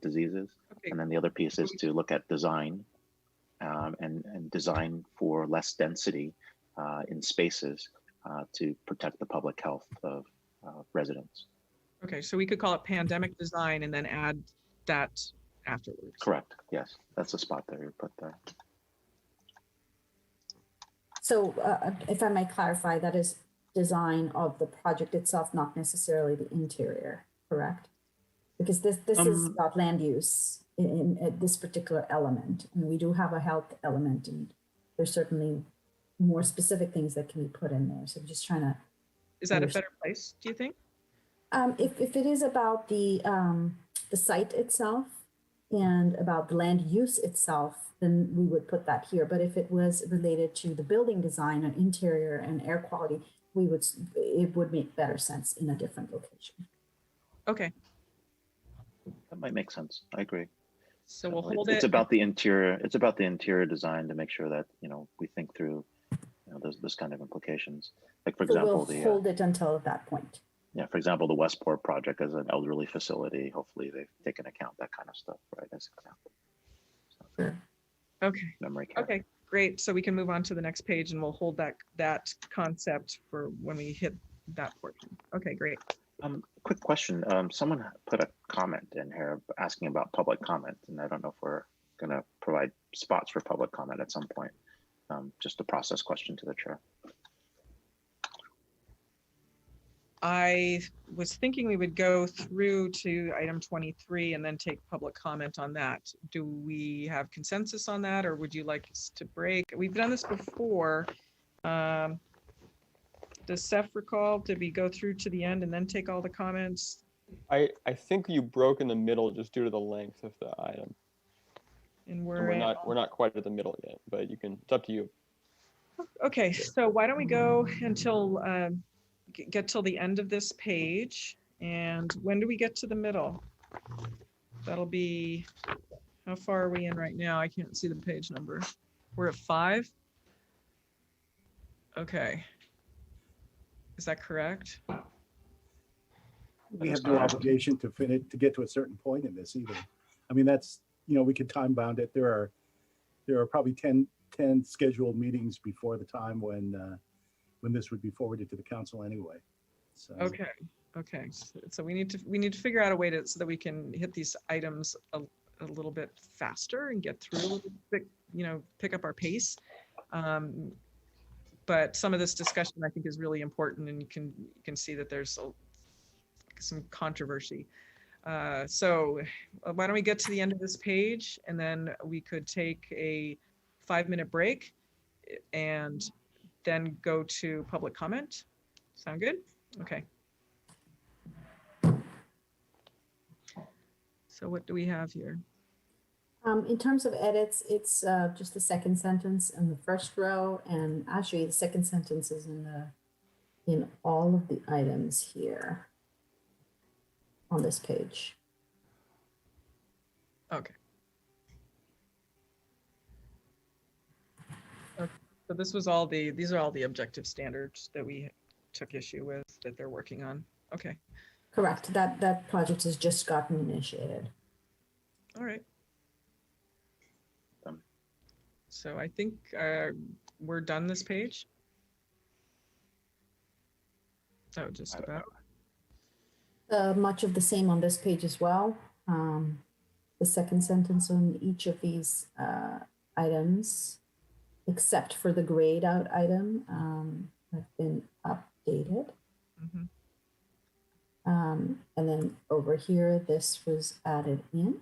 diseases. Okay. And then the other piece is to look at design and design for less density in spaces to protect the public health of residents. Okay, so we could call it pandemic design and then add that afterwards. Correct. Yes, that's the spot there you put there. So if I may clarify, that is design of the project itself, not necessarily the interior, correct? Because this is about land use in this particular element. And we do have a health element, and there's certainly more specific things that can be put in there. So I'm just trying to. Is that a better place, do you think? If it is about the site itself and about the land use itself, then we would put that here. But if it was related to the building design and interior and air quality, it would make better sense in a different location. Okay. That might make sense. I agree. So we'll hold it. It's about the interior. It's about the interior design to make sure that we think through those kind of implications. Like for example, we'll hold it until that point. Yeah, for example, the Westport project as an elderly facility. Hopefully, they've taken account that kind of stuff, right? As an example. So, Sure. Okay. Memory care. Okay. Great. So we can move on to the next page, and we'll hold that concept for when we hit that portion. Okay. Great. Quick question. Someone put a comment in here asking about public comment, and I don't know if we're going to provide spots for public comment at some point. Just a process question to the chair. I was thinking we would go through to item 23 and then take public comment on that. Do we have consensus on that, or would you like us to break? We've done this before. Does Seth recall, did we go through to the end and then take all the comments? I think you broke in the middle just due to the length of the item. And We're not quite at the middle yet, but it's up to you. Okay, so why don't we go until get till the end of this page, and when do we get to the middle? That'll be, how far are we in right now? I can't see the page number. We're at 5. Okay, is that correct? We have no obligation to finish, to get to a certain point in this either. I mean, that's, we could time bound it. There are probably 10 scheduled meetings before the time when this would be forwarded to the council anyway. So. Okay. So we need to figure out a way so that we can hit these items a little bit faster and get through a little bit, pick up our pace. But some of this discussion I think is really important, and you can see that there's some controversy. So why don't we get to the end of this page, and then we could take a 5-minute break and then go to public comment. Sound good? Okay. So what do we have here? In terms of edits, it's just the second sentence in the first row, and actually the second sentence is in all of the items here on this page. Okay. So this was these are all the objective standards that we took issue with that they're working on. Okay. Correct. That project has just gotten initiated. All right. So I think we're done this page. Oh, just about. Much of the same on this page as well. The second sentence on each of these items, except for the grayed out item, have been updated. Mm-hmm. And then over here, this was added in.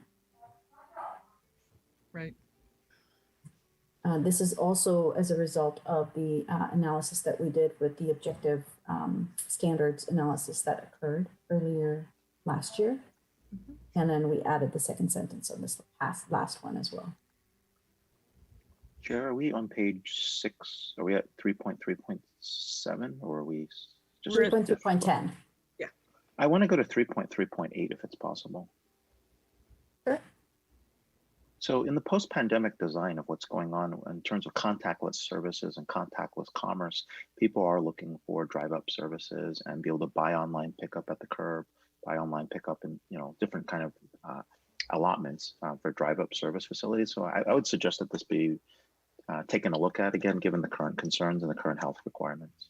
Right. This is also as a result of the analysis that we did with the objective standards analysis that occurred earlier last year. And then we added the second sentence on this last one as well. Chair, are we on page 6? Are we at 3.3.7 or are we just? 3.3.10. I want to go to 3.3.8 if it's possible. Sure. So in the post-pandemic design of what's going on in terms of contactless services and contactless commerce, people are looking for drive-up services and be able to buy online pickup at the curb, buy online pickup and different kind of allotments for drive-up service facilities. So I would suggest that this be taken a look at again, given the current concerns and the current health requirements.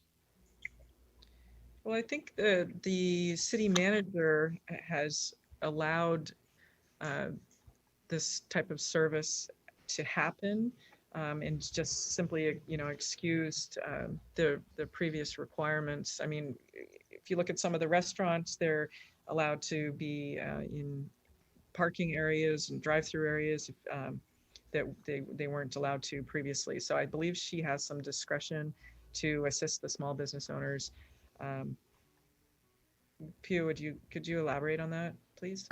Well, I think the city manager has allowed this type of service to happen and just simply, excused the previous requirements. I mean, if you look at some of the restaurants, they're allowed to be in parking areas and drive-through areas that they weren't allowed to previously. So I believe she has some discretion to assist the small business owners. Pugh, could you elaborate on that, please?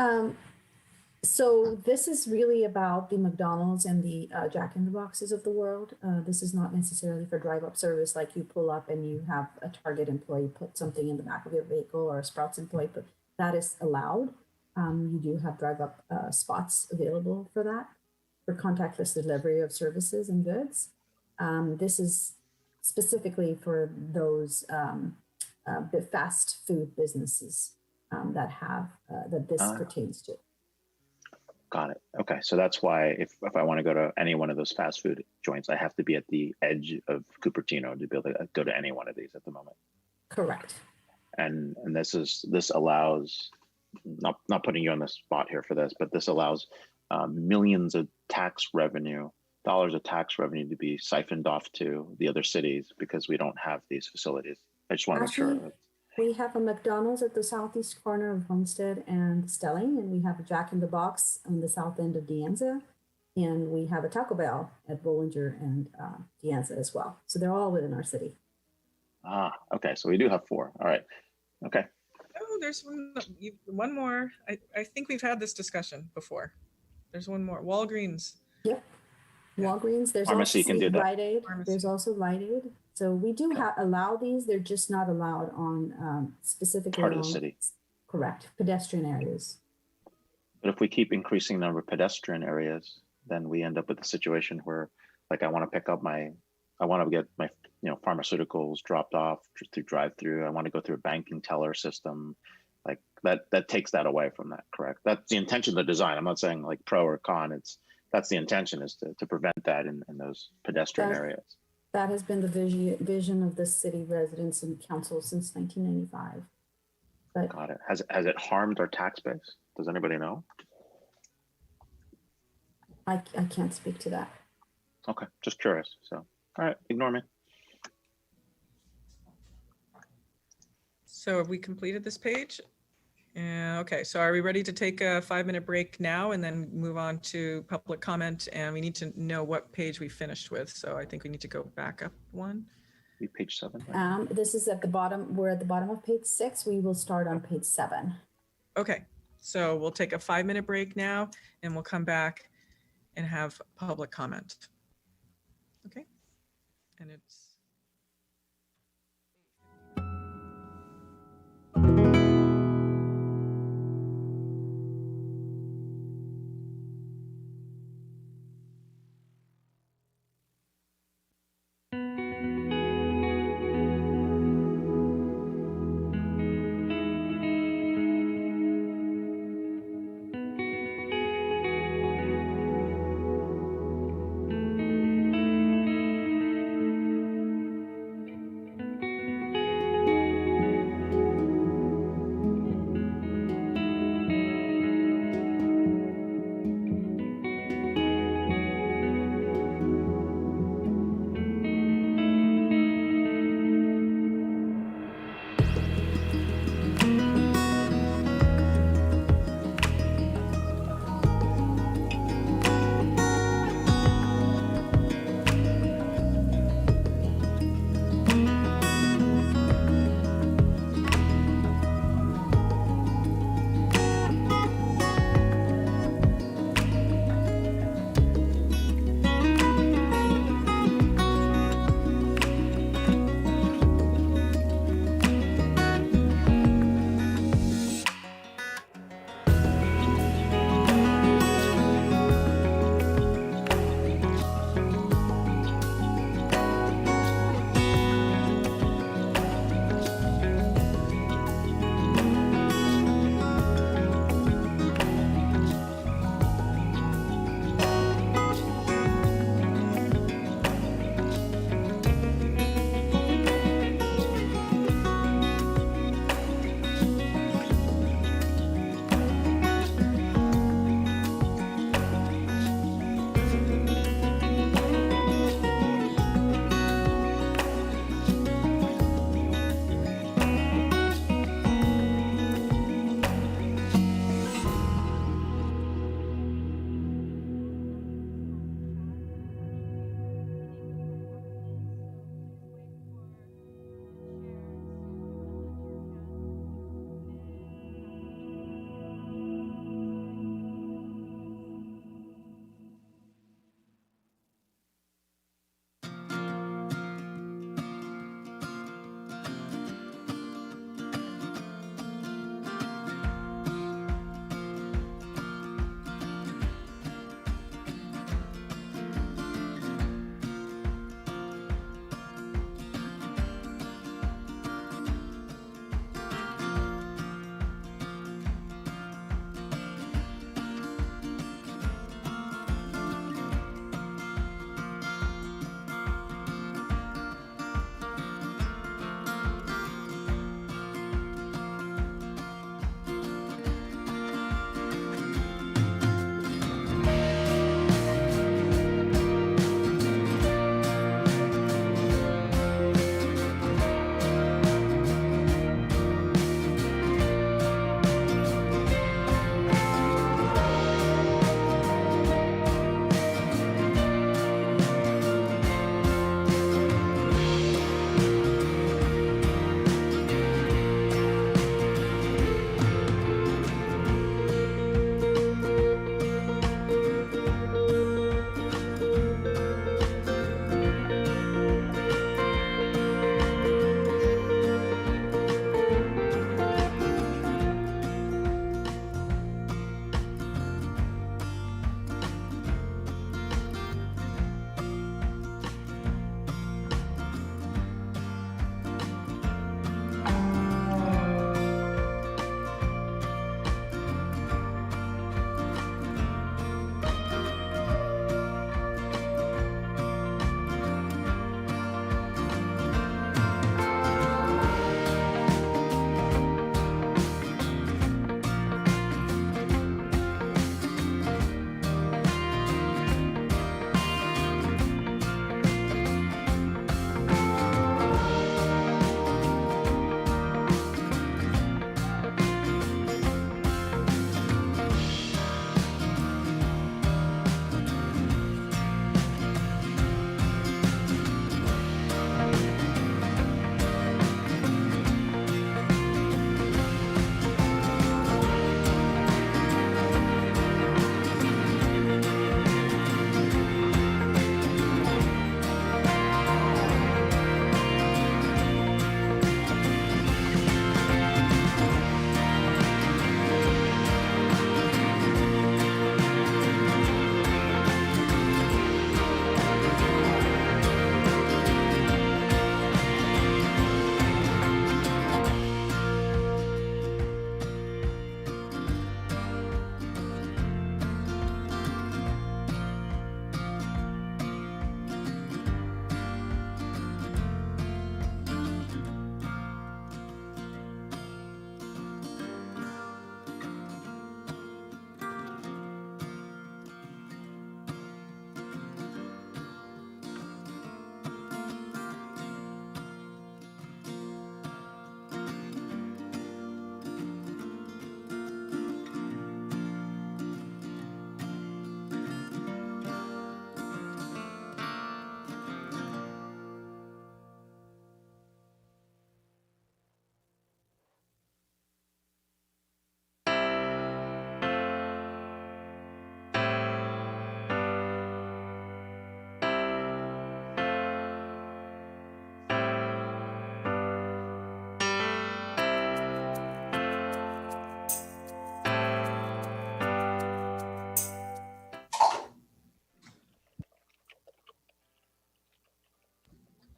So this is really about the McDonald's and the Jack in the Boxes of the world. This is not necessarily for drive-up service, like you pull up and you have a Target employee put something in the back of your vehicle or a Sprouts employee, but that is allowed. You do have drive-up spots available for that, for contactless delivery of services and goods. This is specifically for those fast food businesses that this pertains to. Got it. Okay, so that's why if I want to go to any one of those fast food joints, I have to be at the edge of Cupertino to be able to go to any one of these at the moment. Correct. And this allows, not putting you on the spot here for this, but this allows millions of dollars of tax revenue to be siphoned off to the other cities because we don't have these facilities. I just want to make sure. We have a McDonald's at the southeast corner of Homestead and Stelling, and we have a Jack in the Box on the south end of De Anza, and we have a Taco Bell at Bollinger and De Anza as well. So they're all within our city. Okay, so we do have 4. All right, okay. Oh, there's one more. I think we've had this discussion before. There's one more. Walgreens. Yep. Walgreens. There's Pharmacy also can do that. Rite Aid. Pharmacy. There's also Rite Aid. So we do allow these. They're just not allowed on specifically Part of the city. Correct. Pedestrian areas. But if we keep increasing the number of pedestrian areas, then we end up with a situation where, like, I want to get my pharmaceuticals dropped off through drive-through. I want to go through a banking teller system. Like that takes that away from that, correct? That's the intention of the design. I'm not saying like pro or con. That's the intention, is to prevent that in those pedestrian areas. That has been the vision of the city residents and council since 1995. But got it. Has it harmed our tax base? Does anybody know? I can't speak to that. Okay, just curious. So, all right, ignore me. So have we completed this page? Okay, so are we ready to take a 5-minute break now and then move on to public comment? And we need to know what page we finished with. So I think we need to go back up one. Page 7. Right? This is at the bottom. We're at the bottom of page 6. We will start on page 7. Okay, so we'll take a 5-minute break now and we'll come back and have public comment. Okay, and it's.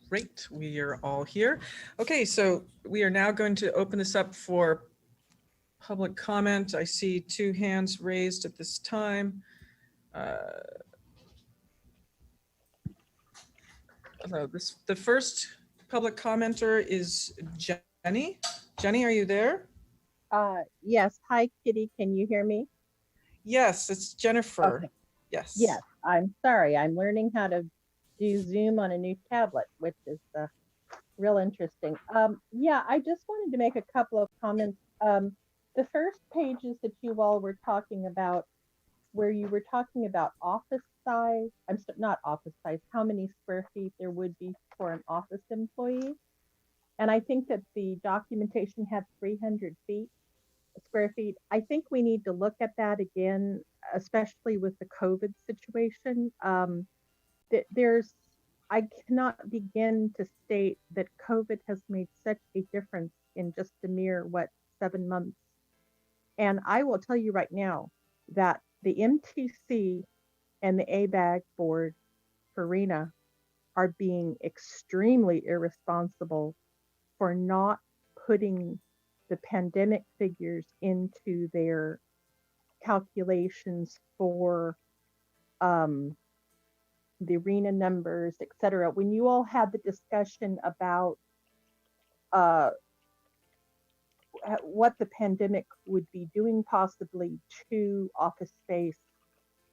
Great, we are all here. Okay, so we are now going to open this up for public comment. I see 2 hands raised at this time. The first public commenter is Jenny. Jenny, are you there? Yes. Hi, Kitty. Can you hear me? Yes, it's Jennifer. Okay. Yes. Yes. I'm sorry. I'm learning how to do Zoom on a new tablet, which is real interesting. Yeah, I just wanted to make a couple of comments. The first pages that you all were talking about, where you were talking about office size, not office size, how many square feet there would be for an office employee. And I think that the documentation had 300 square feet. I think we need to look at that again, especially with the COVID situation. I cannot begin to state that COVID has made such a difference in just a mere, 7 months. And I will tell you right now that the MTC and the ABAG board for RENA are being extremely irresponsible for not putting the pandemic figures into their calculations for the arena numbers, et cetera. When you all had the discussion about what the pandemic would be doing possibly to office space,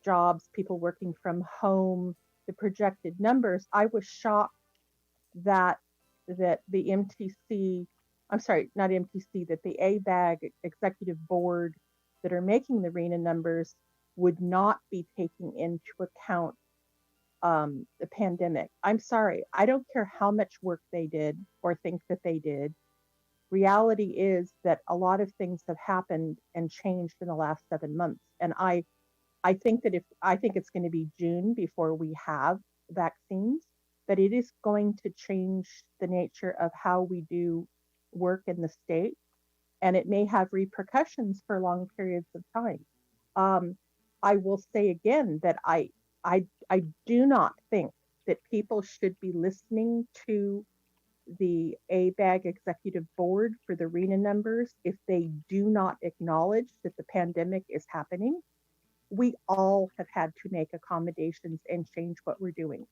jobs, people working from home, the projected numbers, I was shocked that the MTC, I'm sorry, not MTC, that the ABAG executive board that are making the RENA numbers would not be taking into account the pandemic. I'm sorry, I don't care how much work they did or think that they did. Reality is that a lot of things have happened and changed in the last 7 months. And I think that I think it's going to be June before we have vaccines, that it is going to change the nature of how we do work in the state, and it may have repercussions for long periods of time. I will say again that I do not think that people should be listening to the ABAG executive board for the RENA numbers if they do not acknowledge that the pandemic is happening. We all have had to make accommodations and change what we're doing.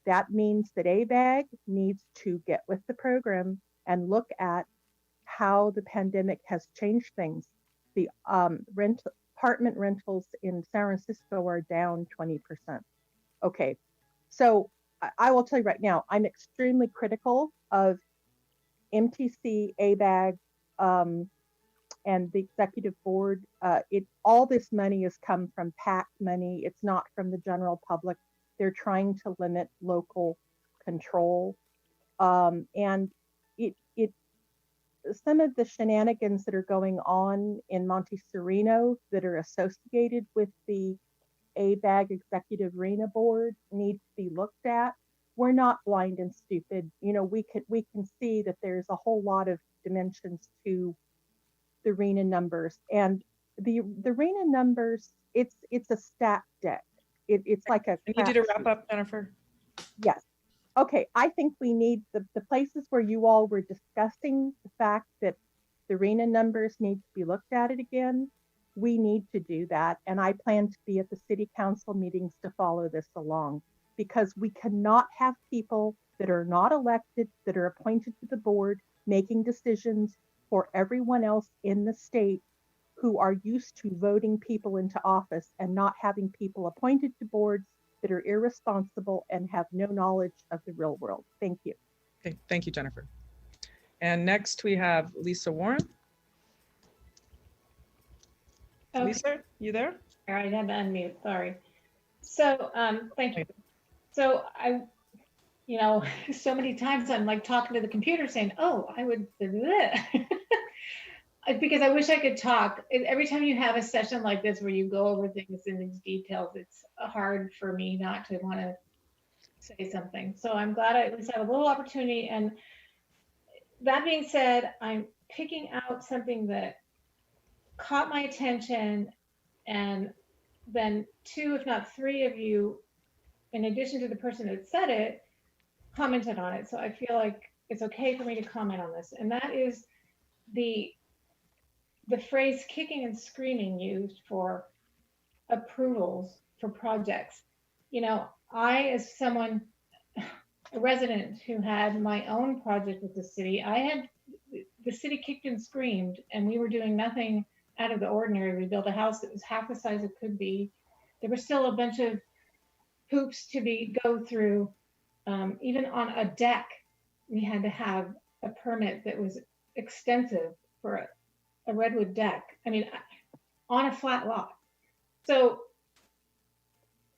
That means that ABAG needs to get with the program and look at how the pandemic has changed things. The apartment rentals in San Francisco are down 20%. Okay, so I will tell you right now, I'm extremely critical of MTC, ABAG, and the executive board. All this money has come from PAC money. It's not from the general public. They're trying to limit local control. And some of the shenanigans that are going on in Monte Sereno that are associated with the ABAG executive RENA board need to be looked at. We're not blind and stupid. You know, we can see that there's a whole lot of dimensions to the RENA numbers, and the RENA numbers, it's a stack deck. It's like a. I need you to wrap up, Jennifer. Yes. Okay. I think we need the places where you all were discussing the fact that the RENA numbers need to be looked at it again. We need to do that, and I plan to be at the city council meetings to follow this along, because we cannot have people that are not elected, that are appointed to the board, making decisions for everyone else in the state who are used to voting people into office and not having people appointed to boards that are irresponsible and have no knowledge of the real world. Thank you. Okay, thank you, Jennifer. And next we have Lisa Warren. Okay. Lisa, you there? All right, I had to unmute, sorry. So, thank you. So so many times I'm like talking to the computer saying, oh, I would do that. Because I wish I could talk. Every time you have a session like this where you go over things in these details, it's hard for me not to want to say something. So I'm glad I at least have a little opportunity. And that being said, I'm picking out something that caught my attention, and then 2, if not 3 of you, in addition to the person that said it, commented on it, so I feel like it's okay for me to comment on this. And that is the phrase kicking and screaming used for approvals for projects. You know, I, as someone, a resident who had my own project with the city, I had the city kicked and screamed, and we were doing nothing out of the ordinary. We built a house that was half the size it could be. There were still a bunch of hoops to go through. Even on a deck, we had to have a permit that was extensive for a redwood deck. I mean, on a flat lot. So,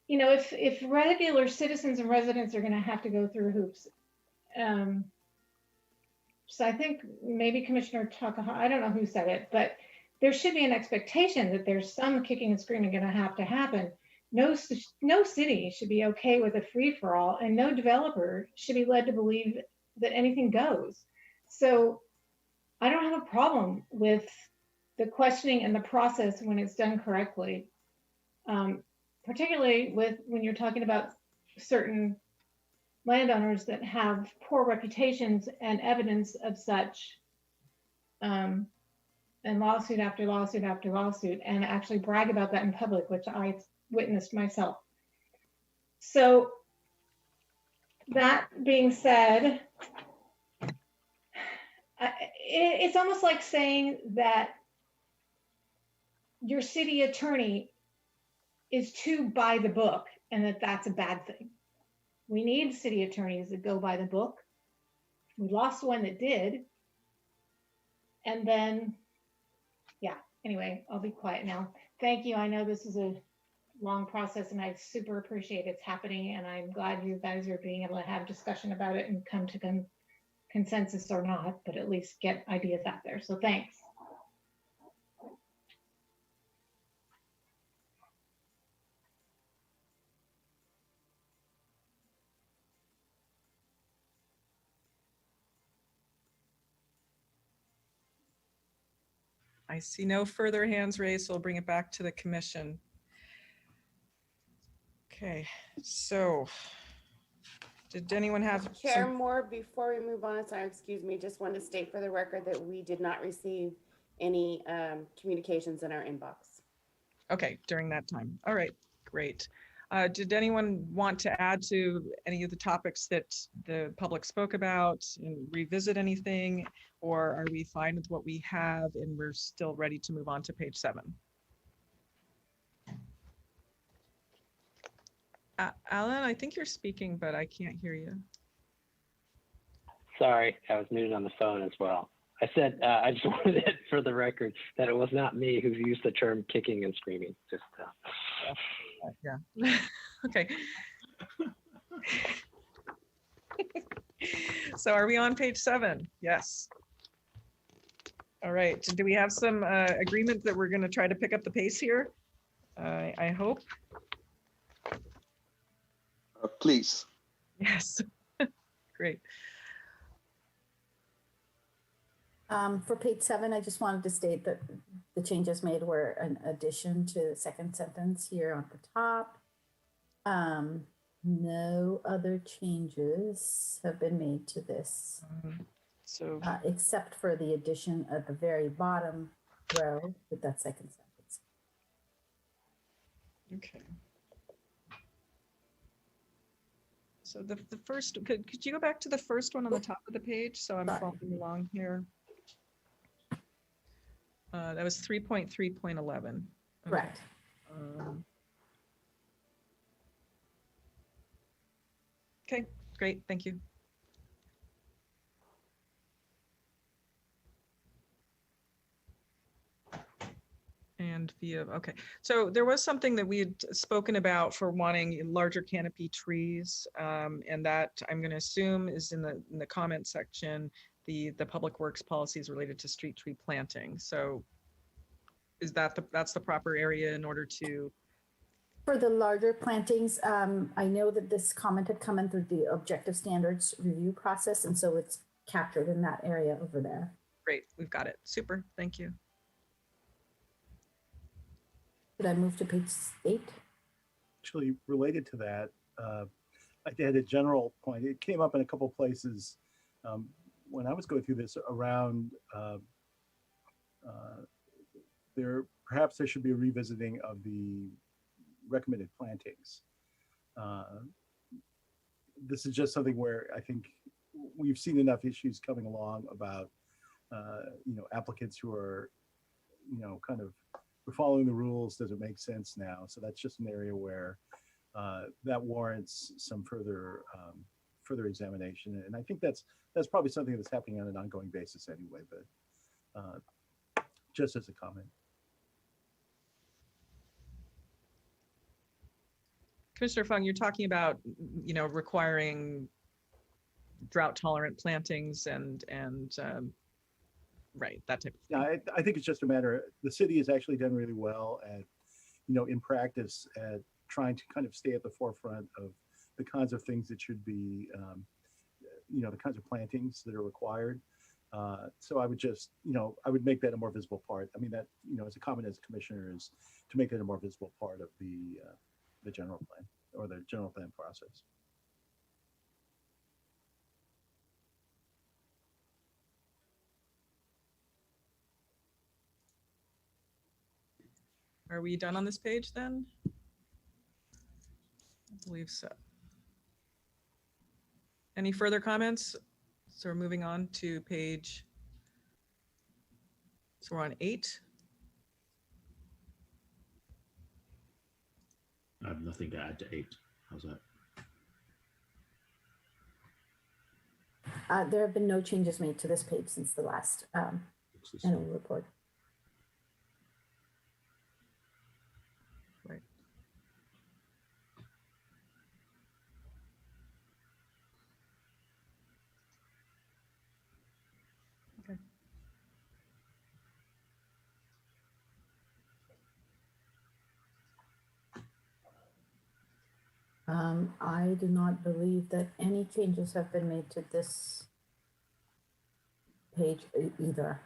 you know, if regular citizens and residents are going to have to go through hoops, so I think maybe Commissioner Takahashi, I don't know who said it, but there should be an expectation that there's some kicking and screaming going to happen. No city should be okay with a free-for-all, and no developer should be led to believe that anything goes. So I don't have a problem with the questioning and the process when it's done correctly, particularly when you're talking about certain landowners that have poor reputations and evidence of such, and lawsuit after lawsuit after lawsuit, and actually brag about that in public, which I witnessed myself. So that being said, it's almost like saying that your city attorney is too by the book and that's a bad thing. We need city attorneys that go by the book. We lost one that did. And then, yeah, anyway, I'll be quiet now. Thank you. I know this is a long process and I super appreciate it's happening, and I'm glad you guys are being able to have discussion about it and come to consensus or not, but at least get ideas out there. So thanks. I see no further hands raised, so I'll bring it back to the commission. Okay, so did anyone have Chair some? Moore, before we move on, sorry, excuse me, just want to state for the record that we did not receive any communications in our inbox. Okay, during that time. All right, great. Did anyone want to add to any of the topics that the public spoke about and revisit anything, or are we fine with what we have and we're still ready to move on to page 7? Alan, I think you're speaking, but I can't hear you. Sorry, I was muted on the phone as well. I said, I just wanted it for the record that it was not me who used the term kicking and screaming. Just yeah. Okay. So are we on page 7? Yes. All right. Do we have some agreement that we're going to try to pick up the pace here? I hope. Please. Yes. Great. For page 7, I just wanted to state that the changes made were an addition to the second sentence here on the top. No other changes have been made to this, except for the addition at the very bottom row with that second sentence. Okay. So the first, could you go back to the first one on the top of the page? So I'm following along here. That was 3.3.11. Correct. Okay, great, thank you. And via, okay. So there was something that we had spoken about for wanting larger canopy trees, and that I'm going to assume is in the comment section, the public works policies related to street tree planting. So is that's the proper area in order to? For the larger plantings, I know that this comment had come in through the objective standards review process, and so it's captured in that area over there. Great, we've got it. Super, thank you. Did I move to page 8? Actually, related to that, I had a general point. It came up in a couple places when I was going through this around perhaps there should be a revisiting of the recommended plantings. This is just something where I think we've seen enough issues coming along about applicants who are kind of we're following the rules. Does it make sense now? So that's just an area where that warrants some further examination. And I think that's probably something that's happening on an ongoing basis anyway. But just as a comment. Commissioner Fung, you're talking about, requiring drought tolerant plantings and right, that type of thing. Yeah, I think it's just a matter, the city has actually done really well at, in practice at trying to kind of stay at the forefront of the kinds of things that should be, the kinds of plantings that are required. So I would just, I would make that a more visible part. I mean, that, as a comment as a commissioner is to make that a more visible part of the general plan or the general plan process. Are we done on this page then? I believe so. Any further comments? So we're moving on to page, so we're on 8. I have nothing to add to 8. How's that? There have been no changes made to this page since the last annual report. Right. Okay. I do not believe that any changes have been made to this page either.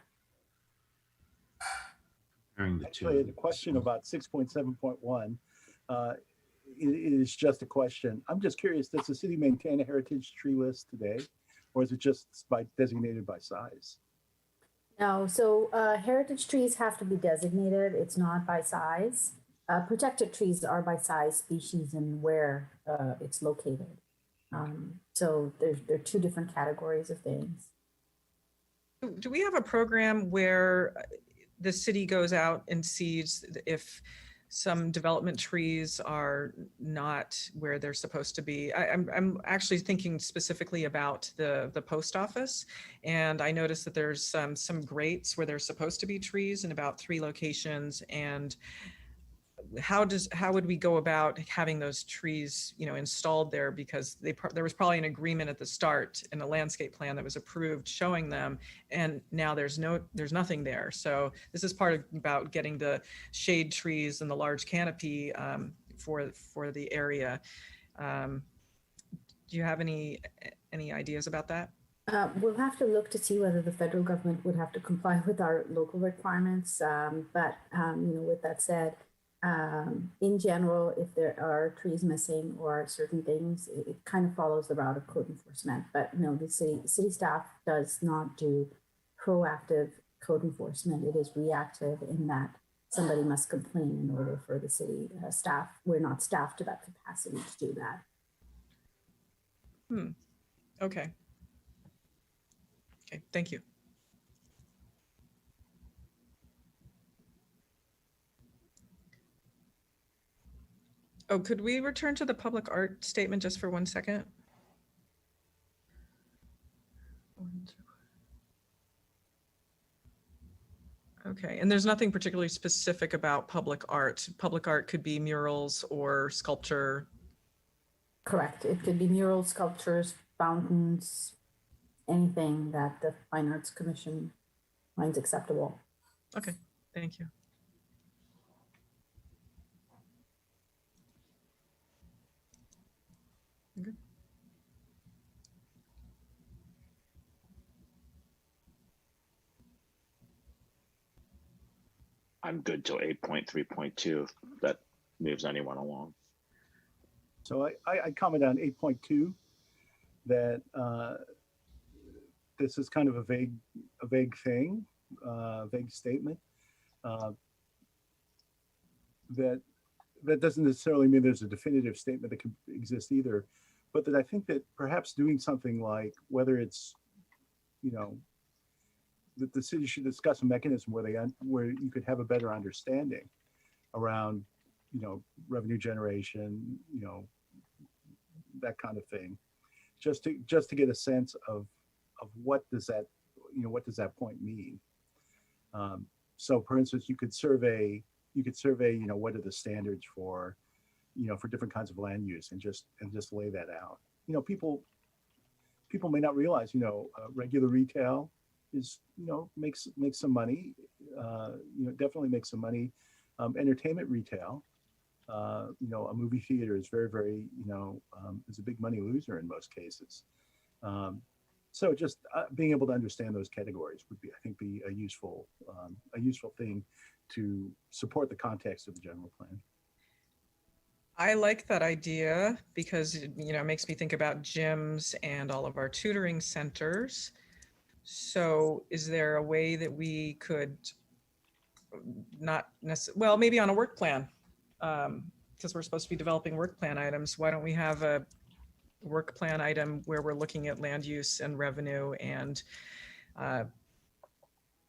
Actually, the question about 6.7.1 is just a question. I'm just curious, does the city maintain a heritage tree list today? Or is it just designated by size? No, so heritage trees have to be designated. It's not by size. Protected trees are by size, species, and where it's located. So there are 2 different categories of things. Do we have a program where the city goes out and sees if some development trees are not where they're supposed to be? I'm actually thinking specifically about the post office, and I noticed that there's some grates where there's supposed to be trees in about 3 locations. And how would we go about having those trees, installed there? Because there was probably an agreement at the start in the landscape plan that was approved showing them, and now there's nothing there. So this is part of about getting the shade trees and the large canopy for the area. Do you have any ideas about that? We'll have to look to see whether the federal government would have to comply with our local requirements. But with that said, in general, if there are trees missing or certain things, it kind of follows the route of code enforcement. But no, the city staff does not do proactive code enforcement. It is reactive in that somebody must complain in order for the city staff. We're not staffed to that capacity to do that. Okay. Okay, thank you. Oh, could we return to the public art statement just for 1 second? Okay, and there's nothing particularly specific about public art. Public art could be murals or sculpture. Correct. It could be murals, sculptures, fountains, anything that the Fine Arts Commission finds acceptable. Okay, thank you. Good. I'm good till 8.3.2. That moves anyone along. So I comment on 8.2 that this is kind of a vague thing, vague statement. That doesn't necessarily mean there's a definitive statement that can exist either, but that I think that perhaps doing something like, whether it's, you know, that the city should discuss a mechanism where you could have a better understanding around, you know, revenue generation, you know, that kind of thing, just to get a sense of what does that, you know, what does that point mean. So for instance, you could survey, you know, what are the standards for, you know, for different kinds of land use, and just lay that out. You know, people may not realize, you know, regular retail is, you know, makes some money, you know, definitely makes some money. Entertainment retail, you know, a movie theater is very, you know, is a big money loser in most cases. So just being able to understand those categories would be, I think, be a useful thing to support the context of the general plan. I like that idea because, you know, it makes me think about gyms and all of our tutoring centers. So is there a way that we could not necessarily, well, maybe on a work plan, because we're supposed to be developing work plan items. Why don't we have a work plan item where we're looking at land use and revenue, and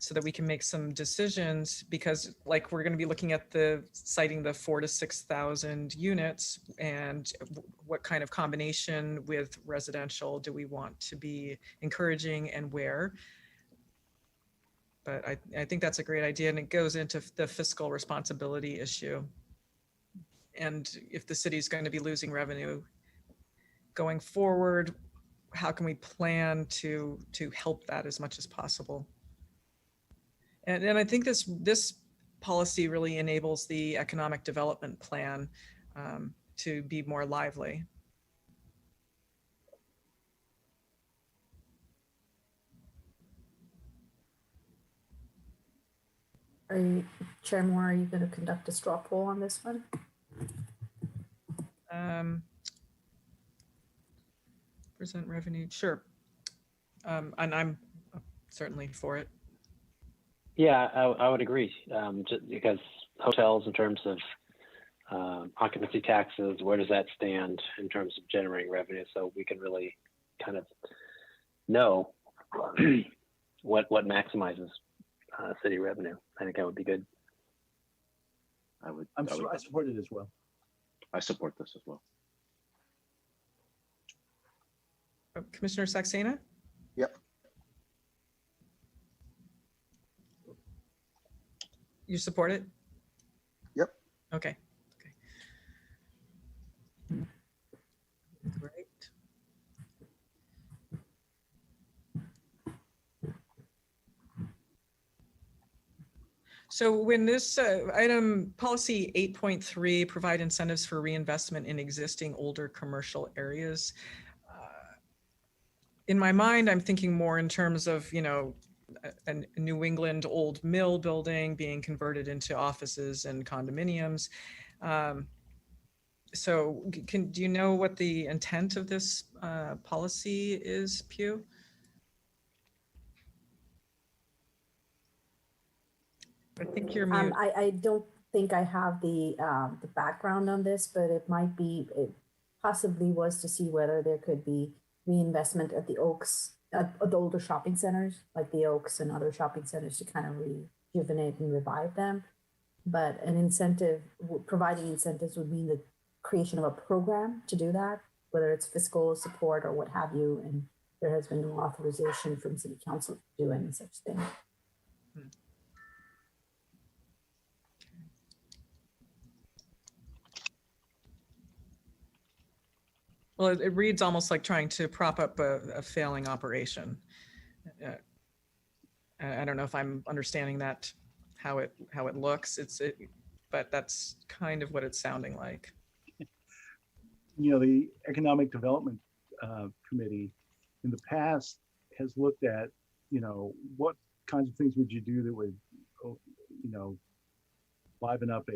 so that we can make some decisions, because like we're going to be looking at citing the 4,000 to 6,000 units, and what kind of combination with residential do we want to be encouraging and where. But I think that's a great idea, and it goes into the fiscal responsibility issue. And if the city's going to be losing revenue going forward, how can we plan to help that as much as possible? And I think this policy really enables the economic development plan to be more lively. Chair Moore, are you going to conduct a straw poll on this one? Present revenue, sure. And I'm certainly for it. Yeah, I would agree. Just because hotels, in terms of occupancy taxes, where does that stand in terms of generating revenue? So we can really kind of know what maximizes city revenue. I think that would be good. I support it as well. I support this as well. Commissioner Saxena? Yep. You support it? Yep. Okay. Great. So when this item, policy 8.3, provide incentives for reinvestment in existing older commercial areas. In my mind, I'm thinking more in terms of, you know, a New England old mill building being converted into offices and condominiums. So do you know what the intent of this policy is, Pew? I think you're mute. I don't think I have the background on this, but it possibly was to see whether there could be reinvestment at the Oaks, at the older shopping centers, like the Oaks and other shopping centers, to kind of rejuvenate and revive them. But an incentive, providing incentives, would mean the creation of a program to do that, whether it's fiscal support or what have you. And there has been no authorization from City Council to do any such thing. Well, it reads almost like trying to prop up a failing operation. I don't know if I'm understanding that, how it looks. But that's kind of what it's sounding like. You know, the Economic Development Committee in the past has looked at, you know, what kinds of things would you do that would, you know, liven up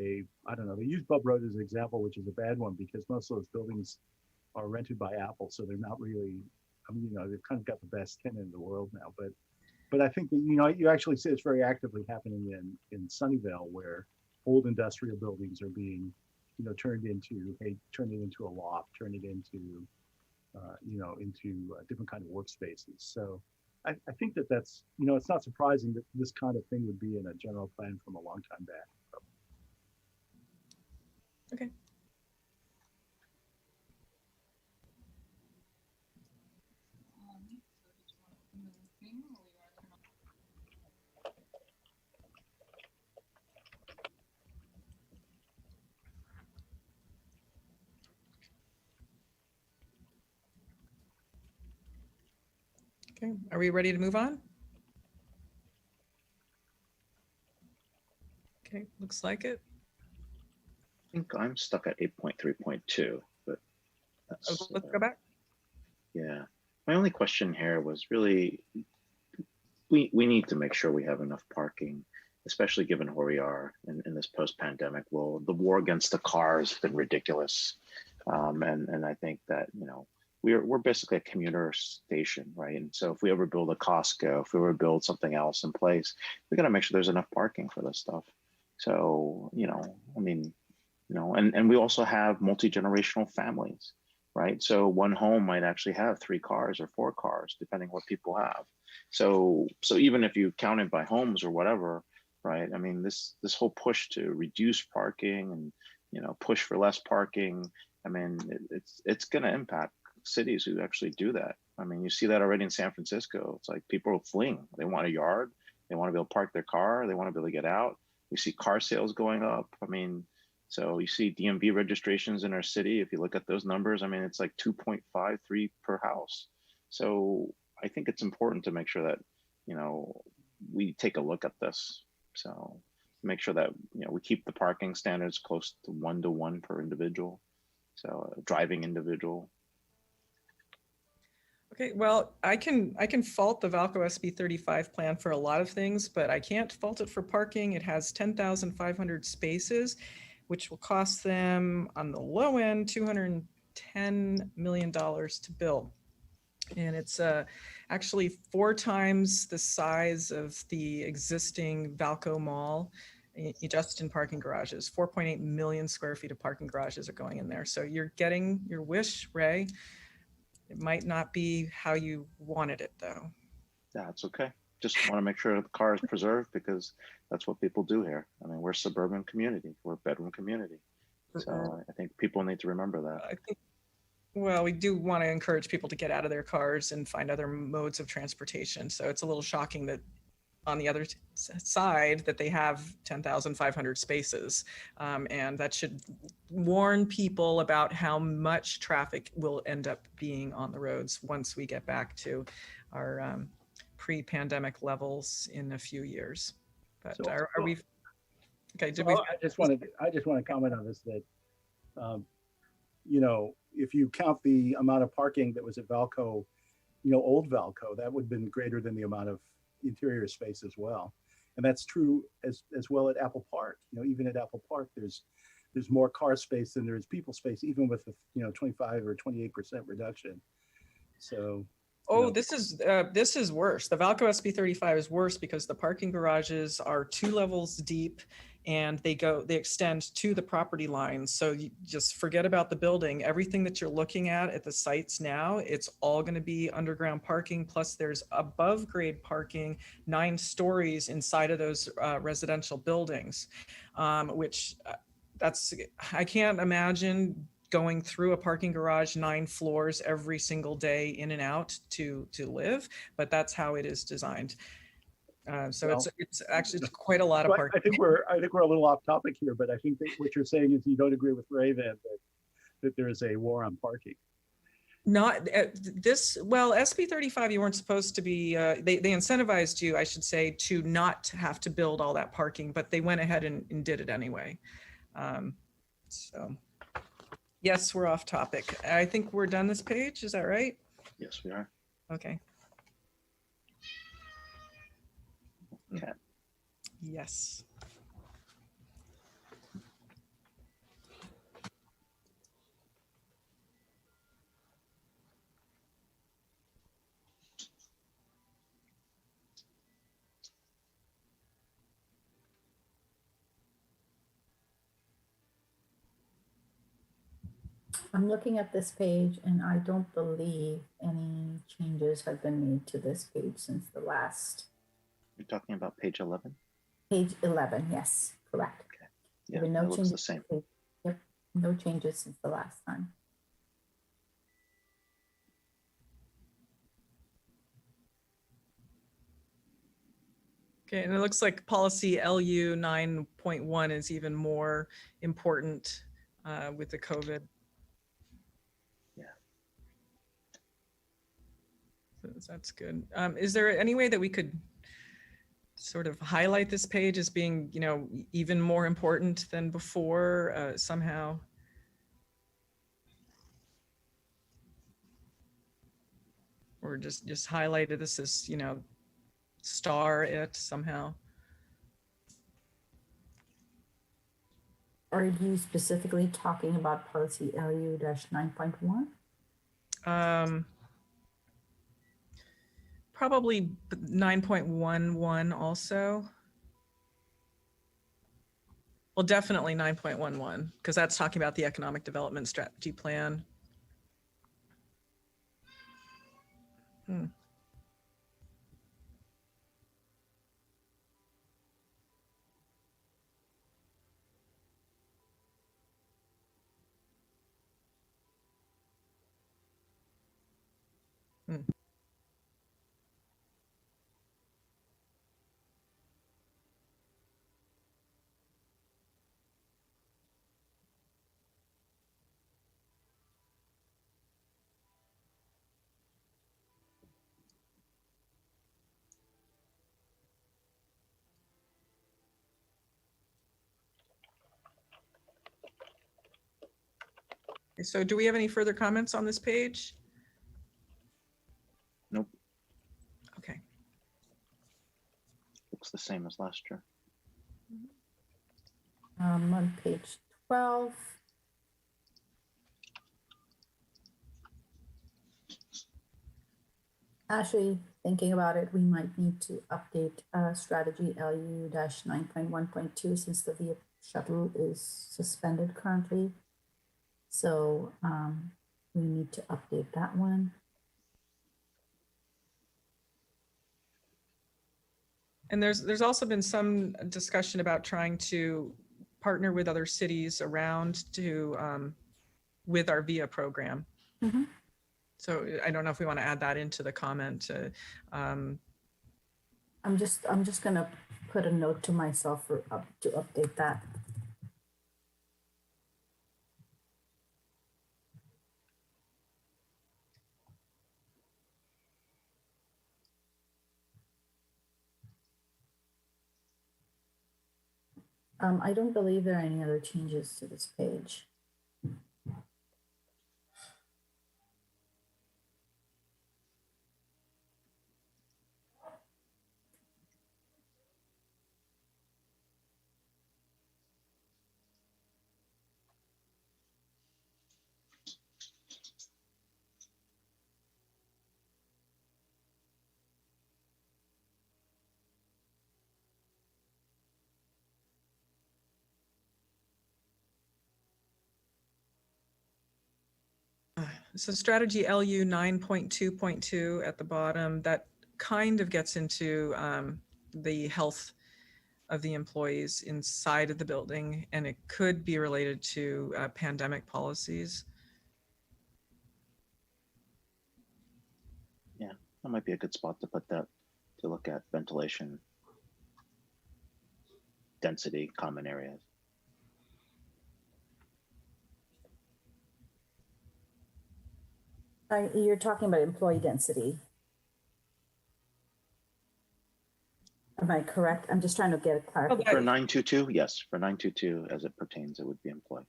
I don't know, they use Bub Road as an example, which is a bad one because most of those buildings are rented by Apple, so they're not really, I mean, they've kind of got the best tenant in the world now, but I think that, you actually see it's very actively happening in Sunnyvale, where old industrial buildings are being, turned into a loft, turn it into, into different kind of workspaces. So I think that's, it's not surprising that this kind of thing would be in a general plan from a long time back. Okay. Okay, are we ready to move on? Okay, looks like it. I think I'm stuck at 8.3.2, but that's, Let's go back. yeah. My only question here was really, we need to make sure we have enough parking, especially given where we are in this post-pandemic world. The war against the car has been ridiculous. And I think that, we're basically a commuter station, right? And so if we ever build a Costco, if we ever build something else in place, we got to make sure there's enough parking for this stuff. So, I mean, and we also have multi-generational families, right? So one home might actually have 3 cars or 4 cars, depending what people have. So even if you count it by homes or whatever, right? I mean, this whole push to reduce parking and, push for less parking, I mean, it's going to impact cities who actually do that. I mean, you see that already in San Francisco. It's like people are fleeing. They want a yard. They want to be able to park their car. They want to be able to get out. We see car sales going up. I mean, so you see DMV registrations in our city. If you look at those numbers, I mean, it's like 2.53 per house. So I think it's important to make sure that, we take a look at this. So make sure that, we keep the parking standards close to 1 to 1 per individual. So a driving individual. Okay, well, I can fault the Valco SB 35 plan for a lot of things, but I can't fault it for parking. It has 10,500 spaces, which will cost them on the low end $210 million to build. And it's actually 4 times the size of the existing Valco Mall, just in parking garages. 4.8 million square feet of parking garages are going in there. So you're getting your wish, Ray. It might not be how you wanted it, though. Yeah, it's okay. Just want to make sure the car is preserved because that's what people do here. I mean, we're a suburban community. We're a bedroom community. So I think people need to remember that. I think, well, we do want to encourage people to get out of their cars and find other modes of transportation. So it's a little shocking that on the other side that they have 10,500 spaces. And that should warn people about how much traffic will end up being on the roads once we get back to our pre-pandemic levels in a few years. But So- are we, okay, did So we? I just want to comment on this, that, if you count the amount of parking that was at Valco, old Valco, that would have been greater than the amount of interior space as well. And that's true as well at Apple Park. Even at Apple Park, there's more car space than there is people space, even with the 25 or 28% reduction. So. Oh, this is worse. The Valco SB 35 is worse because the parking garages are 2 levels deep and they extend to the property lines. So you just forget about the building. Everything that you're looking at the sites now, it's all going to be underground parking. Plus there's above grade parking, 9 stories inside of those residential buildings, which I can't imagine going through a parking garage 9 floors every single day in and out to live, but that's how it is designed. So Well, it's actually quite a lot of parking. I think we're a little off topic here, but I think that what you're saying is you don't agree with Ray that there is a war on parking. Not this, well, SB 35, you weren't supposed to be, they incentivized you, I should say, to not have to build all that parking, but they went ahead and did it anyway. So yes, we're off topic. I think we're done this page. Is that right? Yes, we are. Okay. Okay. Yes. I'm looking at this page and I don't believe any changes have been made to this page since the last, You're talking about page 11? page 11, yes, correct. Yeah, There were it no looks changes. the same. to page- Yep, no changes since the last time. Okay, and it looks like policy LU 9.1 is even more important with the COVID. Yeah. So that's good. Is there any way that we could sort of highlight this page as being, you know, even more important than before somehow? Or just highlighted this as, you know, star it somehow? Are you specifically talking about policy LU-9.1? Probably 9.11 also. Well, definitely 9.11, because that's talking about the economic development strategy plan. Hmm. Hmm. So do we have any further comments on this page? Nope. Okay. Looks the same as last year. On page 12. Actually, thinking about it, we might need to update strategy LU-9.1.2 since the VIA shuttle is suspended currently. So we need to update that one. And there's also been some discussion about trying to partner with other cities around to with our VIA program. Mhm. So I don't know if we want to add that into the comment. I'm just gonna put a note to myself to update that. I don't believe there are any other changes to this page. So strategy LU 9.2.2 at the bottom, that kind of gets into the health of the employees inside of the building, and it could be related to pandemic policies. Yeah, that might be a good spot to put that, to look at ventilation, density, common areas. You're talking about employee density. Am I correct? I'm just trying to get a clarification. For 922, yes, for 922 as it pertains, it would be employee.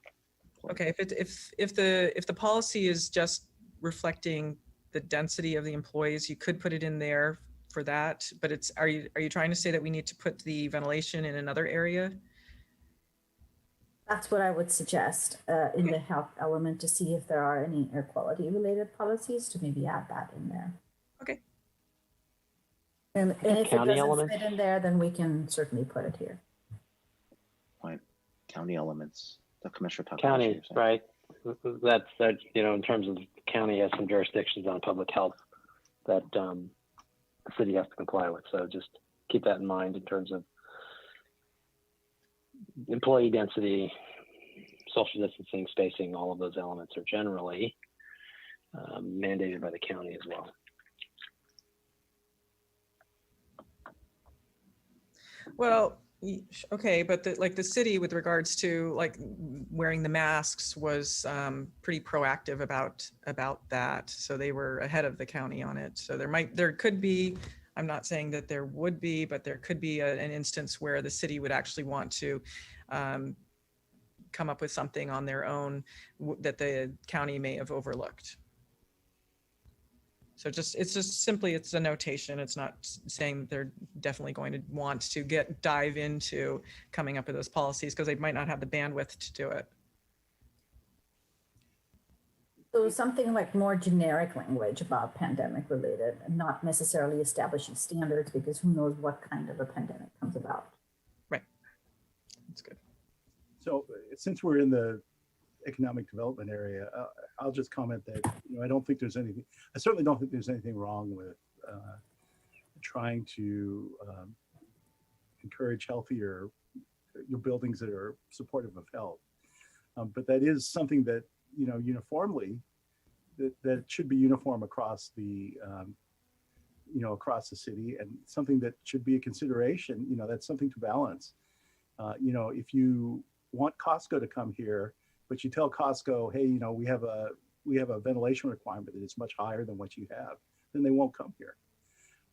Okay, if the policy is just reflecting the density of the employees, you could put it in there for that. But it's are you trying to say that we need to put the ventilation in another area? That's what I would suggest in the health element, to see if there are any air quality related policies, to maybe add that in there. Okay. And if it County doesn't elements. fit in there, then we can certainly put it here. Point. County elements. The commissioner talked County, about. right? That, you know, in terms of the county has some jurisdictions on public health that the city has to comply with. So just keep that in mind in terms of employee density, social distancing, spacing. All of those elements are generally mandated by the county as well. Well, okay, but like the city with regards to like wearing the masks was pretty proactive about that. So they were ahead of the county on it. So there could be, I'm not saying that there would be, but there could be an instance where the city would actually want to come up with something on their own that the county may have overlooked. So it's just simply, it's a notation. It's not saying that they're definitely going to want to dive into coming up with those policies because they might not have the bandwidth to do it. So something like more generic language about pandemic related and not necessarily establishing standards because who knows what kind of a pandemic comes about. Right. That's good. So since we're in the economic development area, I'll just comment that, you know, I certainly don't think there's anything wrong with trying to encourage healthier buildings that are supportive of health. But that is something that, you know, uniformly, that should be uniform across the, you know, across the city, and something that should be a consideration. You know, that's something to balance. You know, if you want Costco to come here, but you tell Costco, hey, you know, we have a ventilation requirement that is much higher than what you have, then they won't come here,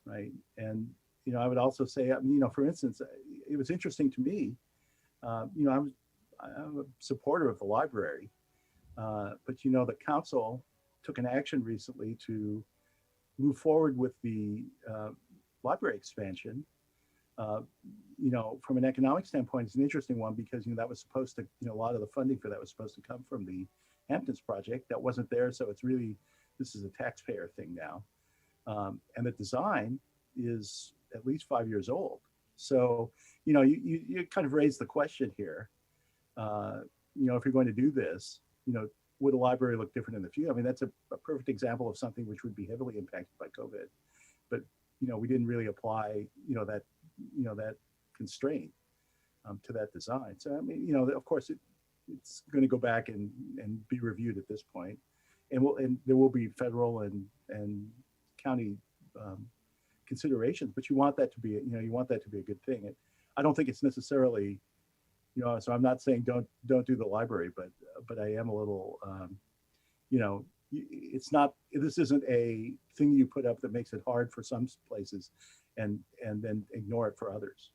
right? And, you know, I would also say, I mean, you know, for instance, it was interesting to me, you know, I'm a supporter of the library, but, you know, the council took an action recently to move forward with the library expansion. You know, from an economic standpoint, it's an interesting one because, you know, that was supposed to, you know, a lot of the funding for that was supposed to come from the Hamptons project. That wasn't there. So it's really, this is a taxpayer thing now. And the design is at least 5 years old. So, you know, you kind of raised the question here, you know, if you're going to do this, you know, would a library look different in the future? I mean, that's a perfect example of something which would be heavily impacted by COVID. But, you know, we didn't really apply, you know, that constraint to that design. So, I mean, you know, of course, it's going to go back and be reviewed at this point. And there will be federal and county considerations, but you want that to be, you know, you want that to be a good thing. I don't think it's necessarily, you know, so I'm not saying don't do the library, but I am a little, you know, it's not, this isn't a thing you put up that makes it hard for some places and then ignore it for others.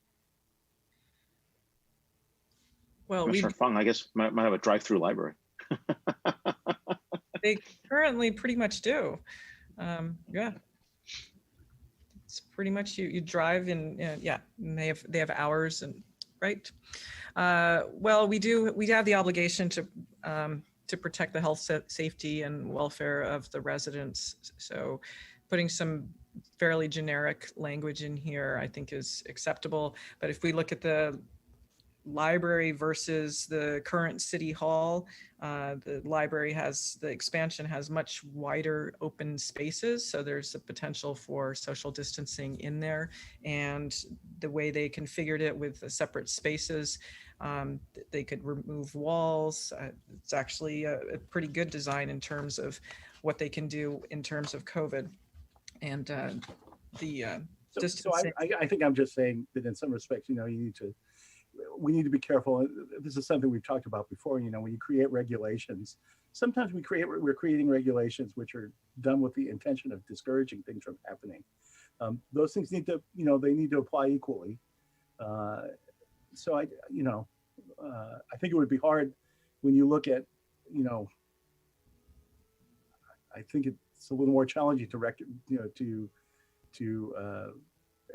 Well, Commissioner Fung, I guess might have a drive-through library. They currently pretty much do. Yeah. It's pretty much you drive and yeah, and they have hours and right. Well, we have the obligation to protect the health, safety, and welfare of the residents. So putting some fairly generic language in here, I think is acceptable. But if we look at the library versus the current city hall, the library the expansion has much wider open spaces. So there's a potential for social distancing in there. And the way they configured it with the separate spaces, they could remove walls. It's actually a pretty good design in terms of what they can do in terms of COVID. And So I think I'm just saying that in some respects, you know, we need to be careful. This is something we've talked about before. You know, when you create regulations, sometimes we're creating regulations which are done with the intention of discouraging things from happening. Those things need to, you know, they need to apply equally. So I think it would be hard when you look at, you know, I think it's a little more challenging to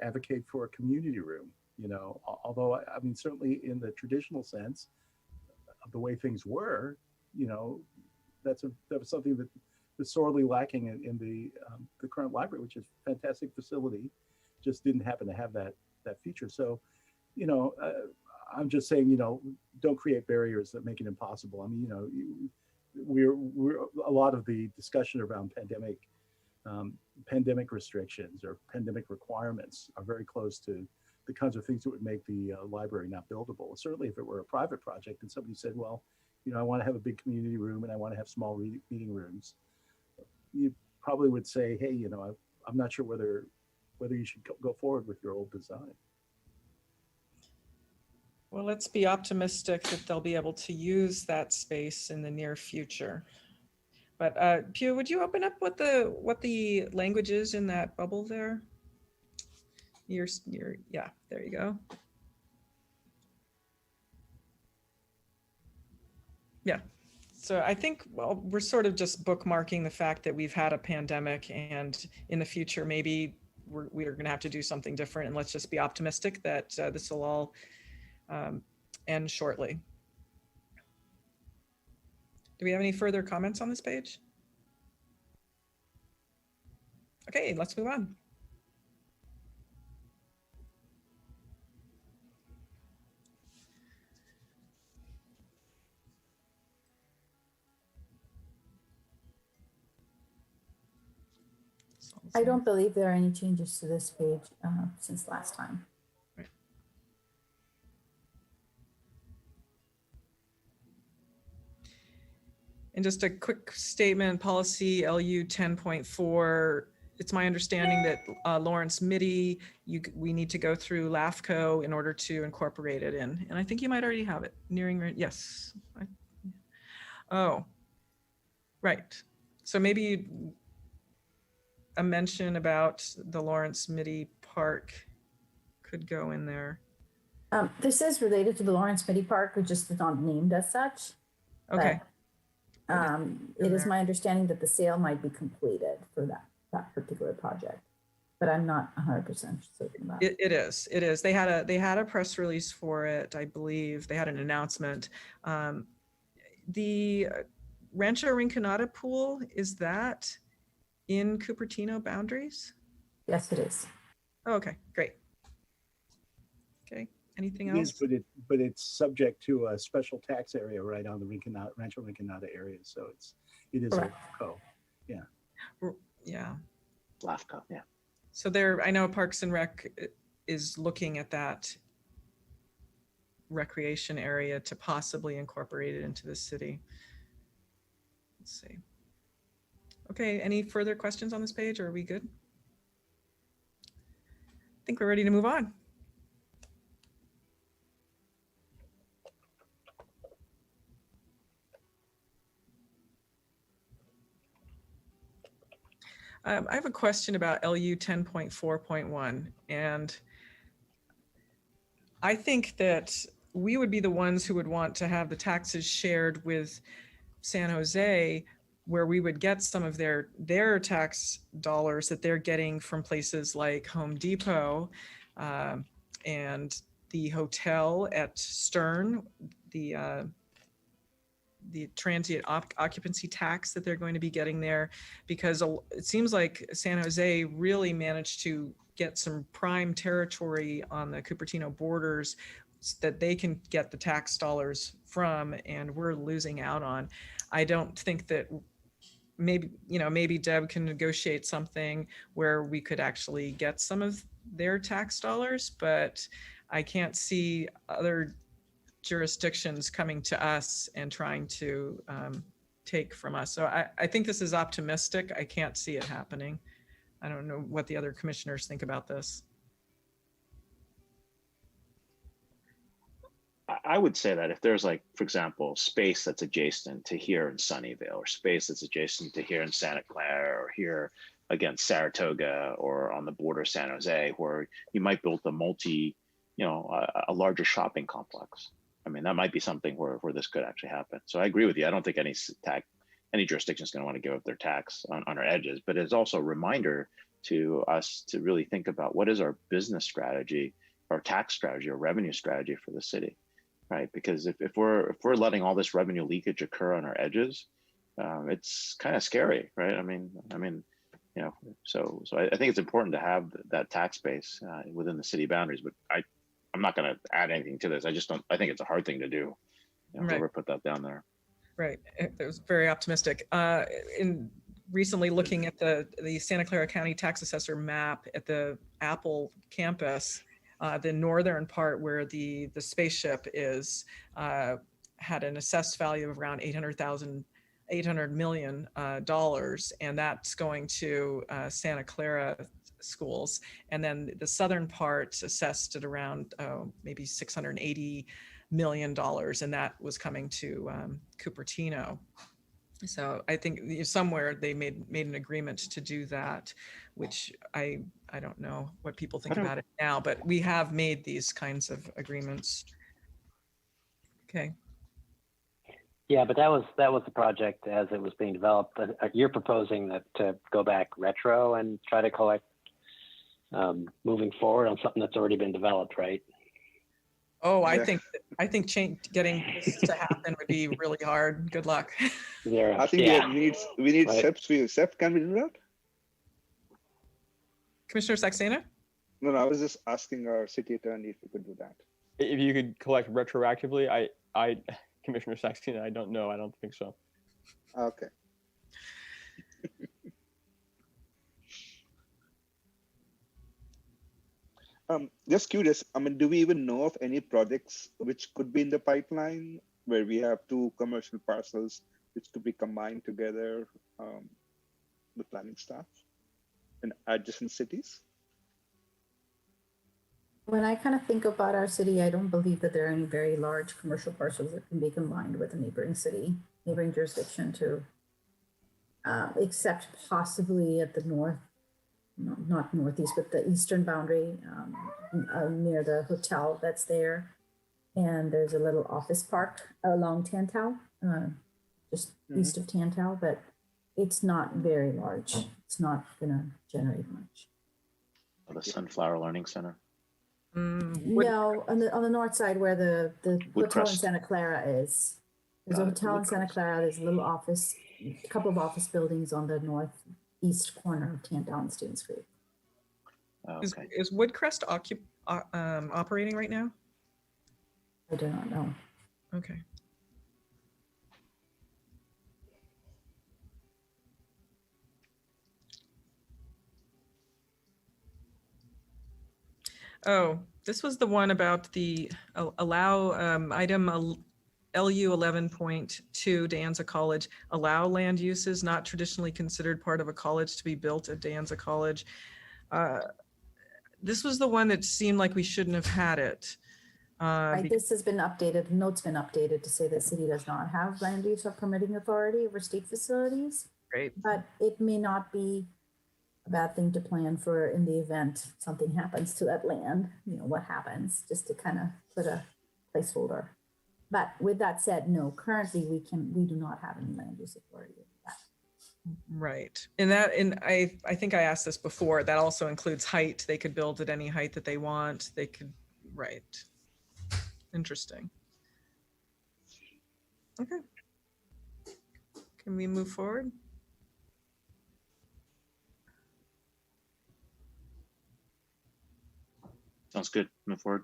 advocate for a community room. You know, although I mean, certainly in the traditional sense of the way things were, you know, that was something that was sorely lacking in the current library, which is a fantastic facility, just didn't happen to have that feature. So, you know, I'm just saying, you know, don't create barriers that make it impossible. I mean, you know, we're a lot of the discussion around pandemic restrictions or pandemic requirements are very close to the kinds of things that would make the library not buildable. Certainly, if it were a private project and somebody said, well, I want to have a big community room and I want to have small meeting rooms, you probably would say, hey, I'm not sure whether you should go forward with your old design. Well, let's be optimistic that they'll be able to use that space in the near future. But Pew, would you open up what the language is in that bubble there? Yeah, there you go. Yeah. So I think, well, we're sort of just bookmarking the fact that we've had a pandemic, and in the future, maybe we're going to have to do something different. And let's just be optimistic that this will all end shortly. Do we have any further comments on this page? Okay, let's move on. I don't believe there are any changes to this page since last time. Right. And just a quick statement, policy LU 10.4, it's my understanding that Lawrence Mitty, we need to go through LAFCO in order to incorporate it in. And I think you might already have it nearing, yes. Oh, right. So maybe a mention about the Lawrence Mitty Park could go in there. This is related to the Lawrence Mitty Park, which is not named as such. Okay. But, it is my understanding that the sale might be completed for that particular project, but I'm not 100% certain about it. It is. They had a press release for it, I believe. They had an announcement. The Rancho Rinconada pool, is that in Cupertino boundaries? Yes, it is. Oh, okay, great. Okay, anything It else? is, but it's subject to a special tax area right on the Rancho Rinconada area, so it is Correct. a co. Yeah. Yeah. LAFCO, yeah. So I know Parks and Rec is looking at that recreation area to possibly incorporate it into the city. Let's see. Okay, any further questions on this page, or are we good? I think we're ready to move on. I have a question about LU 10.4.1, and I think that we would be the ones who would want to have the taxes shared with San Jose, where we would get some of their tax dollars that they're getting from places like Home Depot and the hotel at Stern, the transient occupancy tax that they're going to be getting there, because it seems like San Jose really managed to get some prime territory on the Cupertino borders that they can get the tax dollars from, and we're losing out on. I don't think that maybe Deb can negotiate something where we could actually get some of their tax dollars, but I can't see other jurisdictions coming to us and trying to take from us. So I think this is optimistic. I can't see it happening. I don't know what the other commissioners think about this. I would say that if there's, like, for example, space that's adjacent to here in Sunnyvale, or space that's adjacent to here in Santa Clara, or here against Saratoga, or on the border of San Jose, where you might build a larger shopping complex. I mean, that might be something where this could actually happen. So I agree with you. I don't think any jurisdiction is going to want to give up their tax on our edges, but it's also a reminder to us to really think about what is our business strategy, our tax strategy, or revenue strategy for the city, right? Because if we're letting all this revenue leakage occur on our edges, it's kind of scary, right? I mean, so I think it's important to have that tax base within the city boundaries, but I'm not going to add anything to this. I think it's a hard thing to do. Right. Whoever put that down there. Right. It was very optimistic. In recently looking at the Santa Clara County tax assessor map at the Apple campus, the northern part where the spaceship is had an assessed value of around $800 million, and that's going to Santa Clara schools. And then the southern part assessed at around maybe $680 million, and that was coming to Cupertino. So I think somewhere they made an agreement to do that, which I don't know what people think about it now, but we have made these kinds of agreements. Okay. Yeah, but that was the project as it was being developed. But you're proposing that to go back retro and try to collect moving forward on something that's already been developed, right? Oh, I Yeah. think getting this to happen would be really hard. Good luck. Yeah, I think yeah. we need Right. steps for you. Seth, can we do that? Commissioner Saxena? No, I was just asking our city attorney if we could do that. If you could collect retroactively, I Commissioner Saxena, I don't know. I don't think so. Okay. Just curious, I mean, do we even know of any projects which could be in the pipeline where we have two commercial parcels which could be combined together, the planning staff in adjacent cities? When I kind of think about our city, I don't believe that there are any very large commercial parcels that can be combined with a neighboring city, neighboring jurisdiction to, except possibly at the north, no, not northeast, but the eastern boundary near the hotel that's there. And there's a little office park along Tantau, just east of Tantau, but it's not very large. It's not gonna generate much. The Sunflower Learning Center. No, on the north side where the hotel in Woodcrest. Santa Clara is. There's a hotel in Santa Clara. There's a little office, a couple of office buildings on the northeast corner of Tantau and Stevens Creek. Okay. Is Woodcrest operating right now? I do not know. Okay. Oh, this was the one about the allow item LU 11.2 De Anza College, allow land uses not traditionally considered part of a college to be built at De Anza College. This was the one that seemed like we shouldn't have had it. Right, this has been updated, the note's been updated to say that city does not have land use or permitting authority over state facilities. Great. But it may not be a bad thing to plan for in the event something happens to that land, you know, what happens, just to kind of put a placeholder. But with that said, no, currently we do not have any land use authority over that. Right. And I think I asked this before, that also includes height. They could build at any height that they want. They could, right. Interesting. Okay. Can we move forward? Sounds good. Move forward.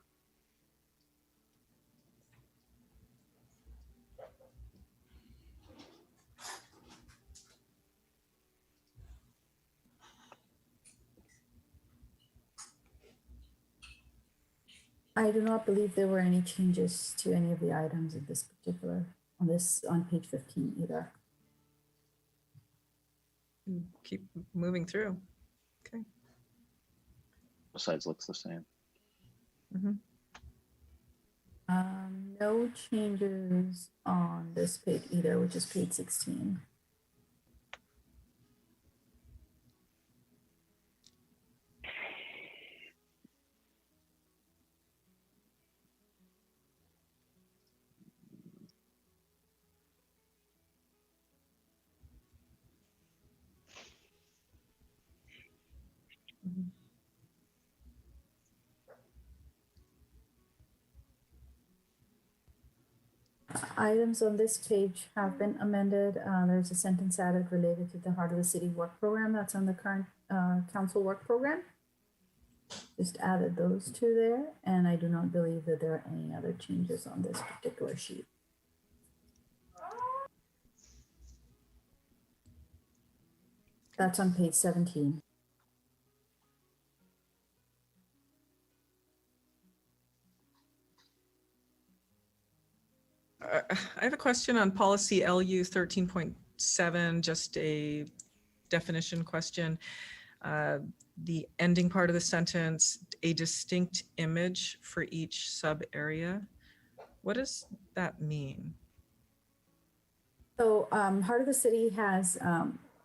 I do not believe there were any changes to any of the items in this particular, on page 15 either. Keep moving through. Okay. Besides, looks the same. Mm-hmm. No changes on this page either, which is page 16. Items on this page have been amended. There's a sentence added related to the Heart of the City work program that's on the current council work program. Just added those two there, and I do not believe that there are any other changes on this particular sheet. That's on page 17. I have a question on policy LU 13.7, just a definition question. The ending part of the sentence, a distinct image for each sub area. What does that mean? So Heart of the City has,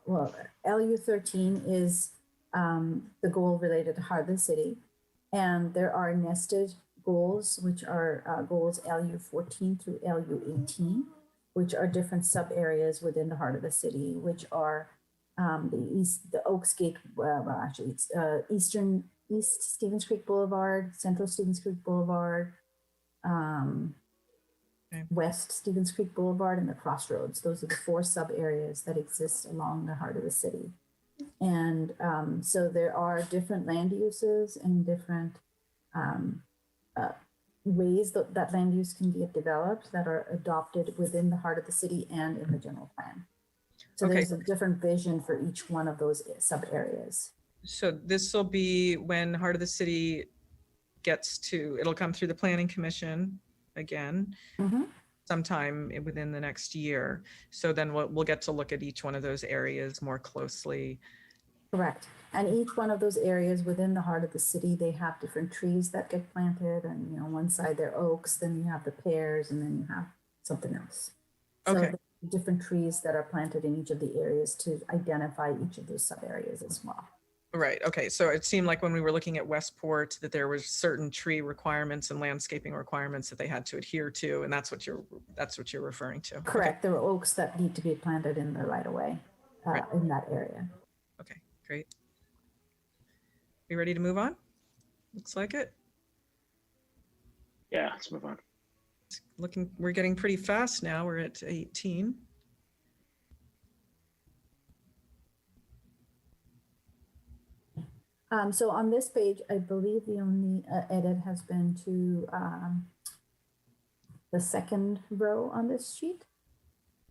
well, LU 13 is the goal related to Heart of the City. And there are nested goals, which are goals LU 14 through LU 18, which are different sub areas within the Heart of the City, which are the Oaks Gate, well, actually it's East Stevens Creek Boulevard, Central Stevens Creek Boulevard, West Stevens Creek Boulevard, and the Crossroads. Those are the 4 sub areas that exist along the Heart of the City. And so there are different land uses and different ways that land use can get developed that are adopted within the Heart of the City and in the general plan. So there's a different vision for each one of those sub areas. So this will be when Heart of the City gets to, it'll come through the Planning Commission again, sometime within the next year. So then we'll get to look at each one of those areas more closely. Correct. And each one of those areas within the Heart of the City, they have different trees that get planted. And, you know, one side they're oaks, then you have the pears, and then you have something else. So Okay. different trees that are planted in each of the areas to identify each of those sub areas as well. Right. Okay. So it seemed like when we were looking at Westport that there was certain tree requirements and landscaping requirements that they had to adhere to, and that's what you're referring to. Correct. There are oaks that need to be planted in the right of way in that area. Okay. Great. You ready to move on? Looks like it. Yeah, let's move on. We're getting pretty fast now. We're at 18. So on this page, I believe the only edit has been to the second row on this sheet.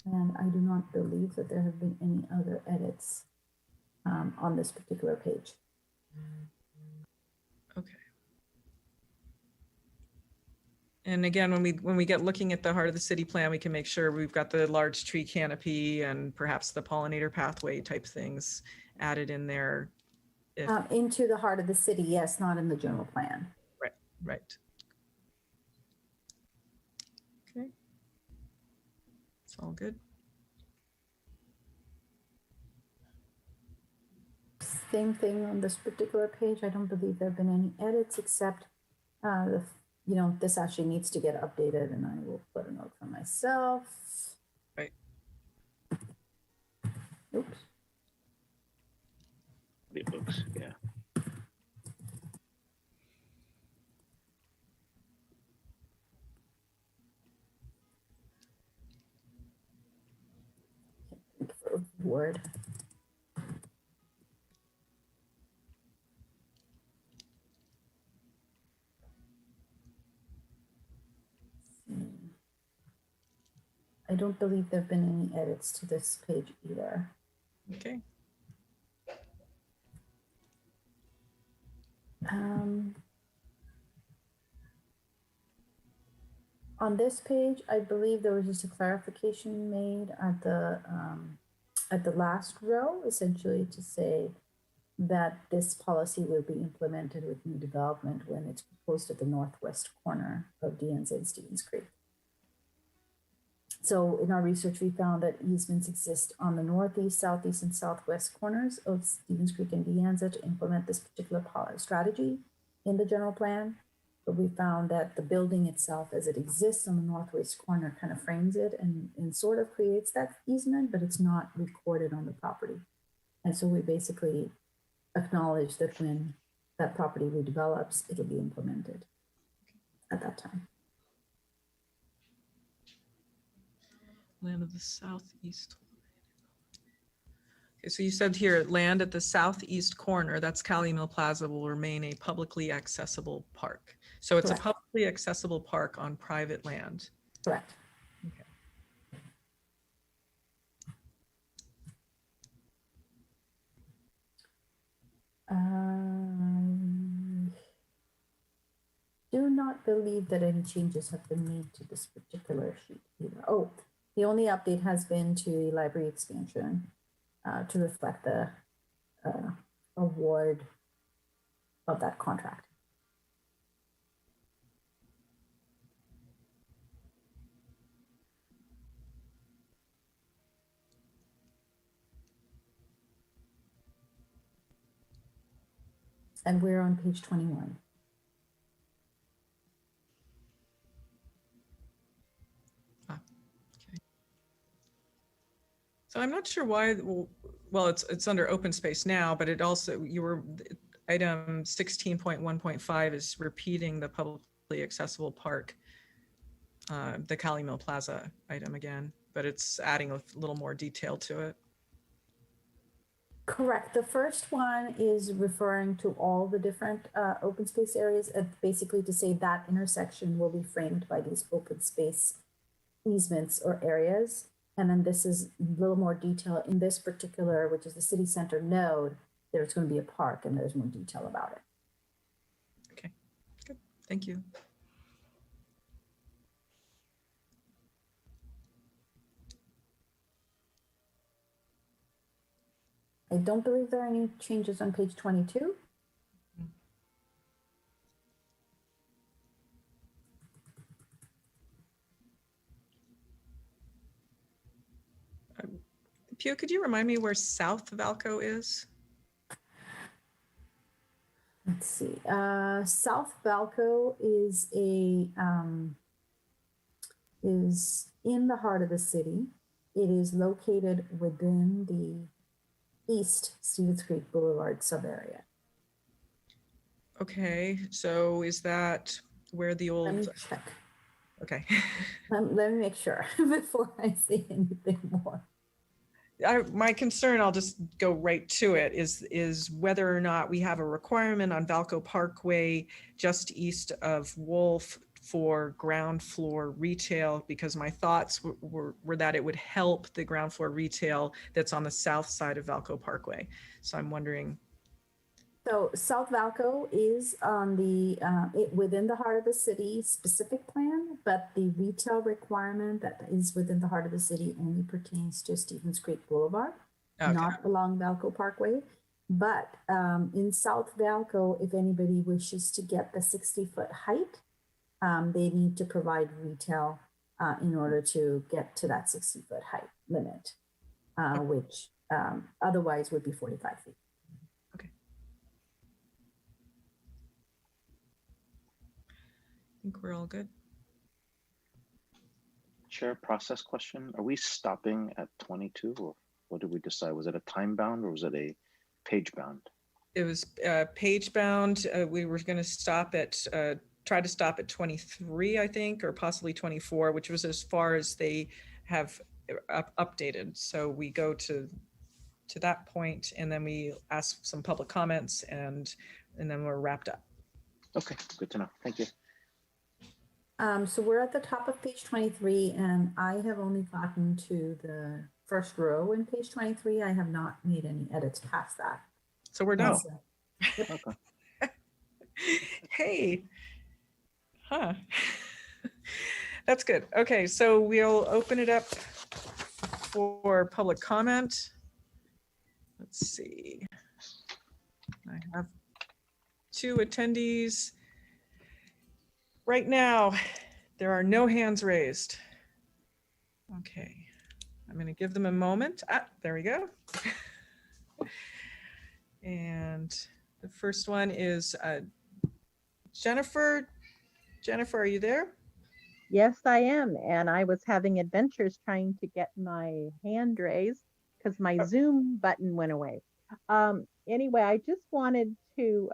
And I do not believe that there have been any other edits on this particular page. Okay. And again, when we get looking at the Heart of the City plan, we can make sure we've got the large tree canopy and perhaps the pollinator pathway type things added in there. Into the Heart of the City, yes, not in the general plan. Right. Okay. It's all good. Same thing on this particular page. I don't believe there have been any edits except, this actually needs to get updated, and I will put a note for myself. Right. Oops. The books, yeah. For Word. I don't believe there have been any edits to this page either. Okay. On this page, I believe there was just a clarification made at the last row, essentially to say that this policy will be implemented with new development when it's proposed at the northwest corner of DNZ and Stevens Creek. So in our research, we found that easements exist on the northeast, southeast, and southwest corners of Stevens Creek and DeAnza to implement this particular strategy in the general plan. But we found that the building itself, as it exists on the northwest corner, kind of frames it and sort of creates that easement, but it's not recorded on the property. And so we basically acknowledge that when that property redevelops, it'll be implemented at that time. Land of the southeast. Okay, so you said here, land at the southeast corner, that's Cali Mill Plaza, will remain a publicly accessible park. So it's Correct. a publicly accessible park on private land. Correct. Okay. believe that any changes have been made to this particular sheet either. Oh, the only update has been to the library expansion to reflect the award of that contract. And we're on page 21. So I'm not sure why, well, it's under open space now, but it also, item 16.1.5 is repeating the publicly accessible park, the Cali Mill Plaza item again, but it's adding a little more detail to it. Correct. The first one is referring to all the different open space areas, basically to say that intersection will be framed by these open space easements or areas. And then this is a little more detail in this particular, which is the city center node. There's going to be a park and there's more detail about it. Okay, good. Thank you. I don't believe there are any changes on page 22. Pio, could you remind me where South Valco is? Let's see. South Valco is is in the heart of the city. It is located within the East Stevens Creek Boulevard subarea. Okay, so is that where the old? Let me check. Okay. Let me make sure before I say anything more. My concern, I'll just go right to it, is whether or not we have a requirement on Valco Parkway just east of Wolf for ground floor retail, because my thoughts were that it would help the ground floor retail that's on the south side of Valco Parkway. So I'm wondering. So South Valco is on the within the heart of the city specific plan, but the retail requirement that is within the heart of the city only pertains to Stevens Creek Boulevard, Okay. not along Valco Parkway. But in South Valco, if anybody wishes to get the 60-foot height, they need to provide retail in order to get to that 60-foot height limit, which otherwise would be 45 feet. I think we're all good. Chair, process question. Are we stopping at 22 or what did we decide? Was it a time bound or was it a page bound? It was page bound. We were going to stop at, try to stop at 23, I think, or possibly 24, which was as far as they have updated. So we go to that point and then we ask some public comments and then we're wrapped up. Okay, good to know. Thank you. So we're at the top of page 23 and I have only gotten to the first row in page 23. I have not made any edits past that. So we're done. Yep. Okay. Hey, huh. That's good. Okay, so we'll open it up for public comment. Let's see. I have 2 attendees. Right now, there are no hands raised. Okay, I'm going to give them a moment. There we go. And the first one is Jennifer. Jennifer, are you there? Yes, I am. And I was having adventures trying to get my hand raised because my Zoom button went away. Anyway, I just wanted to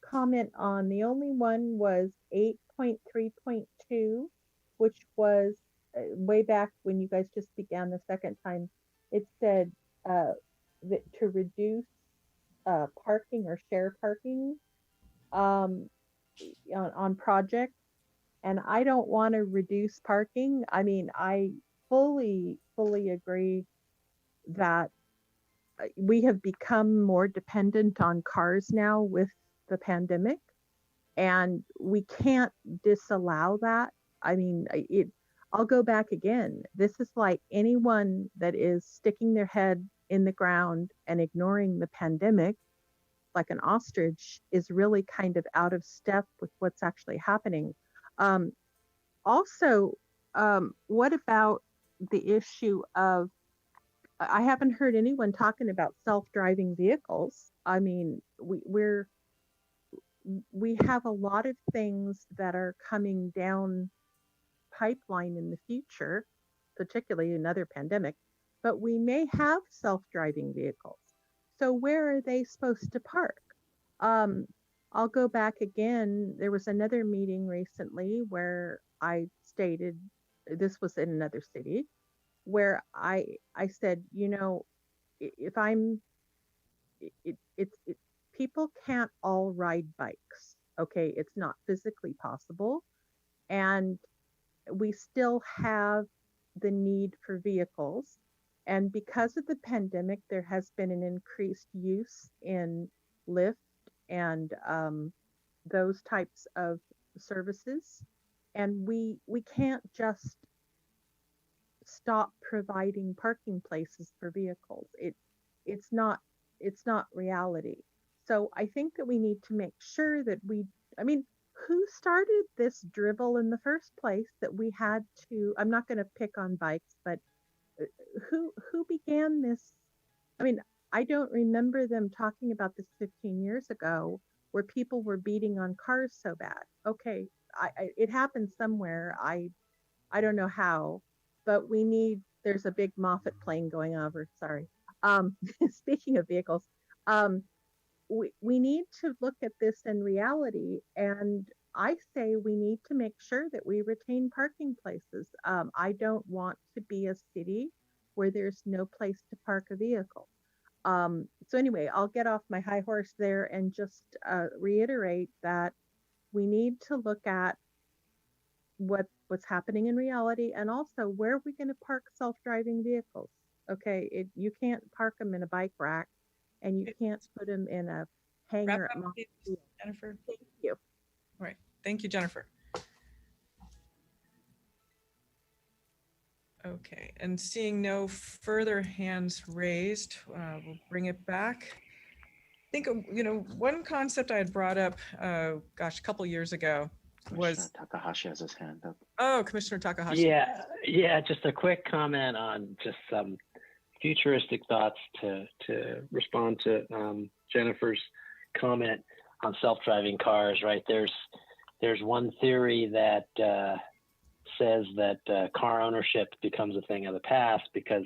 comment on the only one was 8.3.2, which was way back when you guys just began the second time. It said that to reduce parking or share parking on projects. And I don't want to reduce parking. I mean, I fully agree that we have become more dependent on cars now with the pandemic. And we can't disallow that. I mean, I'll go back again. This is like anyone that is sticking their head in the ground and ignoring the pandemic like an ostrich is really kind of out of step with what's actually happening. Also, what about the issue of, I haven't heard anyone talking about self-driving vehicles. I mean, we have a lot of things that are coming down pipeline in the future, particularly another pandemic, but we may have self-driving vehicles. So where are they supposed to park? I'll go back again. There was another meeting recently where I stated, this was in another city, where I said, you know, if I'm, people can't all ride bikes. Okay, it's not physically possible, and we still have the need for vehicles. And because of the pandemic, there has been an increased use in Lyft and those types of services. And we can't just stop providing parking places for vehicles. It's not reality. So I think that we need to make sure that I mean, who started this dribble in the first place that we had to, I'm not going to pick on bikes, but who began this? I mean, I don't remember them talking about this 15 years ago where people were beating on cars so bad. Okay, it happened somewhere. I don't know how, but there's a big Moffat plane going over. Sorry. Speaking of vehicles, we need to look at this in reality, and I say we need to make sure that we retain parking places. I don't want to be a city where there's no place to park a vehicle. So anyway, I'll get off my high horse there and just reiterate that we need to look at what's happening in reality, and also where are we going to park self-driving vehicles. Okay, you can't park them in a bike rack, and you can't put them in a hangar. Wrap up, please, Jennifer. Thank you. All right. Thank you, Jennifer. Okay, and seeing no further hands raised, we'll bring it back. I think, you know, one concept I had brought up, gosh, a couple years ago was Takahashi has his hand up. Oh, Commissioner Takahashi. Yeah, just a quick comment on just some futuristic thoughts to respond to Jennifer's comment on self-driving cars, right? There's one theory that says that car ownership becomes a thing of the past because,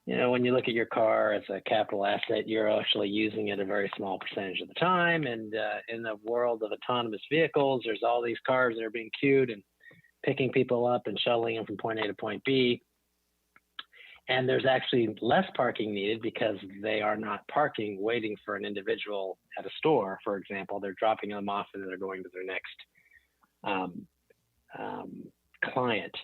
you know, when you look at your car as a capital asset, you're actually using it a very small percentage of the time. And in the world of autonomous vehicles, there's all these cars that are being queued and picking people up and shuttling them from point A to point B. And there's actually less parking needed because they are not parking, waiting for an individual at a store, for example. They're dropping them off and they're going to their next client.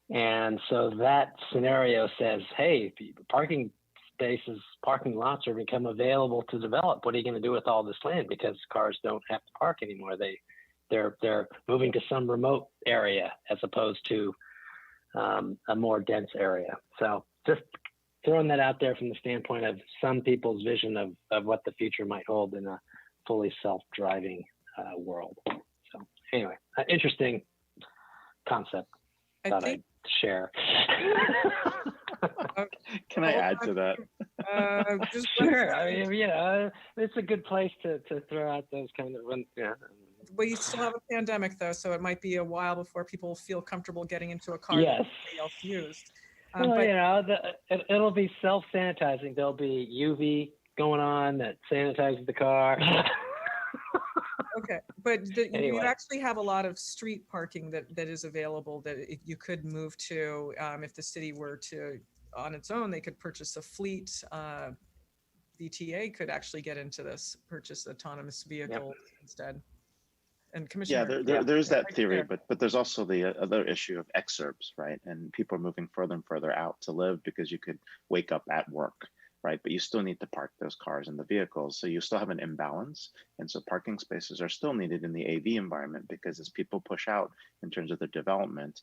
And so that scenario says, hey, parking spaces, parking lots are become available to develop. What are you going to do with all this land? Because cars don't have to park anymore. They're moving to some remote area as opposed to a more dense area. So just throwing that out there from the standpoint of some people's vision of what the future might hold in a fully self-driving world. So anyway, interesting concept that I'd share. Can I add to that? Just sure. I mean, you know, it's a good place to throw out those kind of, yeah. We still have a pandemic though, so it might be a while before people feel comfortable getting into a car yes. that somebody else used. Well, but, you know, it'll be self-sanitizing. There'll be UV going on that sanitizes the car. Okay, but Anyway. you actually have a lot of street parking that is available that you could move to if the city were to, on its own, they could purchase a fleet. VTA could actually get into this, purchase autonomous vehicles instead. And Commissioner, there's that theory, but there's also the other issue of exurbs, right? And people are moving further and further out to live because you could wake up at work right? But you still need to park those cars and the vehicles. So you still have an imbalance. And so parking spaces are still needed in the AV environment, because as people push out in terms of their development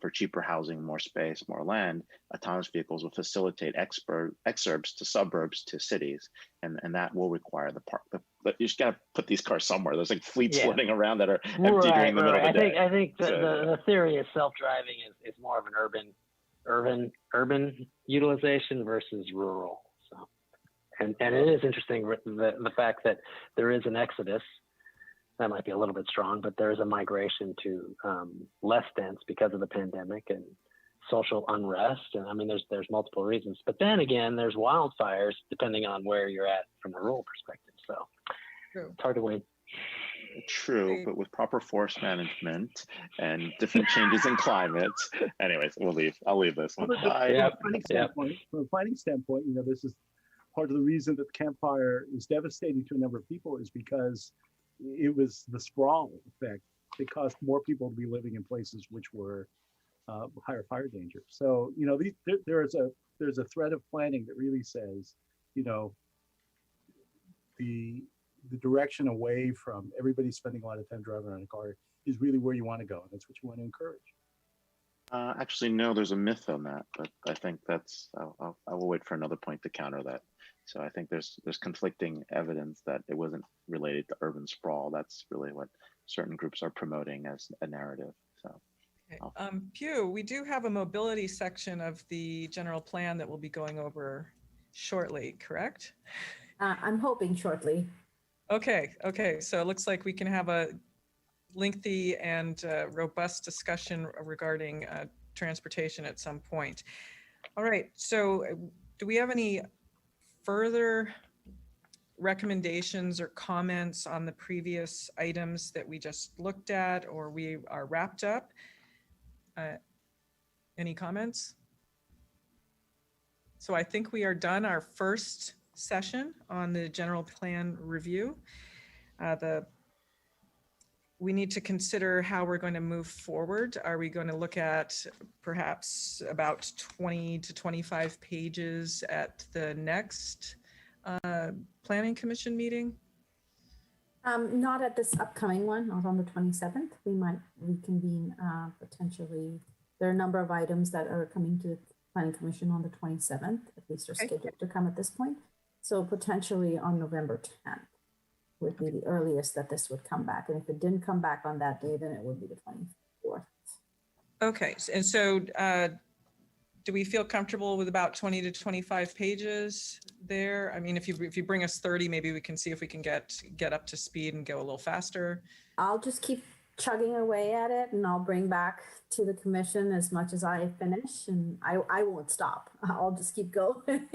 for cheaper housing, more space, more land, autonomous vehicles will facilitate exurbs to suburbs to cities. And that will require the park. You just gotta put these cars somewhere. There's like fleets floating around that are empty during the middle of the day. I think the theory is self-driving is more of an urban utilization versus rural. So, and it is interesting the fact that there is an exodus. That might be a little bit strong, but there is a migration to less dense because of the pandemic and social unrest. And I mean, there's multiple reasons. But then again, there's wildfires depending on where you're at from a rural perspective. So it's hard to win. True, but with proper forest management and different changes in climate. Anyways, I'll leave this one. From a planning standpoint, this is part of the reason that the campfire is devastating to a number of people, is because it was the sprawl effect. It caused more people to be living in places which were higher fire danger. So, there's a thread of planning that really says, the direction away from everybody spending a lot of time driving around a car is really where you want to go. And that's what you want to encourage. Actually, no, there's a myth on that, but I think I will wait for another point to counter that. So I think there's conflicting evidence that it wasn't related to urban sprawl. That's really what certain groups are promoting as a narrative. So, okay. Pew, we do have a mobility section of the general plan that we'll be going over shortly, correct? I'm hoping shortly. Okay. So it looks like we can have a lengthy and robust discussion regarding transportation at some point. All right. So do we have any further recommendations or comments on the previous items that we just looked at, or we are wrapped up? Any comments? So I think we are done our first session on the general plan review. We need to consider how we're going to move forward. Are we going to look at perhaps about 20 to 25 pages at the next Planning Commission meeting? Not at this upcoming one, not on the 27th. We might reconvene potentially. There are a number of items that are coming to the Planning Commission on the 27th, at least are scheduled to come at this point. So potentially on November 10th would be the earliest that this would come back. And if it didn't come back on that day, then it would be the 24th. Okay, and so do we feel comfortable with about 20 to 25 pages there? I mean, if you bring us 30, maybe we can see if we can get up to speed and go a little faster. I'll just keep chugging away at it, and I'll bring back to the commission as much as I finish, and I won't stop. I'll just keep going.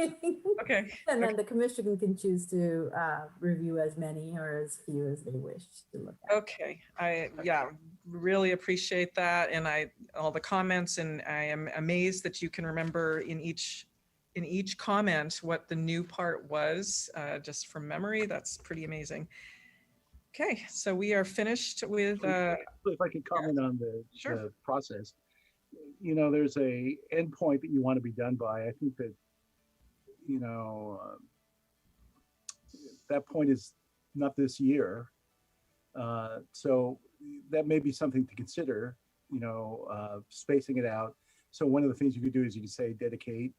Okay. And then the commission can choose to review as many or as few as they wish to look at. Okay, I really appreciate that, and all the comments, and I am amazed that you can remember in each comment what the new part was, just from memory. That's pretty amazing. Okay, so we are finished with. If I could comment on the process, there's a endpoint that you want to be done by. I think that, that point is not this year. So that may be something to consider, spacing it out. So one of the things you could do is you could say dedicate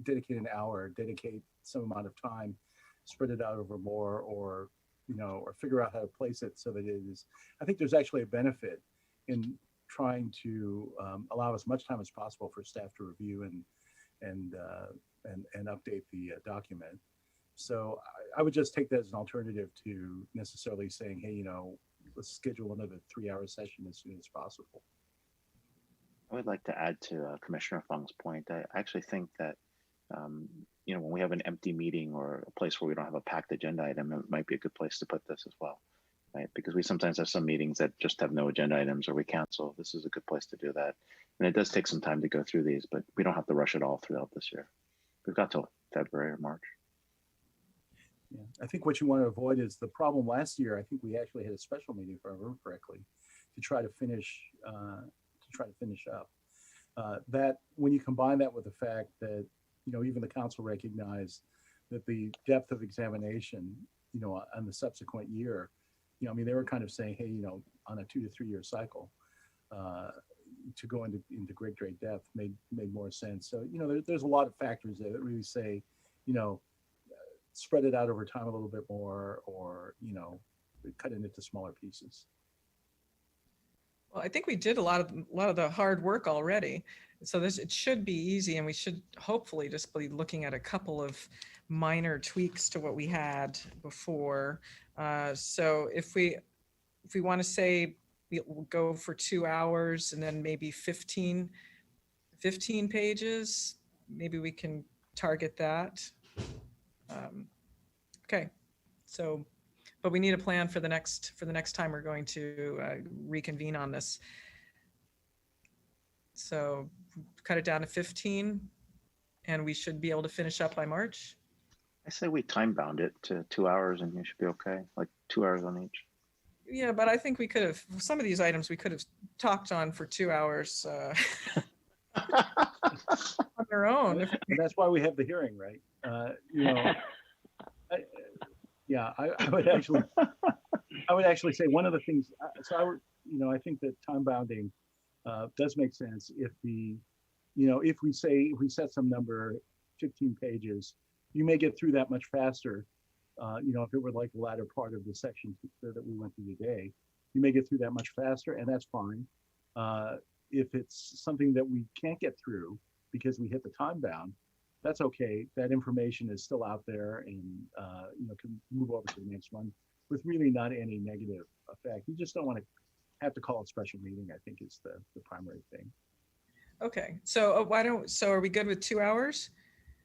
an hour, dedicate some amount of time, spread it out over more, or figure out how to place it so that it is. I think there's actually a benefit in trying to allow as much time as possible for staff to review and update the document. So I would just take that as an alternative to necessarily saying, hey, let's schedule another 3-hour session as soon as possible. I would like to add to Commissioner Fung's point. I actually think that when we have an empty meeting or a place where we don't have a packed agenda item, it might be a good place to put this as well, right? Because we sometimes have some meetings that just have no agenda items or we cancel. This is a good place to do that. And it does take some time to go through these, but we don't have to rush it all throughout this year. We've got till February or March. Yeah, I think what you want to avoid is the problem last year. I think we actually had a special meeting, if I remember correctly, to try to finish up. That when you combine that with the fact that even the council recognized that the depth of examination, you know, on the subsequent year, you know, I mean, they were kind of saying, hey, you know, on a 2 to 3 year cycle, to go into great depth made more sense. So, you know, there's a lot of factors there that really say, you know, spread it out over time a little bit more, or, you know, cut it into smaller pieces. Well, I think we did a lot of the hard work already. So it should be easy, and we should hopefully just be looking at a couple of minor tweaks to what we had before. So if we want to say we'll go for 2 hours and then maybe 15 pages, maybe we can target that. Okay, so, but we need a plan for the next time we're going to reconvene on this. So cut it down to 15, and we should be able to finish up by March. I say we time bound it to 2 hours and you should be okay, like 2 hours on each. Yeah, but I think we could have, some of these items we could have talked on for 2 hours on their own. And that's why we have the hearing, right? You know, I would actually say one of the things, you know, I think that time bounding does make sense if if we set some number, 15 pages, you may get through that much faster. You know, if it were like the latter part of the section that we went through today, you may get through that much faster, and that's fine. If it's something that we can't get through because we hit the time bound, that's okay. That information is still out there, and you know, can move over to the next one with really not any negative effect. You just don't want to have to call a special meeting, I think, is the primary thing. Okay, so so are we good with 2 hours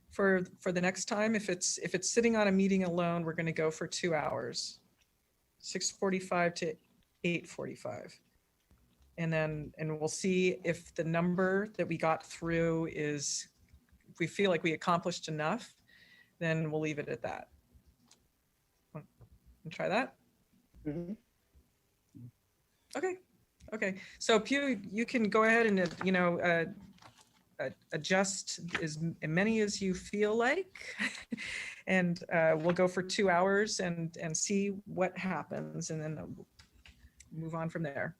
for the next time? If it's sitting on a meeting alone, we're going to go for 2 hours, 6:45 to 8:45. And we'll see if the number that we got through is, if we feel like we accomplished enough, then we'll leave it at that. And try that. Mhm. Okay. So Pew, you can go ahead and, you know, adjust as many as you feel like, and we'll go for 2 hours and see what happens, and then we'll move on from there.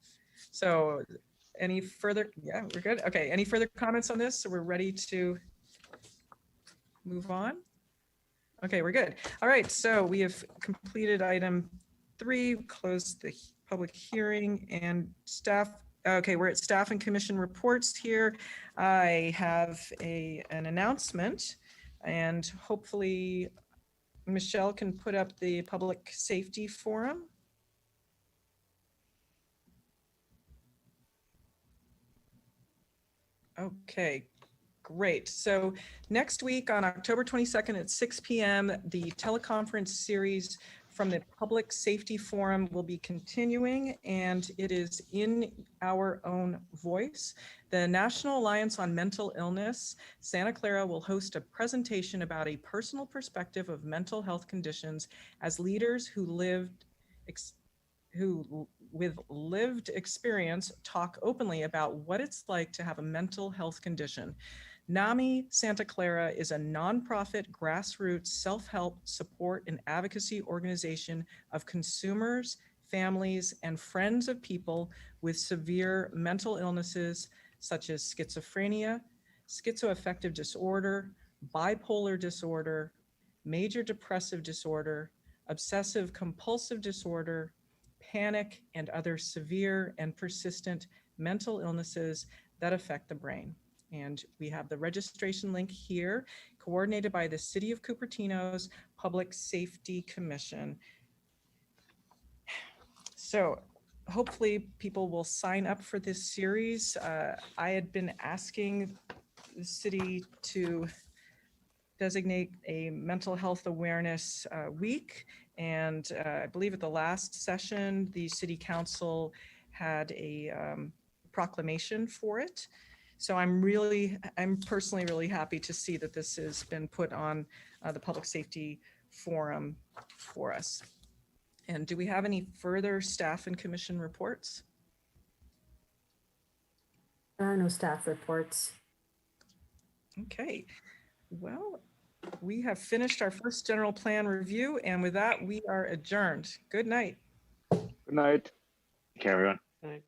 So any further, yeah, we're good. Okay, any further comments on this? So we're ready to move on. Okay, we're good. All right, so we have completed item 3, closed the public hearing, and staff. Okay, we're at staff and commission reports here. I have an announcement, and hopefully Michelle can put up the public safety forum. Okay, great. So next week on October 22nd at 6 p.m., the teleconference series from the Public Safety Forum will be continuing, and it is in our own voice. The National Alliance on Mental Illness, Santa Clara, will host a presentation about a personal perspective of mental health conditions as leaders who with lived experience talk openly about what it's like to have a mental health condition. NAMI Santa Clara is a nonprofit grassroots self-help support and advocacy organization of consumers, families, and friends of people with severe mental illnesses such as schizophrenia, schizoaffective disorder, bipolar disorder, major depressive disorder, obsessive compulsive disorder, panic, and other severe and persistent mental illnesses that affect the brain. And we have the registration link here, coordinated by the City of Cupertino's Public Safety Commission. So hopefully people will sign up for this series. I had been asking the city to designate a mental health awareness week. And I believe at the last session, the city council had a proclamation for it. So I'm personally really happy to see that this has been put on the Public Safety Forum for us. And do we have any further staff and commission reports? There are no staff reports. Okay, well, We have finished our first general plan review, and with that, we are adjourned. Good night. Good night. Carry on. Right.